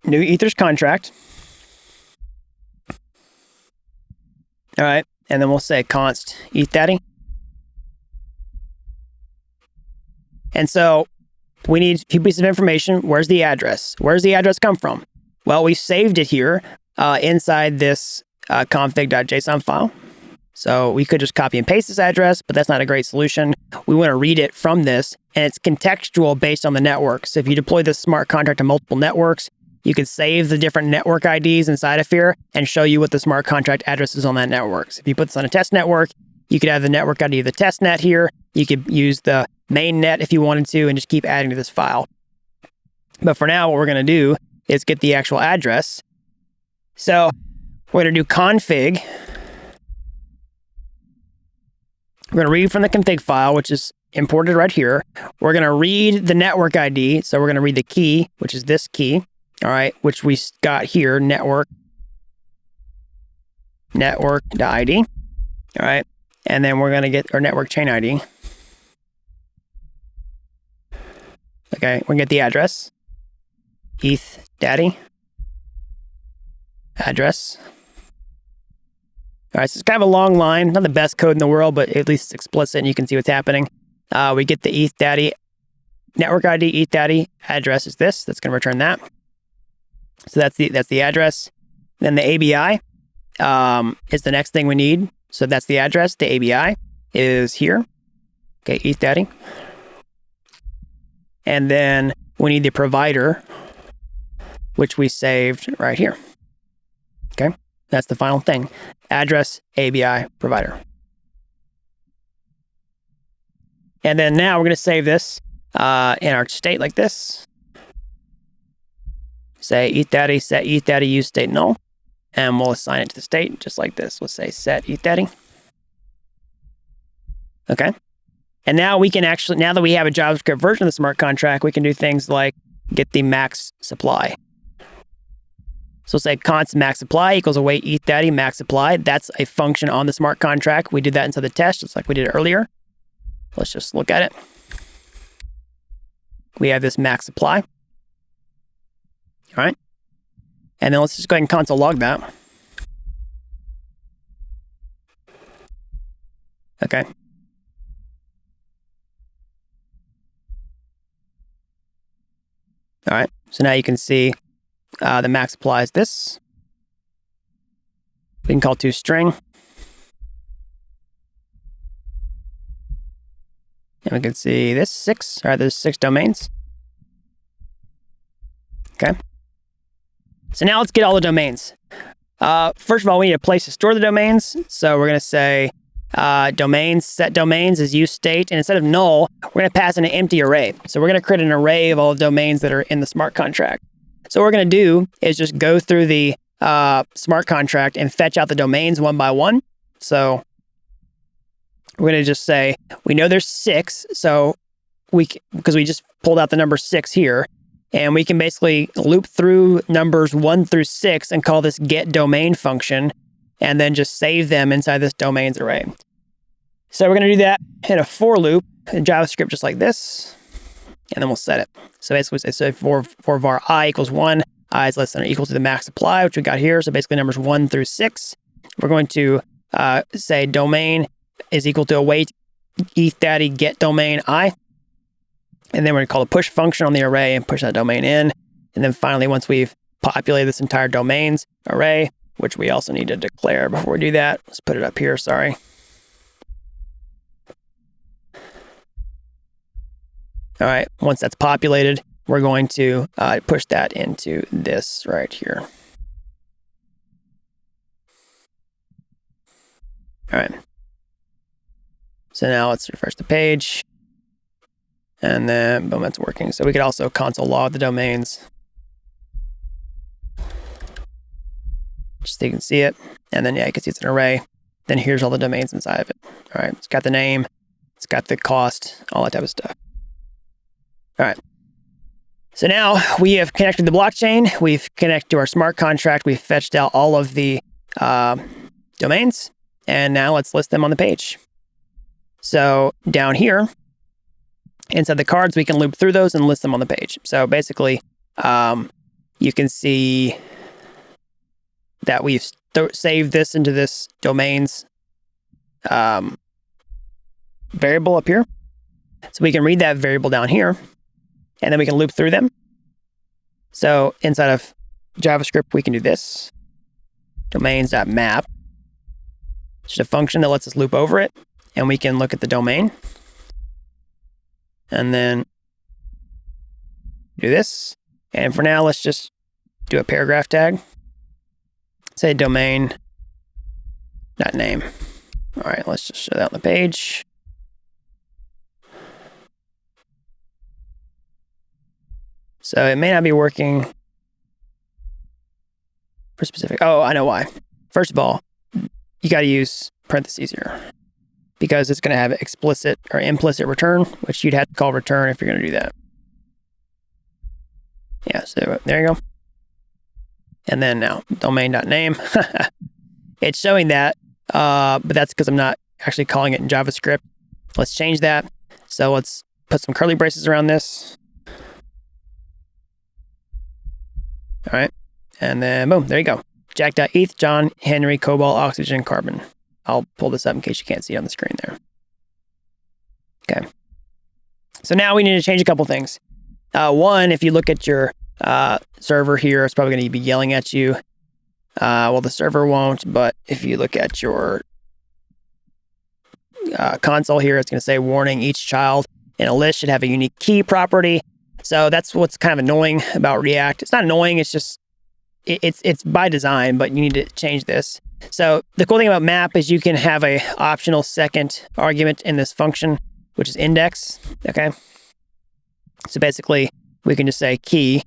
New Ethers contract. All right, and then we'll say const ethdaddy. And so we need a few pieces of information. Where's the address? Where's the address come from? Well, we saved it here inside this config.json file. So we could just copy and paste this address, but that's not a great solution. We want to read it from this, and it's contextual based on the network. So if you deploy this smart contract to multiple networks, you could save the different network IDs inside of here and show you what the smart contract address is on that network. So if you put this on a test network, you could have the network ID of the test net here. You could use the main net if you wanted to and just keep adding to this file. But for now, what we're going to do is get the actual address. So we're going to do config. We're going to read from the config file, which is imported right here. We're going to read the network ID. So we're going to read the key, which is this key, all right, which we got here, network.id, all right. And then we're going to get our network chain ID. Okay, we're going to get the address, ETH daddy, address. All right, so it's kind of a long line, not the best code in the world, but at least it's explicit and you can see what's happening. We get the ETH daddy, network ID, ETH daddy, address is this, that's going to return that. So that's the address. Then the ABI is the next thing we need. So that's the address. The ABI is here. Okay, ETH daddy. And then we need the provider, which we saved right here. Okay, that's the final thing. Address, ABI, provider. And then now we're going to save this in our state like this. Say ETH daddy, set ETH daddy, use state null. And we'll assign it to the state just like this. We'll say set ETH daddy. Okay. And now we can actually, now that we have a JavaScript version of the smart contract, we can do things like get the max supply. So say const max supply equals await ETH daddy max supply. That's a function on the smart contract. We did that inside the test, just like we did earlier. Let's just look at it. We have this max supply. All right. And then let's just go ahead and console log that. Okay. All right. So now you can see the max supply is this. We can call toString. And we can see this 6. All right, there's 6 domains. Okay. So now let's get all the domains. First of all, we need a place to store the domains. So we're going to say domains, set domains is use state. And instead of null, we're going to pass in an empty array. So we're going to create an array of all the domains that are in the smart contract. So what we're going to do is just go through the smart contract and fetch out the domains one by one. So we're going to just say, we know there's 6. So because we just pulled out the number 6 here. And we can basically loop through numbers 1 through 6 and call this get domain function, and then just save them inside this domains array. So we're going to do that in a for loop in JavaScript just like this, and then we'll set it. So basically, we say for var I equals 1, I is less than or equal to the max supply, which we got here. So basically numbers 1 through 6. We're going to say domain is equal to await ETH daddy get domain I. And then we're going to call the push function on the array and push that domain in. And then finally, once we've populated this entire domains array, which we also need to declare before we do that, let's put it up here, sorry. All right, once that's populated, we're going to push that into this right here. All right. So now let's refresh the page. And then, boom, that's working. So we could also console log the domains. Just so you can see it. And then, yeah, you can see it's an array. Then here's all the domains inside of it. All right, it's got the name, it's got the cost, all that type of stuff. All right. So now we have connected the blockchain. We've connected to our smart contract. We've fetched out all of the domains. And now let's list them on the page. So down here, inside the cards, we can loop through those and list them on the page. So basically, you can see that we've saved this into this domains variable up here. So we can read that variable down here, and then we can loop through them. So inside of JavaScript, we can do this, domains.map. It's just a function that lets us loop over it, and we can look at the domain, and then do this. And for now, let's just do a paragraph tag. Say domain.name. All right, let's just show that on the page. So it may not be working for specific. Oh, I know why. First of all, you got to use parentheses here because it's going to have explicit or implicit return, which you'd have to call return if you're going to do that. Yeah, so there you go. And then now domain.name. It's showing that, but that's because I'm not actually calling it in JavaScript. Let's change that. So let's put some curly braces around this. All right. And then boom, there you go. Jack.eth, John, Henry, Cobalt, Oxygen, Carbon. I'll pull this up in case you can't see it on the screen there. Okay. So now we need to change a couple things. One, if you look at your server here, it's probably going to be yelling at you. Well, the server won't, but if you look at your console here, it's going to say, warning, each child in a list should have a unique key property. So that's what's kind of annoying about React. It's not annoying, it's just, it's by design, but you need to change this. So the cool thing about map is you can have a optional second argument in this function, which is index, okay? So basically, we can just say key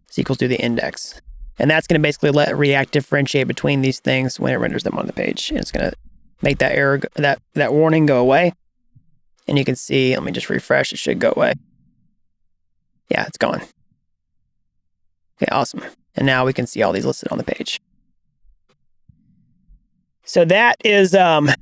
is equal to the index. And that's going to basically let React differentiate between these things when it renders them on the page. And it's going to make that error, that warning go away. And you can see, let me just refresh, it should go away. Yeah, it's gone. Okay, awesome. And now we can see all these listed on the page. So that is, that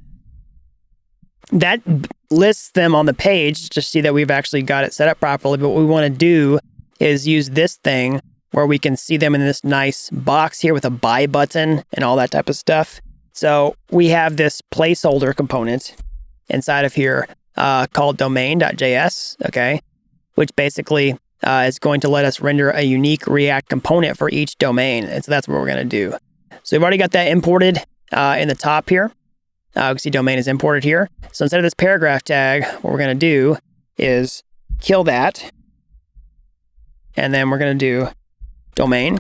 lists them on the page to see that we've actually got it set up properly. But what we want to do is use this thing where we can see them in this nice box here with a buy button and all that type of stuff. So we have this placeholder component inside of here called domain.js, okay, which basically is going to let us render a unique React component for each domain. And so that's what we're going to do. So we've already got that imported in the top here. You can see domain is imported here. So instead of this paragraph tag, what we're going to do is kill that. And then we're going to do domain.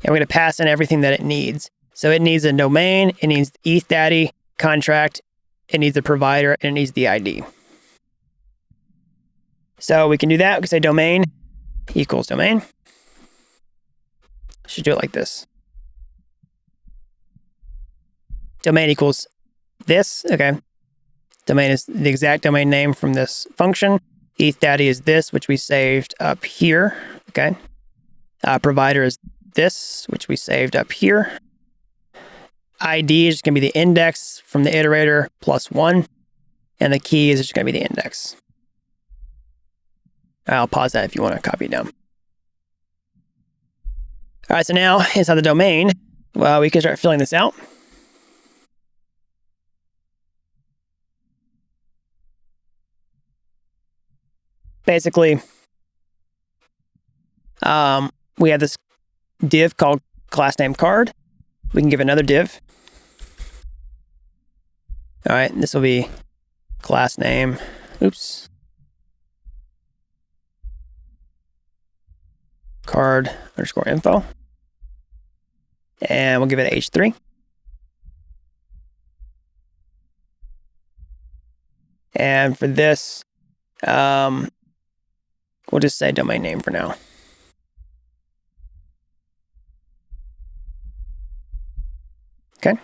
And we're going to pass in everything that it needs. So it needs a domain, it needs ETH contract, it needs a provider, and it needs the ID. So we can do that. We can say domain equals domain. Should do it like this. Domain equals this, okay. Domain is the exact domain name from this function. ETH is this, which we saved up here, okay. Provider is this, which we saved up here. ID is going to be the index from the iterator plus 1. And the key is just going to be the index. I'll pause that if you want to copy it down. All right, so now inside the domain, well, we can start filling this out. Basically, we have this div called class name card. We can give another div. All right, this will be class name, oops, card underscore info. And we'll give it h3. And for this, we'll just say domain name for now. Okay.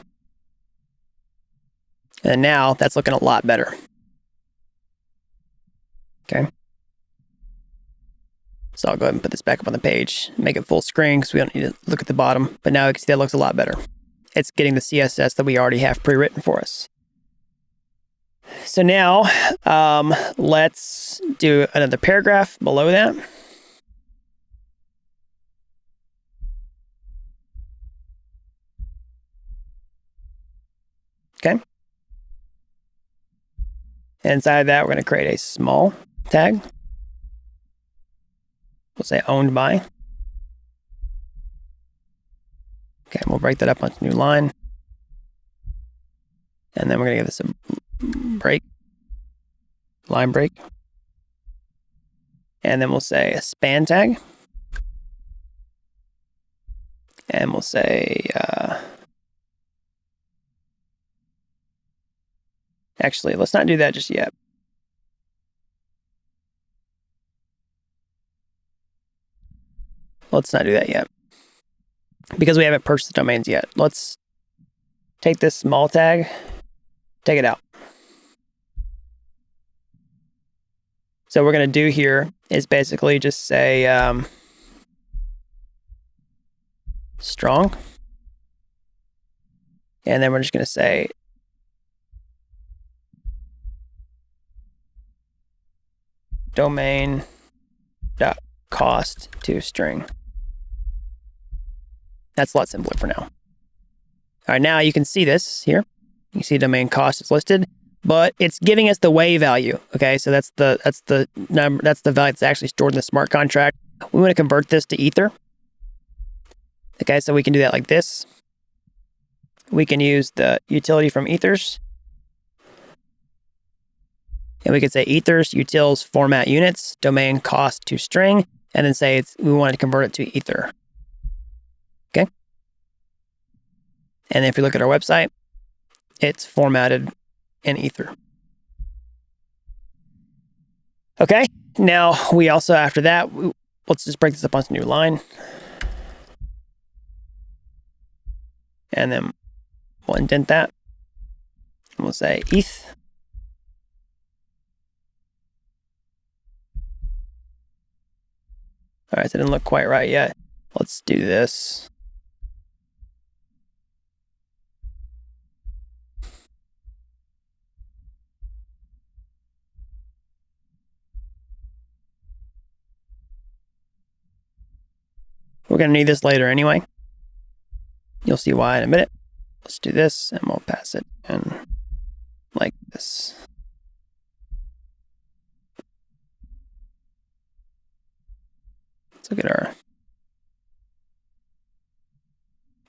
And now that's looking a lot better. Okay. So I'll go ahead and put this back up on the page, make it full screen because we don't need to look at the bottom. But now you can see that looks a lot better. It's getting the CSS that we already have pre-written for us. So now let's do another paragraph below that. Okay. Inside that, we're going to create a small tag. We'll say owned by. Okay, we'll break that up onto a new line. And then we're going to give this a break, line break. And then we'll say a span tag. And we'll say, actually, let's not do that just yet. Let's not do that yet because we haven't purchased the domains yet. Let's take this small tag, take it out. So what we're going to do here is basically just say strong. And then we're just going to say domain dot cost to string. That's a lot simpler for now. All right, now you can see this here. You can see domain cost is listed, but it's giving us the way value. Okay, so that's the number, that's the value that's actually stored in the smart contract. We want to convert this to Ether. Okay, so we can do that like this. We can use the utility from Ethers. And we could say Ethers, utils, format units, domain cost to string, and then say we want to convert it to Ether. Okay. And if you look at our website, it's formatted in Ether. Okay. Now we also, after that, let's just break this up onto a new line. And then we'll indent that. And we'll say ETH. All right, so it didn't look quite right yet. Let's do this. We're going to need this later anyway. You'll see why in a minute. Let's do this, and we'll pass it in like this. Let's look at our...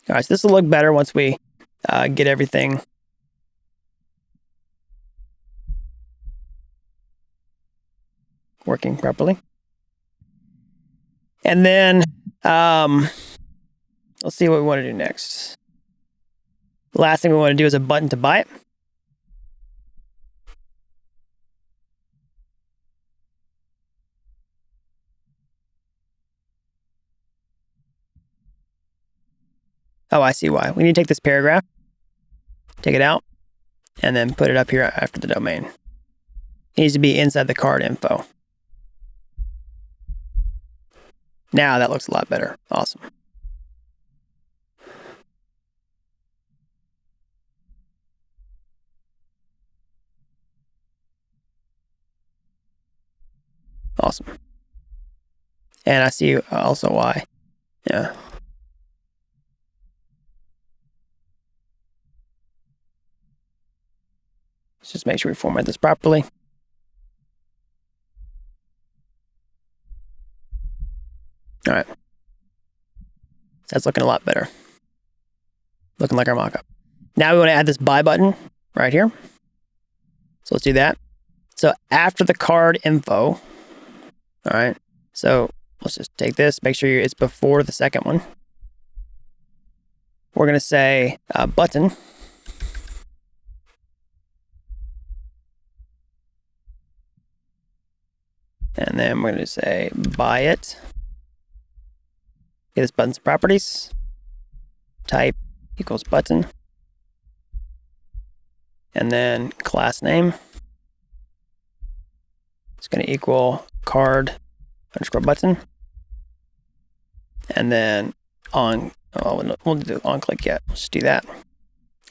All right, so this will look better once we get everything working properly. And then let's see what we want to do next. The last thing we want to do is a button to buy it. Oh, I see why. We need to take this paragraph, take it out, and then put it up here after the domain. It needs to be inside the card info. Now that looks a lot better. Awesome. Awesome. And I see also why. Yeah. Let's just make sure we format this properly. All right. That's looking a lot better. Looking like our mockup. Now we want to add this buy button right here. So let's do that. So after the card info, all right. So let's just take this, make sure it's before the second one. We're going to say button. And then we're going to say buy it. Get this button's properties. Type equals button. And then class name. It's going to equal card underscore button. And then on, oh, we'll do on click yet. Let's do that.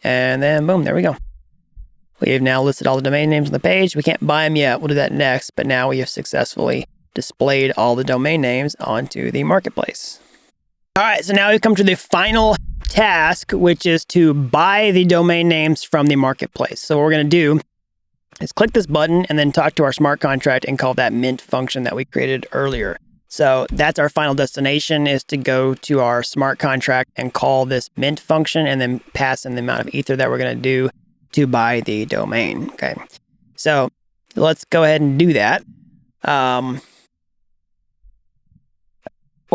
And then boom, there we go. We've now listed all the domain names on the page. We can't buy them yet. We'll do that next. But now we have successfully displayed all the domain names onto the marketplace. All right, so now we've come to the final task, which is to buy the domain names from the marketplace. So what we're going to do is click this button and then talk to our smart contract and call that mint function that we created earlier. So that's our final destination, is to go to our smart contract and call this mint function and then pass in the amount of ether that we're going to do to buy the domain. Okay. So let's go ahead and do that. What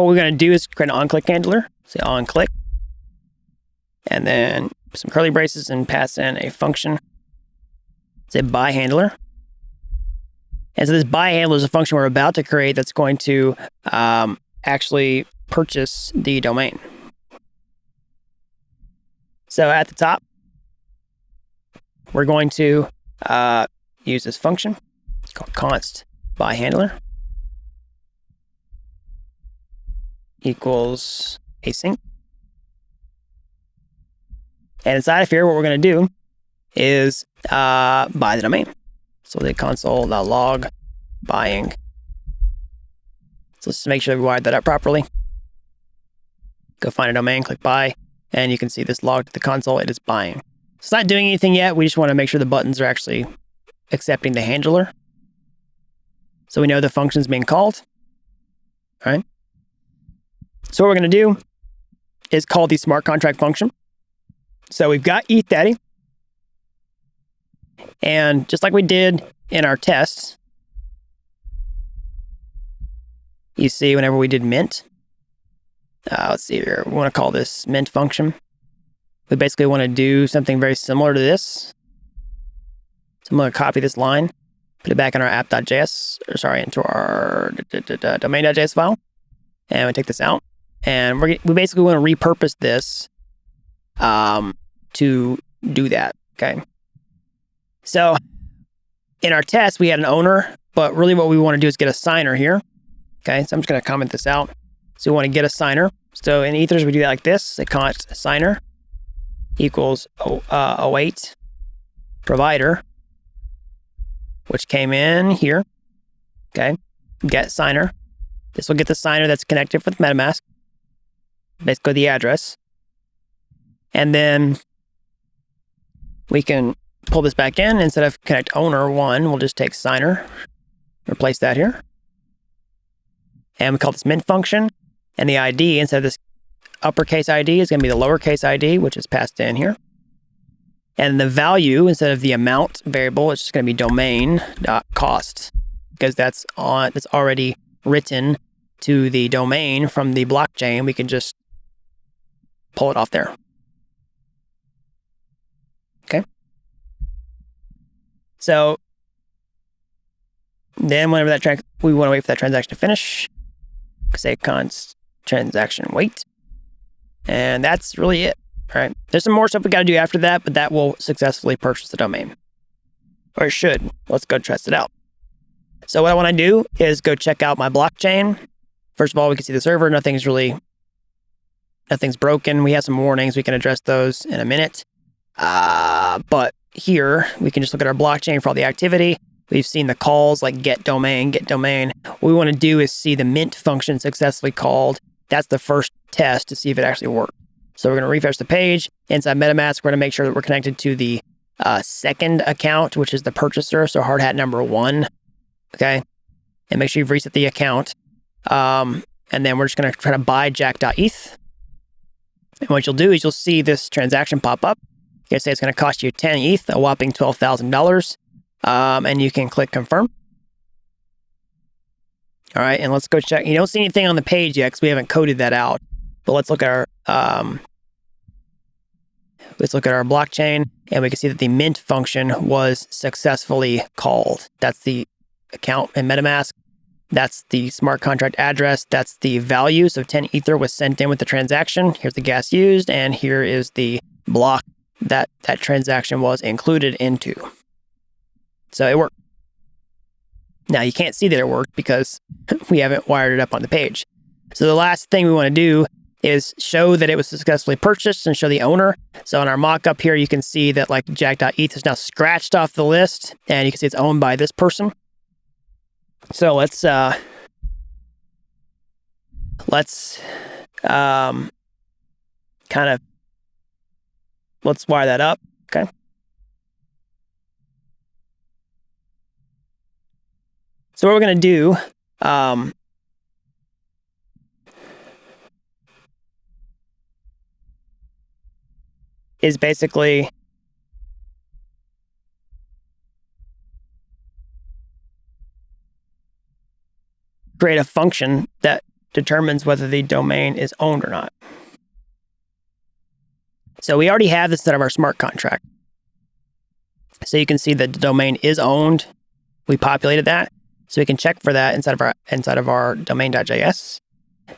we're going to do is create an on-click handler. Say on-click. And then some curly braces and pass in a function. Say buy handler. And so this buy handler is a function we're about to create that's going to actually purchase the domain. So at the top, we're going to use this function. It's called const buy handler equals async. And inside of here, what we're going to do is buy the domain. So the console.log buying. So let's just make sure we wired that up properly. Go find a domain, click buy, and you can see this log to the console. It is buying. It's not doing anything yet. We just want to make sure the buttons are actually accepting the handler. So we know the function is being called. All right. So what we're going to do is call the smart contract function. So we've got ETHDaddy. And just like we did in our tests, you see whenever we did mint, let's see here, we want to call this mint function. We basically want to do something very similar to this. So I'm going to copy this line, put it back in our app.js, or sorry, into our domain.js file. And we take this out. And we basically want to repurpose this to do that, okay? So in our test, we had an owner, but really what we want to do is get a signer here. Okay, so I'm just going to comment this out. So we want to get a signer. So in Ethers, we do that like this. Say const signer equals await provider, which came in here. Okay, get signer. This will get the signer that's connected with MetaMask. Basically the address. And then we can pull this back in. Instead of connect owner one, we'll just take signer, replace that here. And we call this mint function. And the ID, instead of this uppercase ID, is going to be the lowercase ID, which is passed in here. And the value, instead of the amount variable, it's just going to be domain.cost, because that's already written to the domain from the blockchain. We can just pull it off there. Okay. So then whenever we want to wait for that transaction to finish, say const transaction wait. And that's really it. All right. There's some more stuff we got to do after that, but that will successfully purchase the domain. Or it should. Let's go test it out. So what I want to do is go check out my blockchain. First of all, we can see the server. Nothing's broken. We have some warnings. We can address those in a minute. But here, we can just look at our blockchain for all the activity. We've seen the calls like get domain. What we want to do is see the mint function successfully called. That's the first test to see if it actually worked. So we're going to refresh the page. Inside MetaMask, we're going to make sure that we're connected to the second account, which is the purchaser. So Hardhat number 1. Okay. And make sure you've reset the account. And then we're just going to try to buy jack.eth. And what you'll do is you'll see this transaction pop up. You say it's going to cost you 10 ETH, a whopping $12,000. And you can click confirm. All right, and let's go check. You don't see anything on the page yet because we haven't coded that out. But let's look at our blockchain, and we can see that the mint function was successfully called. That's the account in MetaMask. That's the smart contract address. That's the value. So 10 Ether was sent in with the transaction. Here's the gas used, and here is the block that transaction was included into. So it worked. Now you can't see that it worked because we haven't wired it up on the page. So the last thing we want to do is show that it was successfully purchased and show the owner. So in our mock-up here, you can see that like jack.eth is now scratched off the list, and you can see it's owned by this person. So let's wire that up. Okay. So what we're going to do, is basically create a function that determines whether the domain is owned or not. So we already have this inside of our smart contract. So you can see that the domain is owned. We populated that. So we can check for that inside of our domain.js.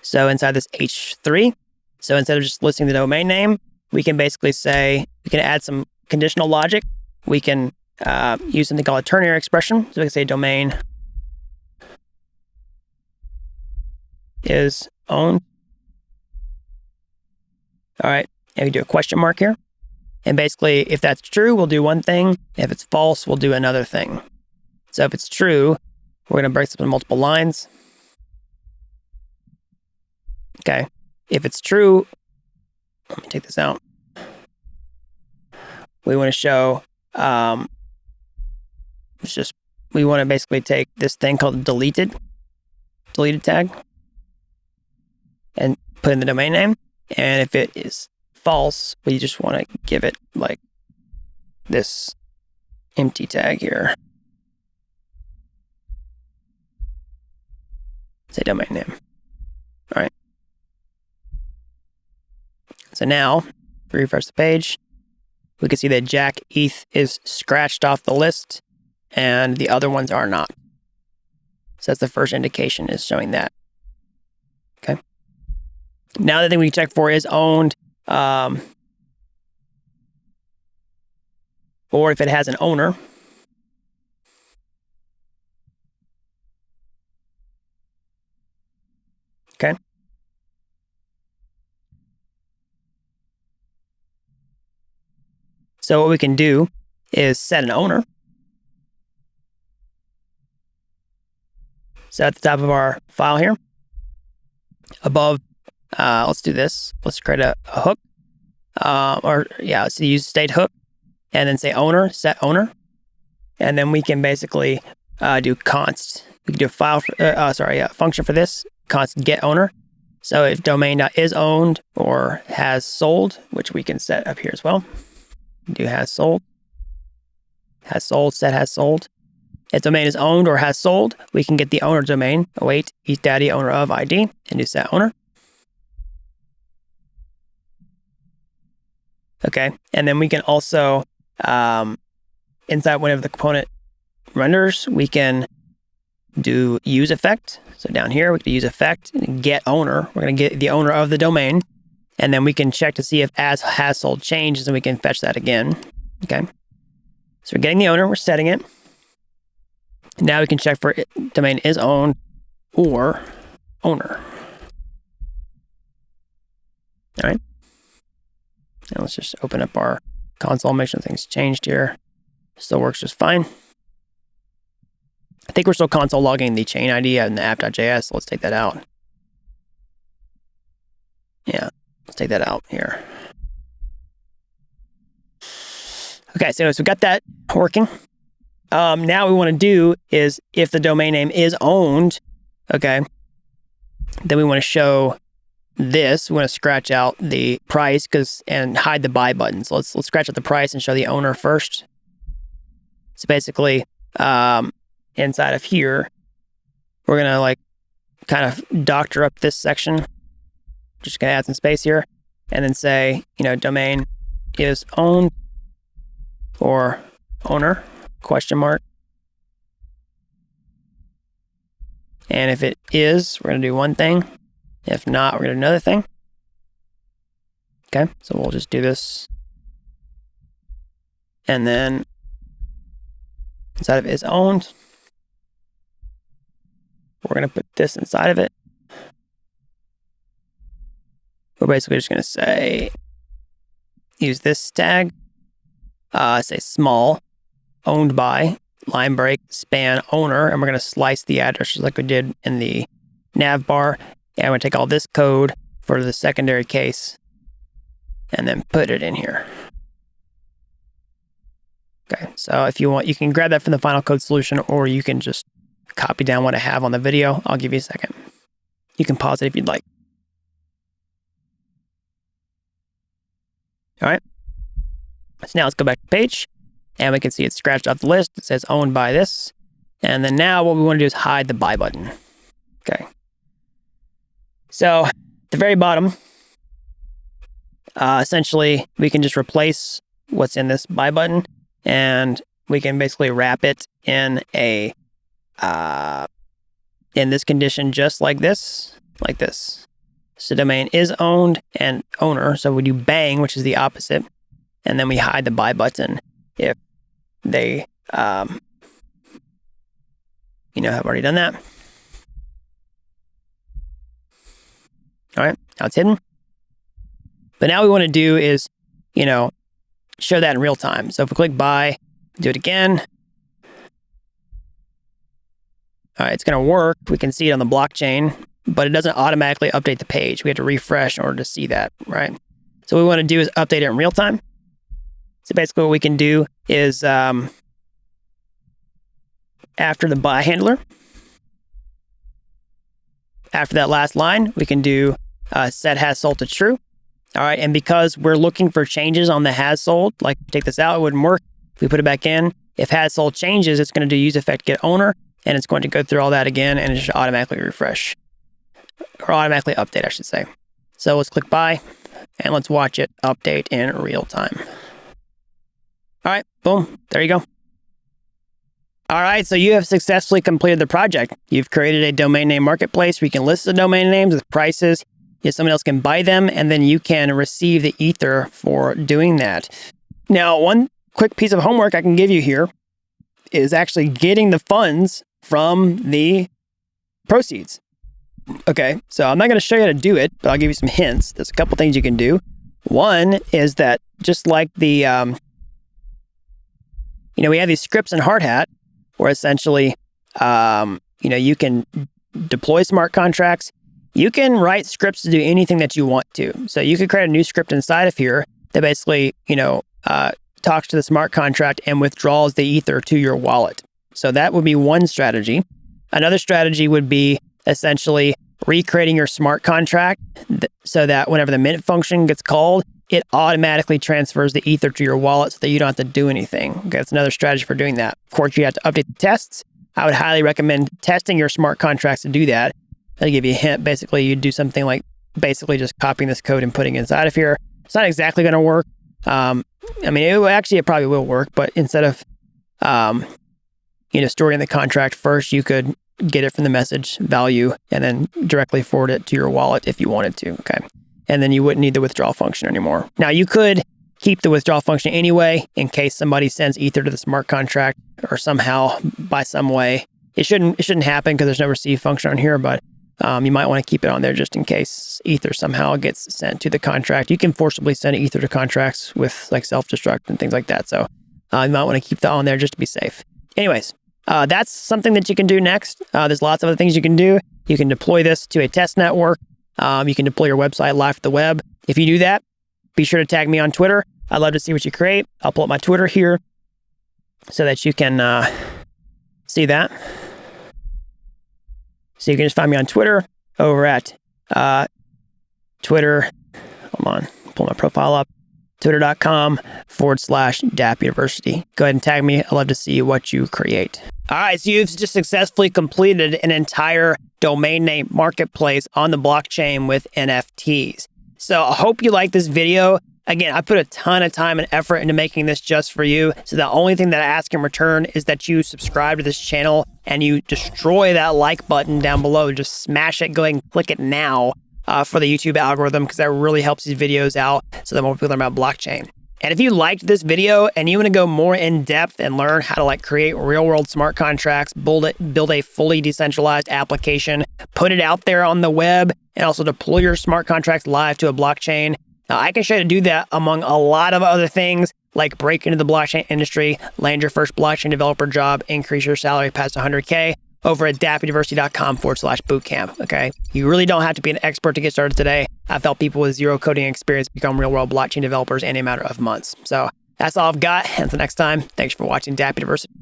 So inside this H3, so instead of just listing the domain name, we can basically say, we can add some conditional logic. We can use something called a ternary expression. So we can say domain is owned. All right, and we do a question mark here. And basically, if that's true, we'll do one thing. If it's false, we'll do another thing. So if it's true, we're going to break this up into multiple lines. Okay, if it's true, let me take this out. We want to show, we want to basically take this thing called deleted tag and put in the domain name. And if it is false, we just want to give it like this empty tag here. Say domain name. All right. So now, if we refresh the page, we can see that Jack ETH is scratched off the list and the other ones are not. So that's the first indication, is showing that. Okay. Now the thing we can check for is owned, or if it has an owner. Okay. So what we can do is set an owner. So at the top of our file here, above, let's do this. Let's create a hook, let's use state hook, and then say owner, set owner, and then we can basically do const. We can do a function for this, const get owner. So if domain.is owned or has sold, which we can set up here as well. Do has sold, set has sold. If domain is owned or has sold, we can get the owner domain, await ethdaddy owner of ID, and do set owner. Okay, and then we can also, inside one of the component renders, we can do use effect. So down here, we can use effect and get owner. We're going to get the owner of the domain. And then we can check to see if as has sold changes, and we can fetch that again. Okay. So we're getting the owner, we're setting it. Now we can check for domain is owned or owner. All right. Now let's just open up our console, make sure things changed here. Still works just fine. I think we're still console logging the chain ID and the app.js. So let's take that out. Yeah. Let's take that out here. Okay, so we got that working. Now what we want to do is, if the domain name is owned, okay, then we want to show this. We want to scratch out the price and hide the buy button. So let's scratch out the price and show the owner first. So basically, inside of here, we're gonna like kind of doctor up this section. Just gonna add some space here, and then say, domain is owned or owner, question mark. And if it is, we're gonna do one thing. If not, we're gonna do another thing. Okay, so we'll just do this. And then inside of is owned, we're gonna put this inside of it. We're basically just going to say, use this tag, say small, owned by, line break, span owner, and we're going to slice the address just like we did in the Navbar. And we're going to take all this code for the secondary case and then put it in here. Okay, so if you want, you can grab that from the final code solution, or you can just copy down what I have on the video. I'll give you a second. You can pause it if you'd like. All right. So now let's go back to the page, and we can see it's scratched off the list. It says owned by this. And then now what we want to do is hide the buy button. Okay. So at the very bottom, essentially we can just replace what's in this buy button, and we can basically wrap it in a in this condition just like this. So domain is owned and owner. So we do bang, which is the opposite, and then we hide the buy button if they have already done that. All right, now it's hidden. But now what we want to do is, show that in real time. So if we click buy, do it again. All right, it's going to work. We can see it on the blockchain, but it doesn't automatically update the page. We have to refresh in order to see that, right? So what we want to do is update it in real time. So basically what we can do is after the buy handler, after that last line, we can do set has sold to true. All right, and because we're looking for changes on the has sold, like take this out, it wouldn't work. If we put it back in, if has sold changes, it's going to do use effect get owner, and it's going to go through all that again, and it should automatically refresh, or automatically update, I should say. So let's click buy, and let's watch it update in real time. All right, boom, there you go. All right, so you have successfully completed the project. You've created a domain name marketplace where you can list the domain names with prices. Someone else can buy them, and then you can receive the ether for doing that. Now, one quick piece of homework I can give you here is actually getting the funds from the proceeds. Okay, so I'm not going to show you how to do it, but I'll give you some hints. There's a couple things you can do. One is that just like the, we have these scripts in Hardhat where essentially, you can deploy smart contracts. You can write scripts to do anything that you want to. So you could create a new script inside of here that basically, talks to the smart contract and withdraws the ether to your wallet. So that would be one strategy. Another strategy would be essentially recreating your smart contract so that whenever the mint function gets called, it automatically transfers the ether to your wallet so that you don't have to do anything. Okay, that's another strategy for doing that. Of course, you have to update the tests. I would highly recommend testing your smart contracts to do that. I'll give you a hint. Basically, you do something like basically just copying this code and putting it inside of here. It's not exactly going to work. It probably will work, but instead of, storing the contract first, you could get it from the message value and then directly forward it to your wallet if you wanted to. Okay. And then you wouldn't need the withdrawal function anymore. Now you could keep the withdrawal function anyway, in case somebody sends ether to the smart contract or somehow by some way. It shouldn't happen because there's no receive function on here, but you might want to keep it on there just in case ether somehow gets sent to the contract. You can forcibly send ether to contracts with like self-destruct and things like that. So you might want to keep that on there just to be safe. Anyways, that's something that you can do next. There's lots of other things you can do. You can deploy this to a test network. You can deploy your website live to the web. If you do that, be sure to tag me on Twitter. I'd love to see what you create. I'll pull up my Twitter here so that you can see that. So you can just find me on Twitter over at Twitter. Hold on, pull my profile up. Twitter.com/Dapp University. Go ahead and tag me. I'd love to see what you create. All right, so you've just successfully completed an entire domain name marketplace on the blockchain with NFTs. So I hope you like this video. Again, I put a ton of time and effort into making this just for you. So the only thing that I ask in return is that you subscribe to this channel and you destroy that like button down below. Just smash it, go ahead and click it now for the YouTube algorithm, because that really helps these videos out so that more people learn about blockchain. And if you liked this video and you want to go more in depth and learn how to create real world smart contracts, build a fully decentralized application, put it out there on the web, and also deploy your smart contracts live to a blockchain, now, I can show you how to do that among a lot of other things, like break into the blockchain industry, land your first blockchain developer job, increase your salary past 100K over at dappuniversity.com/bootcamp. Okay. You really don't have to be an expert to get started today. I've helped people with zero coding experience become real world blockchain developers in a matter of months. So that's all I've got. Until next time, thanks for watching Dapp University.